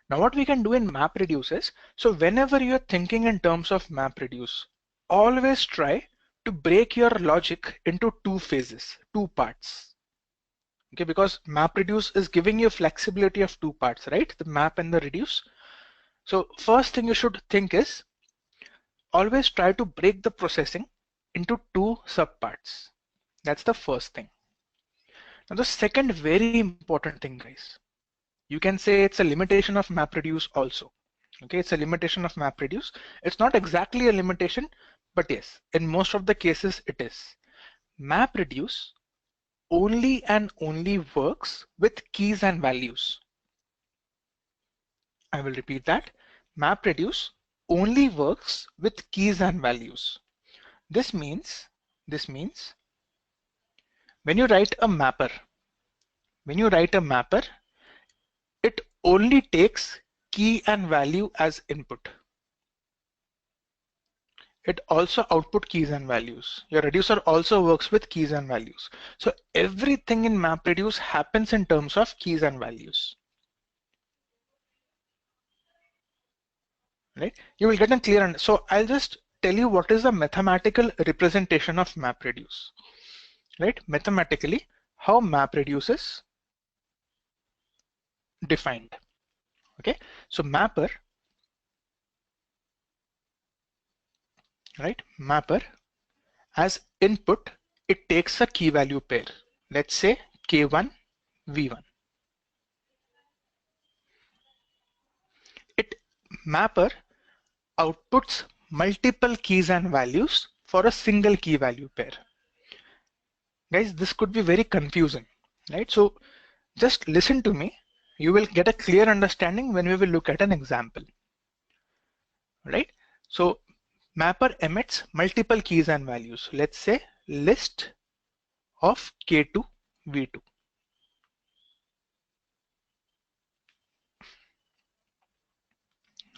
Now what we can do in MapReduce is, so whenever you're thinking in terms of MapReduce, always try to break your logic into two phases, two parts. Okay, because MapReduce is giving you flexibility of two parts, right? The map and the reduce. So first thing you should think is, always try to break the processing into two subparts. That's the first thing. Now the second very important thing, guys, you can say it's a limitation of MapReduce also. Okay, it's a limitation of MapReduce. It's not exactly a limitation, but yes, in most of the cases it is. MapReduce only and only works with keys and values. I will repeat that. MapReduce only works with keys and values. This means when you write a mapper, it only takes key and value as input. It also output keys and values. Your reducer also works with keys and values. So everything in MapReduce happens in terms of keys and values. Right? You will get a clear. So I'll just tell you what is the mathematical representation of MapReduce. Right? Mathematically, how MapReduce is defined. Okay. So mapper, right? Mapper as input, it takes a key value pair. Let's say K1, V1. Mapper outputs multiple keys and values for a single key value pair. Guys, this could be very confusing, right? So just listen to me. You will get a clear understanding when we will look at an example, right? So mapper emits multiple keys and values. Let's say list of K2, V2.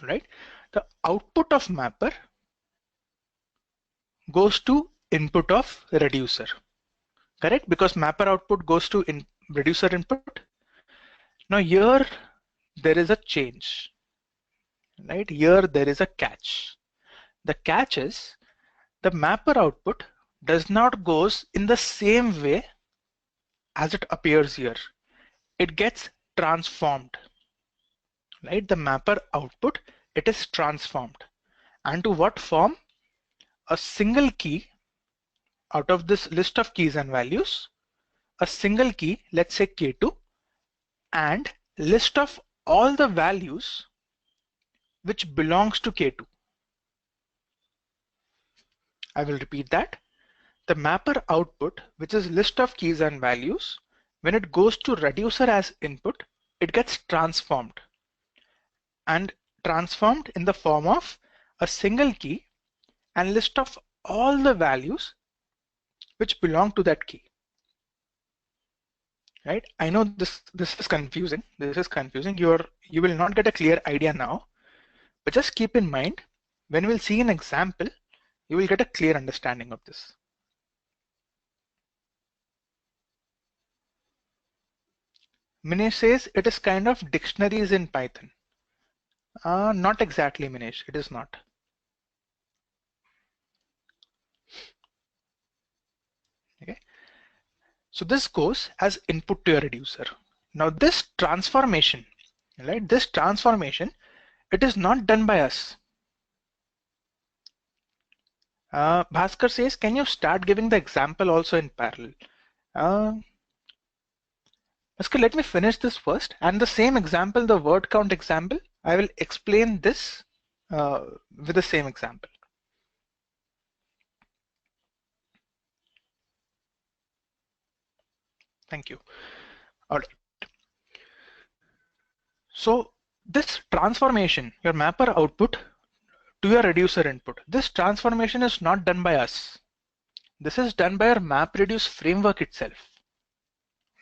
Right? The output of mapper goes to input of reducer. Correct? Because mapper output goes to reducer input. Now here there is a change, right? Here there is a catch. The catch is the mapper output does not goes in the same way as it appears here. It gets transformed, right? The mapper output, it is transformed. And to what form? A single key out of this list of keys and values, a single key, let's say K2, and list of all the values which belongs to K2. I will repeat that. The mapper output, which is list of keys and values, when it goes to reducer as input, it gets transformed and transformed in the form of a single key and list of all the values which belong to that key. Right? I know this is confusing. This is confusing. You will not get a clear idea now, but just keep in mind when we'll see an example, you will get a clear understanding of this. Minesh says it is kind of dictionaries in Python. Not exactly, Minesh. It is not. Okay. So this goes as input to your reducer. Now this transformation, right? This transformation, it is not done by us. Bhaskar says, can you start giving the example also in parallel? Bhaskar, let me finish this first. And the same example, the word count example, I will explain this with the same example. Thank you. All right. So this transformation, your mapper output to your reducer input, this transformation is not done by us. This is done by our MapReduce framework itself,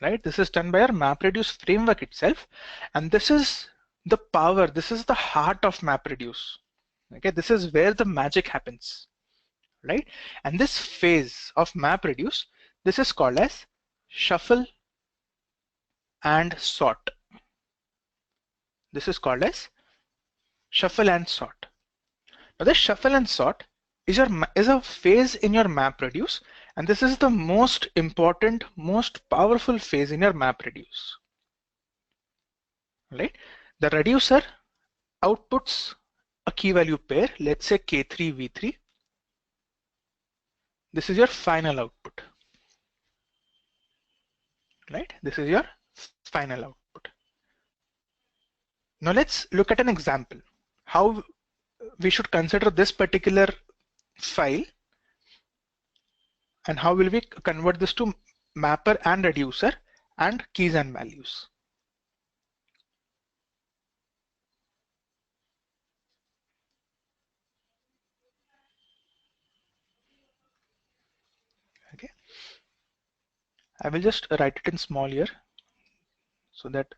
right? This is done by our MapReduce framework itself, and this is the power, this is the heart of MapReduce. Okay, this is where the magic happens, right? And this phase of MapReduce, this is called as shuffle and sort. This is called as shuffle and sort. Now this shuffle and sort is a phase in your MapReduce, and this is the most important, most powerful phase in your MapReduce. Right? The reducer outputs a key value pair, let's say K3 V3. This is your final output. Right? This is your final output. Now let's look at an example. How we should consider this particular file and how will we convert this to mapper and reducer and keys and values. Okay, I will just write it in small here so that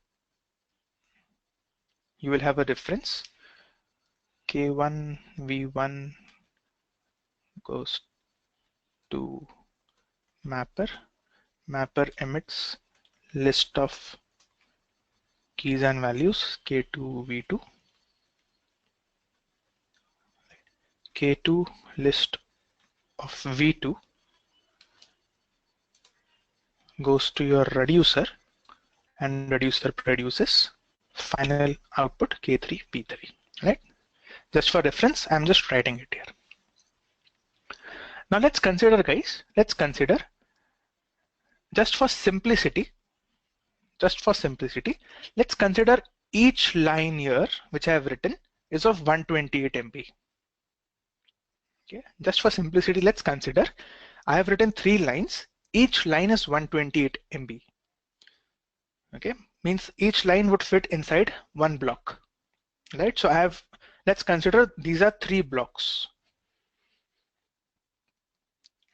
you will have a reference. K1 V1 goes to mapper. Mapper emits list of keys and values K2 V2. K2 list of V2 goes to your reducer, and reducer produces final output K3 P3. Right? Just for reference, I'm just writing it here. Now let's consider, guys. Let's consider just for simplicity. Let's consider each line here which I have written is of 128 MB. Okay, just for simplicity, let's consider I have written 3 lines. Each line is 128 MB. Okay, means each line would fit inside one block. Right? So let's consider these are 3 blocks.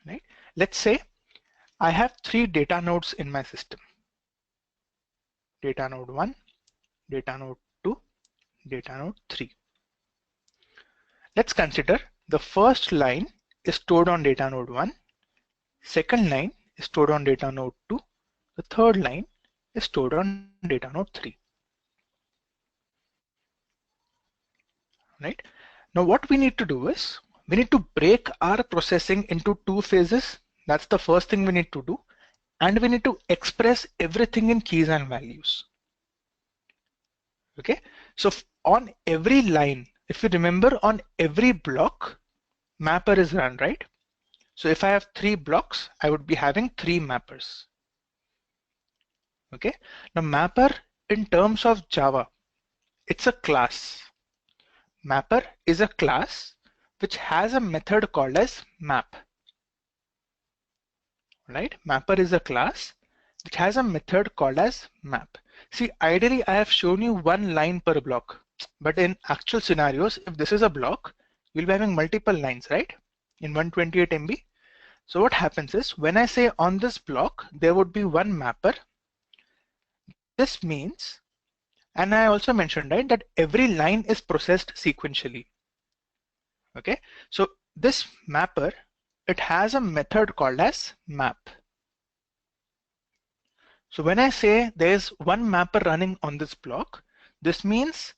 Right? Let's say I have 3 data nodes in my system. Data node 1, data node 2, data node 3. Let's consider the first line is stored on data node 1, second line is stored on data node 2, the third line is stored on data node 3. Right? Now what we need to do is we need to break our processing into 2 phases. That's the first thing we need to do. And we need to express everything in keys and values. Okay, so on every line, if you remember, on every block, mapper is run, right? So if I have 3 blocks, I would be having 3 mappers. Okay, now mapper in terms of Java, it's a class. Mapper is a class which has a method called as map. Right? Mapper is a class which has a method called as map. See, ideally I have shown you 1 line per block, but in actual scenarios, if this is a block, you'll be having multiple lines, right? In 128 MB. So what happens is when I say on this block, there would be 1 mapper. This means, and I also mentioned, right, that every line is processed sequentially. Okay, so this mapper, it has a method called as map. So when I say there's 1 mapper running on this block, this means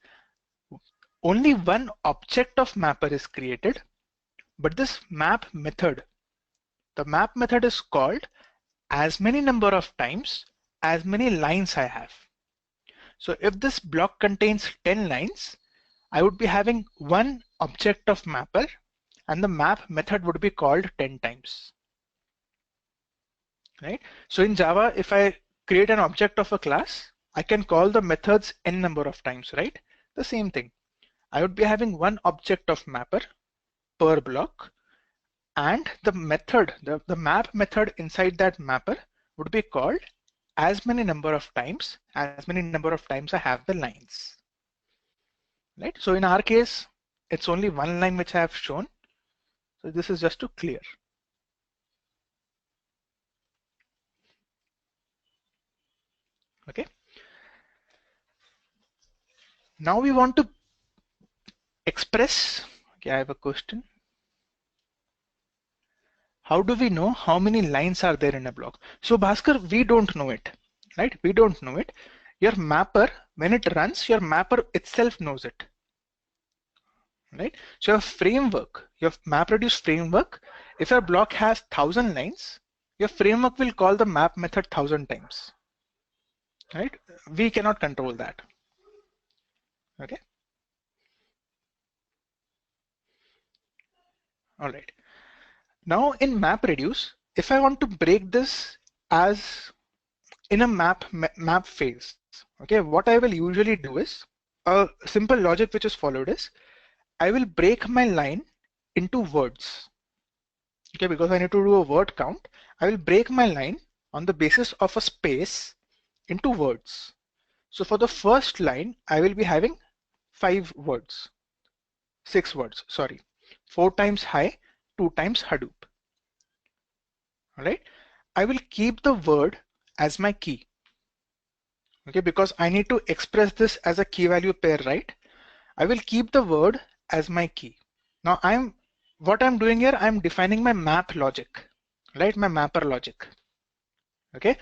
only 1 object of mapper is created, but this map method, the map method is called as many number of times as many lines I have. So if this block contains 10 lines, I would be having 1 object of mapper, and the map method would be called 10 times. Right? So in Java, if I create an object of a class, I can call the methods n number of times, right? The same thing. I would be having 1 object of mapper per block, and the method, the map method inside that mapper would be called as many number of times I have the lines, right? So in our case, it's only one line which I have shown. So this is just to clear. Okay. Now we want to express, okay, I have a question. How do we know how many lines are there in a block? So Bhaskar, we don't know it, right? We don't know it. Your mapper, when it runs, your mapper itself knows it, right? So your framework, your MapReduce framework, if your block has 1,000 lines, your framework will call the map method 1,000 times, right? We cannot control that, okay? All right. Now in MapReduce, if I want to break this as in a map phase, okay, what I will usually do is a simple logic which is followed is I will break my line into words. Okay, because I need to do a word count, I will break my line on the basis of a space into words. So for the first line, I will be having 6 words, sorry, 4 times hi, 2 times Hadoop. All right, I will keep the word as my key. Okay, because I need to express this as a key value pair, right? I will keep the word as my key. Now what I'm doing here, I'm defining my map logic, right? My mapper logic. Okay.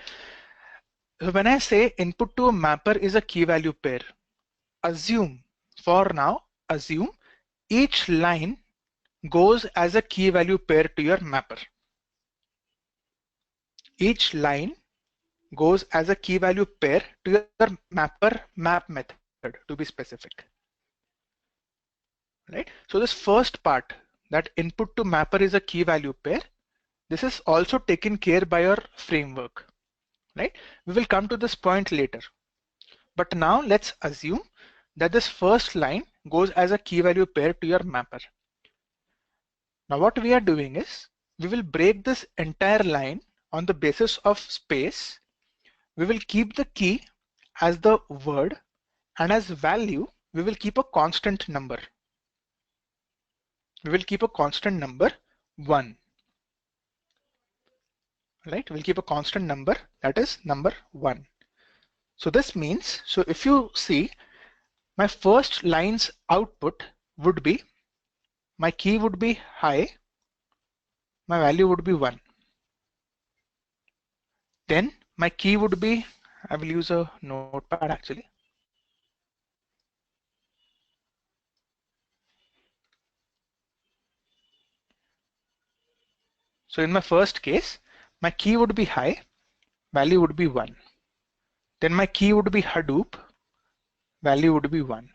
So when I say input to a mapper is a key value pair, assume each line goes as a key value pair to your mapper. Each line goes as a key value pair to your mapper map method, to be specific. Right? So this first part, that input to mapper is a key value pair, this is also taken care by your framework, right? We will come to this point later. But now let's assume that this first line goes as a key value pair to your mapper. Now what we are doing is we will break this entire line on the basis of space. We will keep the key as the word, and as value we will keep a constant number. We will keep a constant number 1. Right? We'll keep a constant number, that is number 1. So this means, so if you see, my first line's output would be, my key would be hi, my value would be 1. Then my key would be, I will use a notepad actually. So in my first case, my key would be hi, value would be 1. Then my key would be Hadoop, value would be 1.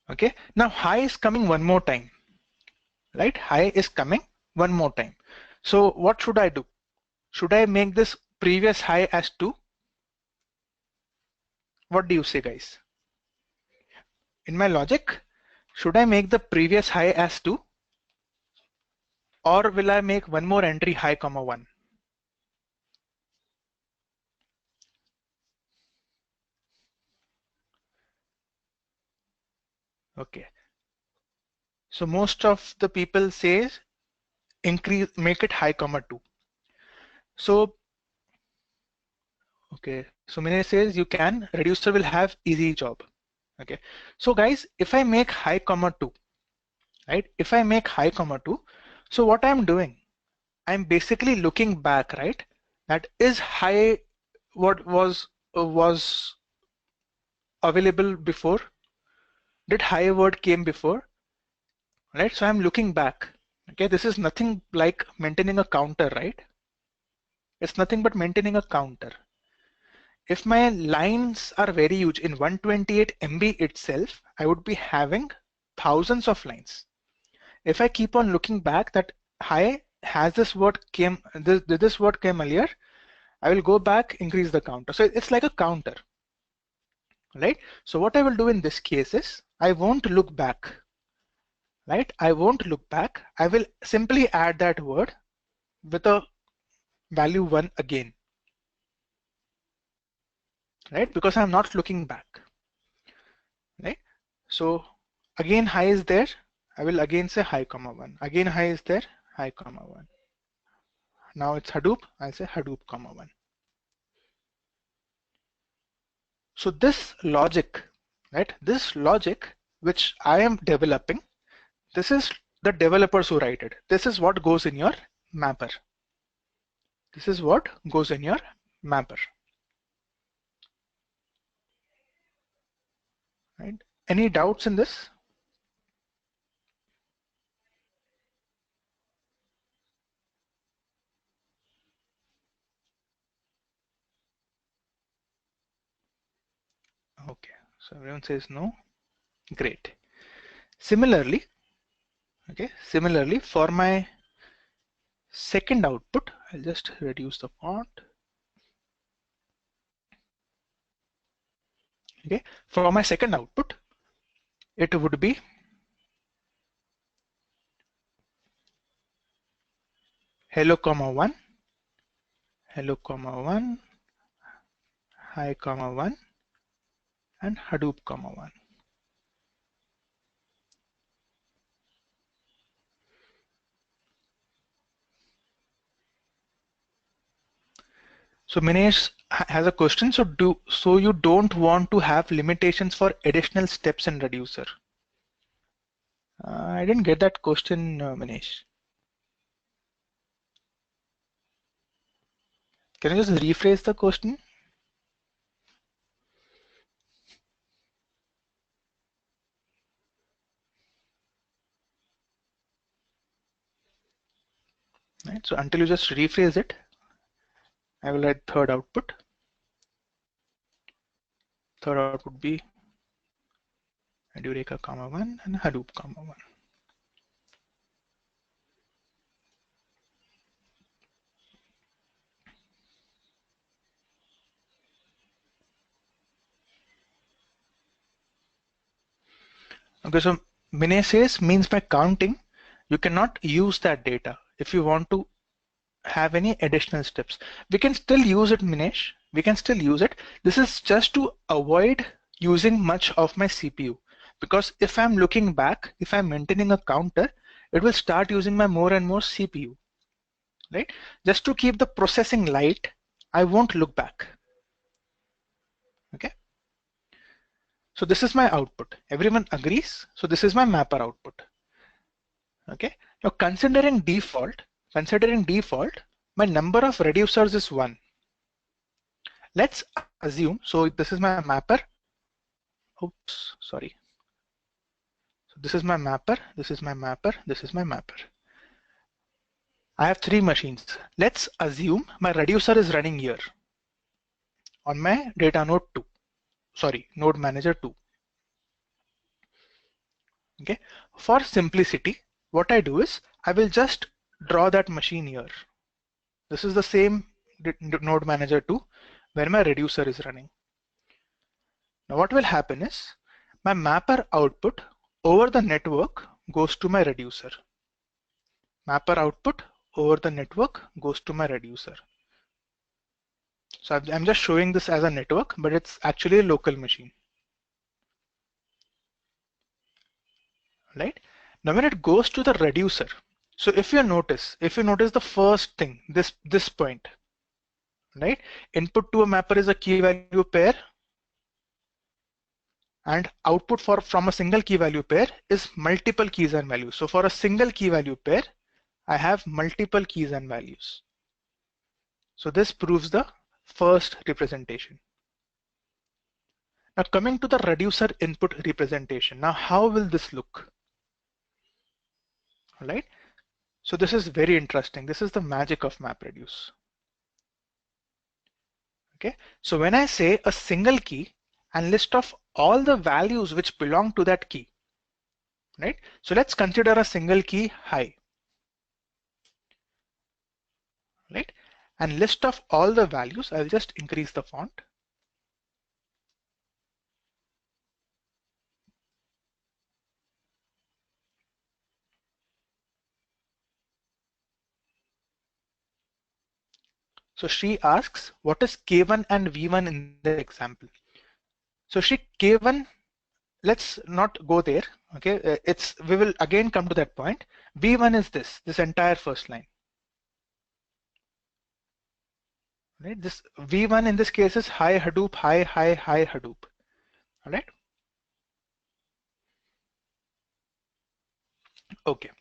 Okay, now hi is coming one more time, right? Hi is coming one more time. So what should I do? Should I make this previous hi as 2? What do you say, guys? In my logic, should I make the previous hi as 2? Or will I make one more entry hi comma 1? Okay. So most of the people says make it hi comma 2. So okay, so Minay says you can, reducer will have easy job. Okay, so guys, if I make hi comma 2, right? If I make hi comma 2, so what I'm doing, I'm basically looking back, right? That is hi what was available before? Did hi word came before? Right? So I'm looking back. Okay, this is nothing like maintaining a counter, right? It's nothing but maintaining a counter. If my lines are very huge, in 128 MB itself, I would be having thousands of lines. If I keep on looking back that hi has this word came, this word came earlier, I will go back, increase the counter. So it's like a counter, right? So what I will do in this case is I won't look back, right? I won't look back. I will simply add that word with a value 1 again. right? Because I'm not looking back, right? So again, high is there. I will again say high comma 1. Again, high is there, high comma 1. Now it's Hadoop, I say Hadoop comma 1. So this logic, right? This logic which I am developing, this is the developers who write it. This is what goes in your mapper. This is what goes in your mapper, right? Any doubts in this? Okay, so everyone says no. Great. Similarly, okay, similarly for my second output, I'll just reduce the font. Okay, for my second output, it would be hello comma 1, hello comma 1, hi comma 1, and Hadoop comma 1. So Minesh has a question. So you don't want to have limitations for additional steps in reducer? I didn't get that question, Minesh. Can you just rephrase the question? Right. So until you just rephrase it, I will write third output. Third output would be Eureka comma 1 and Hadoop comma 1. Okay, so Minesh says means by counting, you cannot use that data if you want to have any additional steps. We can still use it, Minesh. We can still use it. This is just to avoid using much of my CPU. Because if I'm looking back, if I'm maintaining a counter, it will start using my more and more CPU, right? Just to keep the processing light, I won't look back. Okay. So this is my output. Everyone agrees? So this is my mapper output. Okay. Now considering default, my number of reducers is 1. Let's assume, so this is my mapper. Oops, sorry. So this is my mapper, this is my mapper, this is my mapper. I have 3 machines. Let's assume my reducer is running here on my data node 2. Sorry, node manager 2. Okay. For simplicity, what I do is I will just draw that machine here. This is the same node manager 2 where my reducer is running. Now what will happen is my mapper output over the network goes to my reducer. Mapper output over the network goes to my reducer. So I'm just showing this as a network, but it's actually a local machine. Right? Now when it goes to the reducer, so if you notice the first thing, this point, right? Input to a mapper is a key value pair, and output from a single key value pair is multiple keys and values. So for a single key value pair, I have multiple keys and values. So this proves the first representation. Now coming to the reducer input representation. Now how will this look? All right. So this is very interesting. This is the magic of MapReduce. Okay. So when I say a single key and list of all the values which belong to that key, right? So let's consider a single key high, right? And list of all the values, I'll just increase the font. So she asks, what is K1 and V1 in the example? So she K1, let's not go there. Okay, we will again come to that point. V1 is this entire first line. Right, this V1 in this case is hi Hadoop, hi Hadoop. All right. Okay.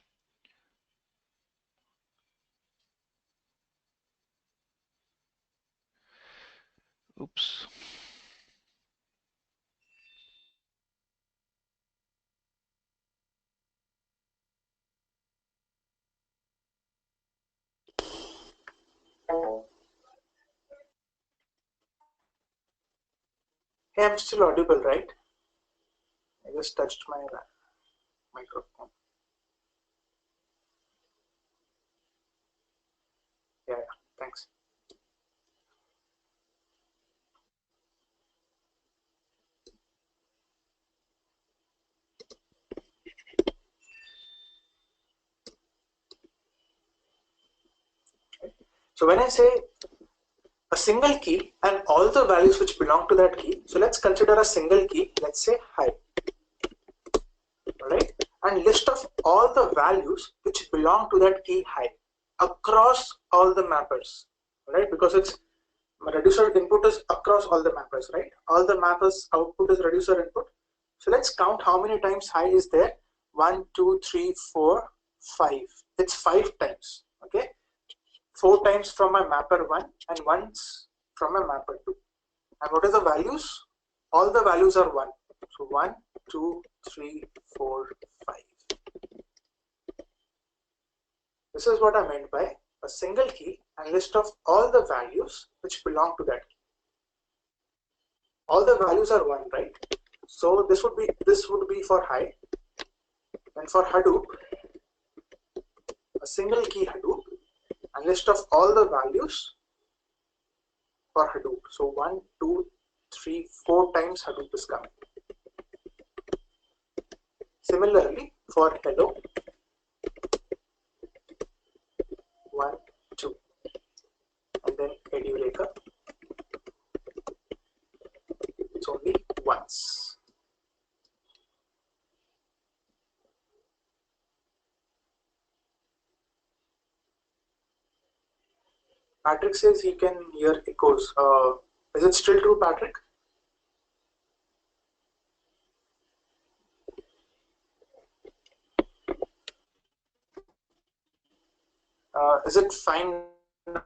Oops. Hey, I'm still audible, right? I just touched my microphone. Yeah, thanks. So when I say a single key and all the values which belong to that key, so let's consider a single key, let's say hi, right? And list of all the values which belong to that key hi across all the mappers, right? Because it's reducer input is across all the mappers, right? All the mappers output is reducer input. So let's count how many times hi is there. 1, 2, 3, 4, 5. It's 5 times. Okay, 4 times from my mapper 1 and once from my mapper 2. And what are the values? All the values are 1. So 1, 2, 3, 4, 5. This is what I meant by a single key and list of all the values which belong to that key. All the values are 1, right? So this would be for hi, and for Hadoop, a single key Hadoop and list of all the values for Hadoop. So 1, 2, 3, 4 times Hadoop is coming. Similarly, for hello, 1, 2, and then edureka, it's only once. Patrick says he can hear echoes. Is it still true, Patrick? Is it fine now?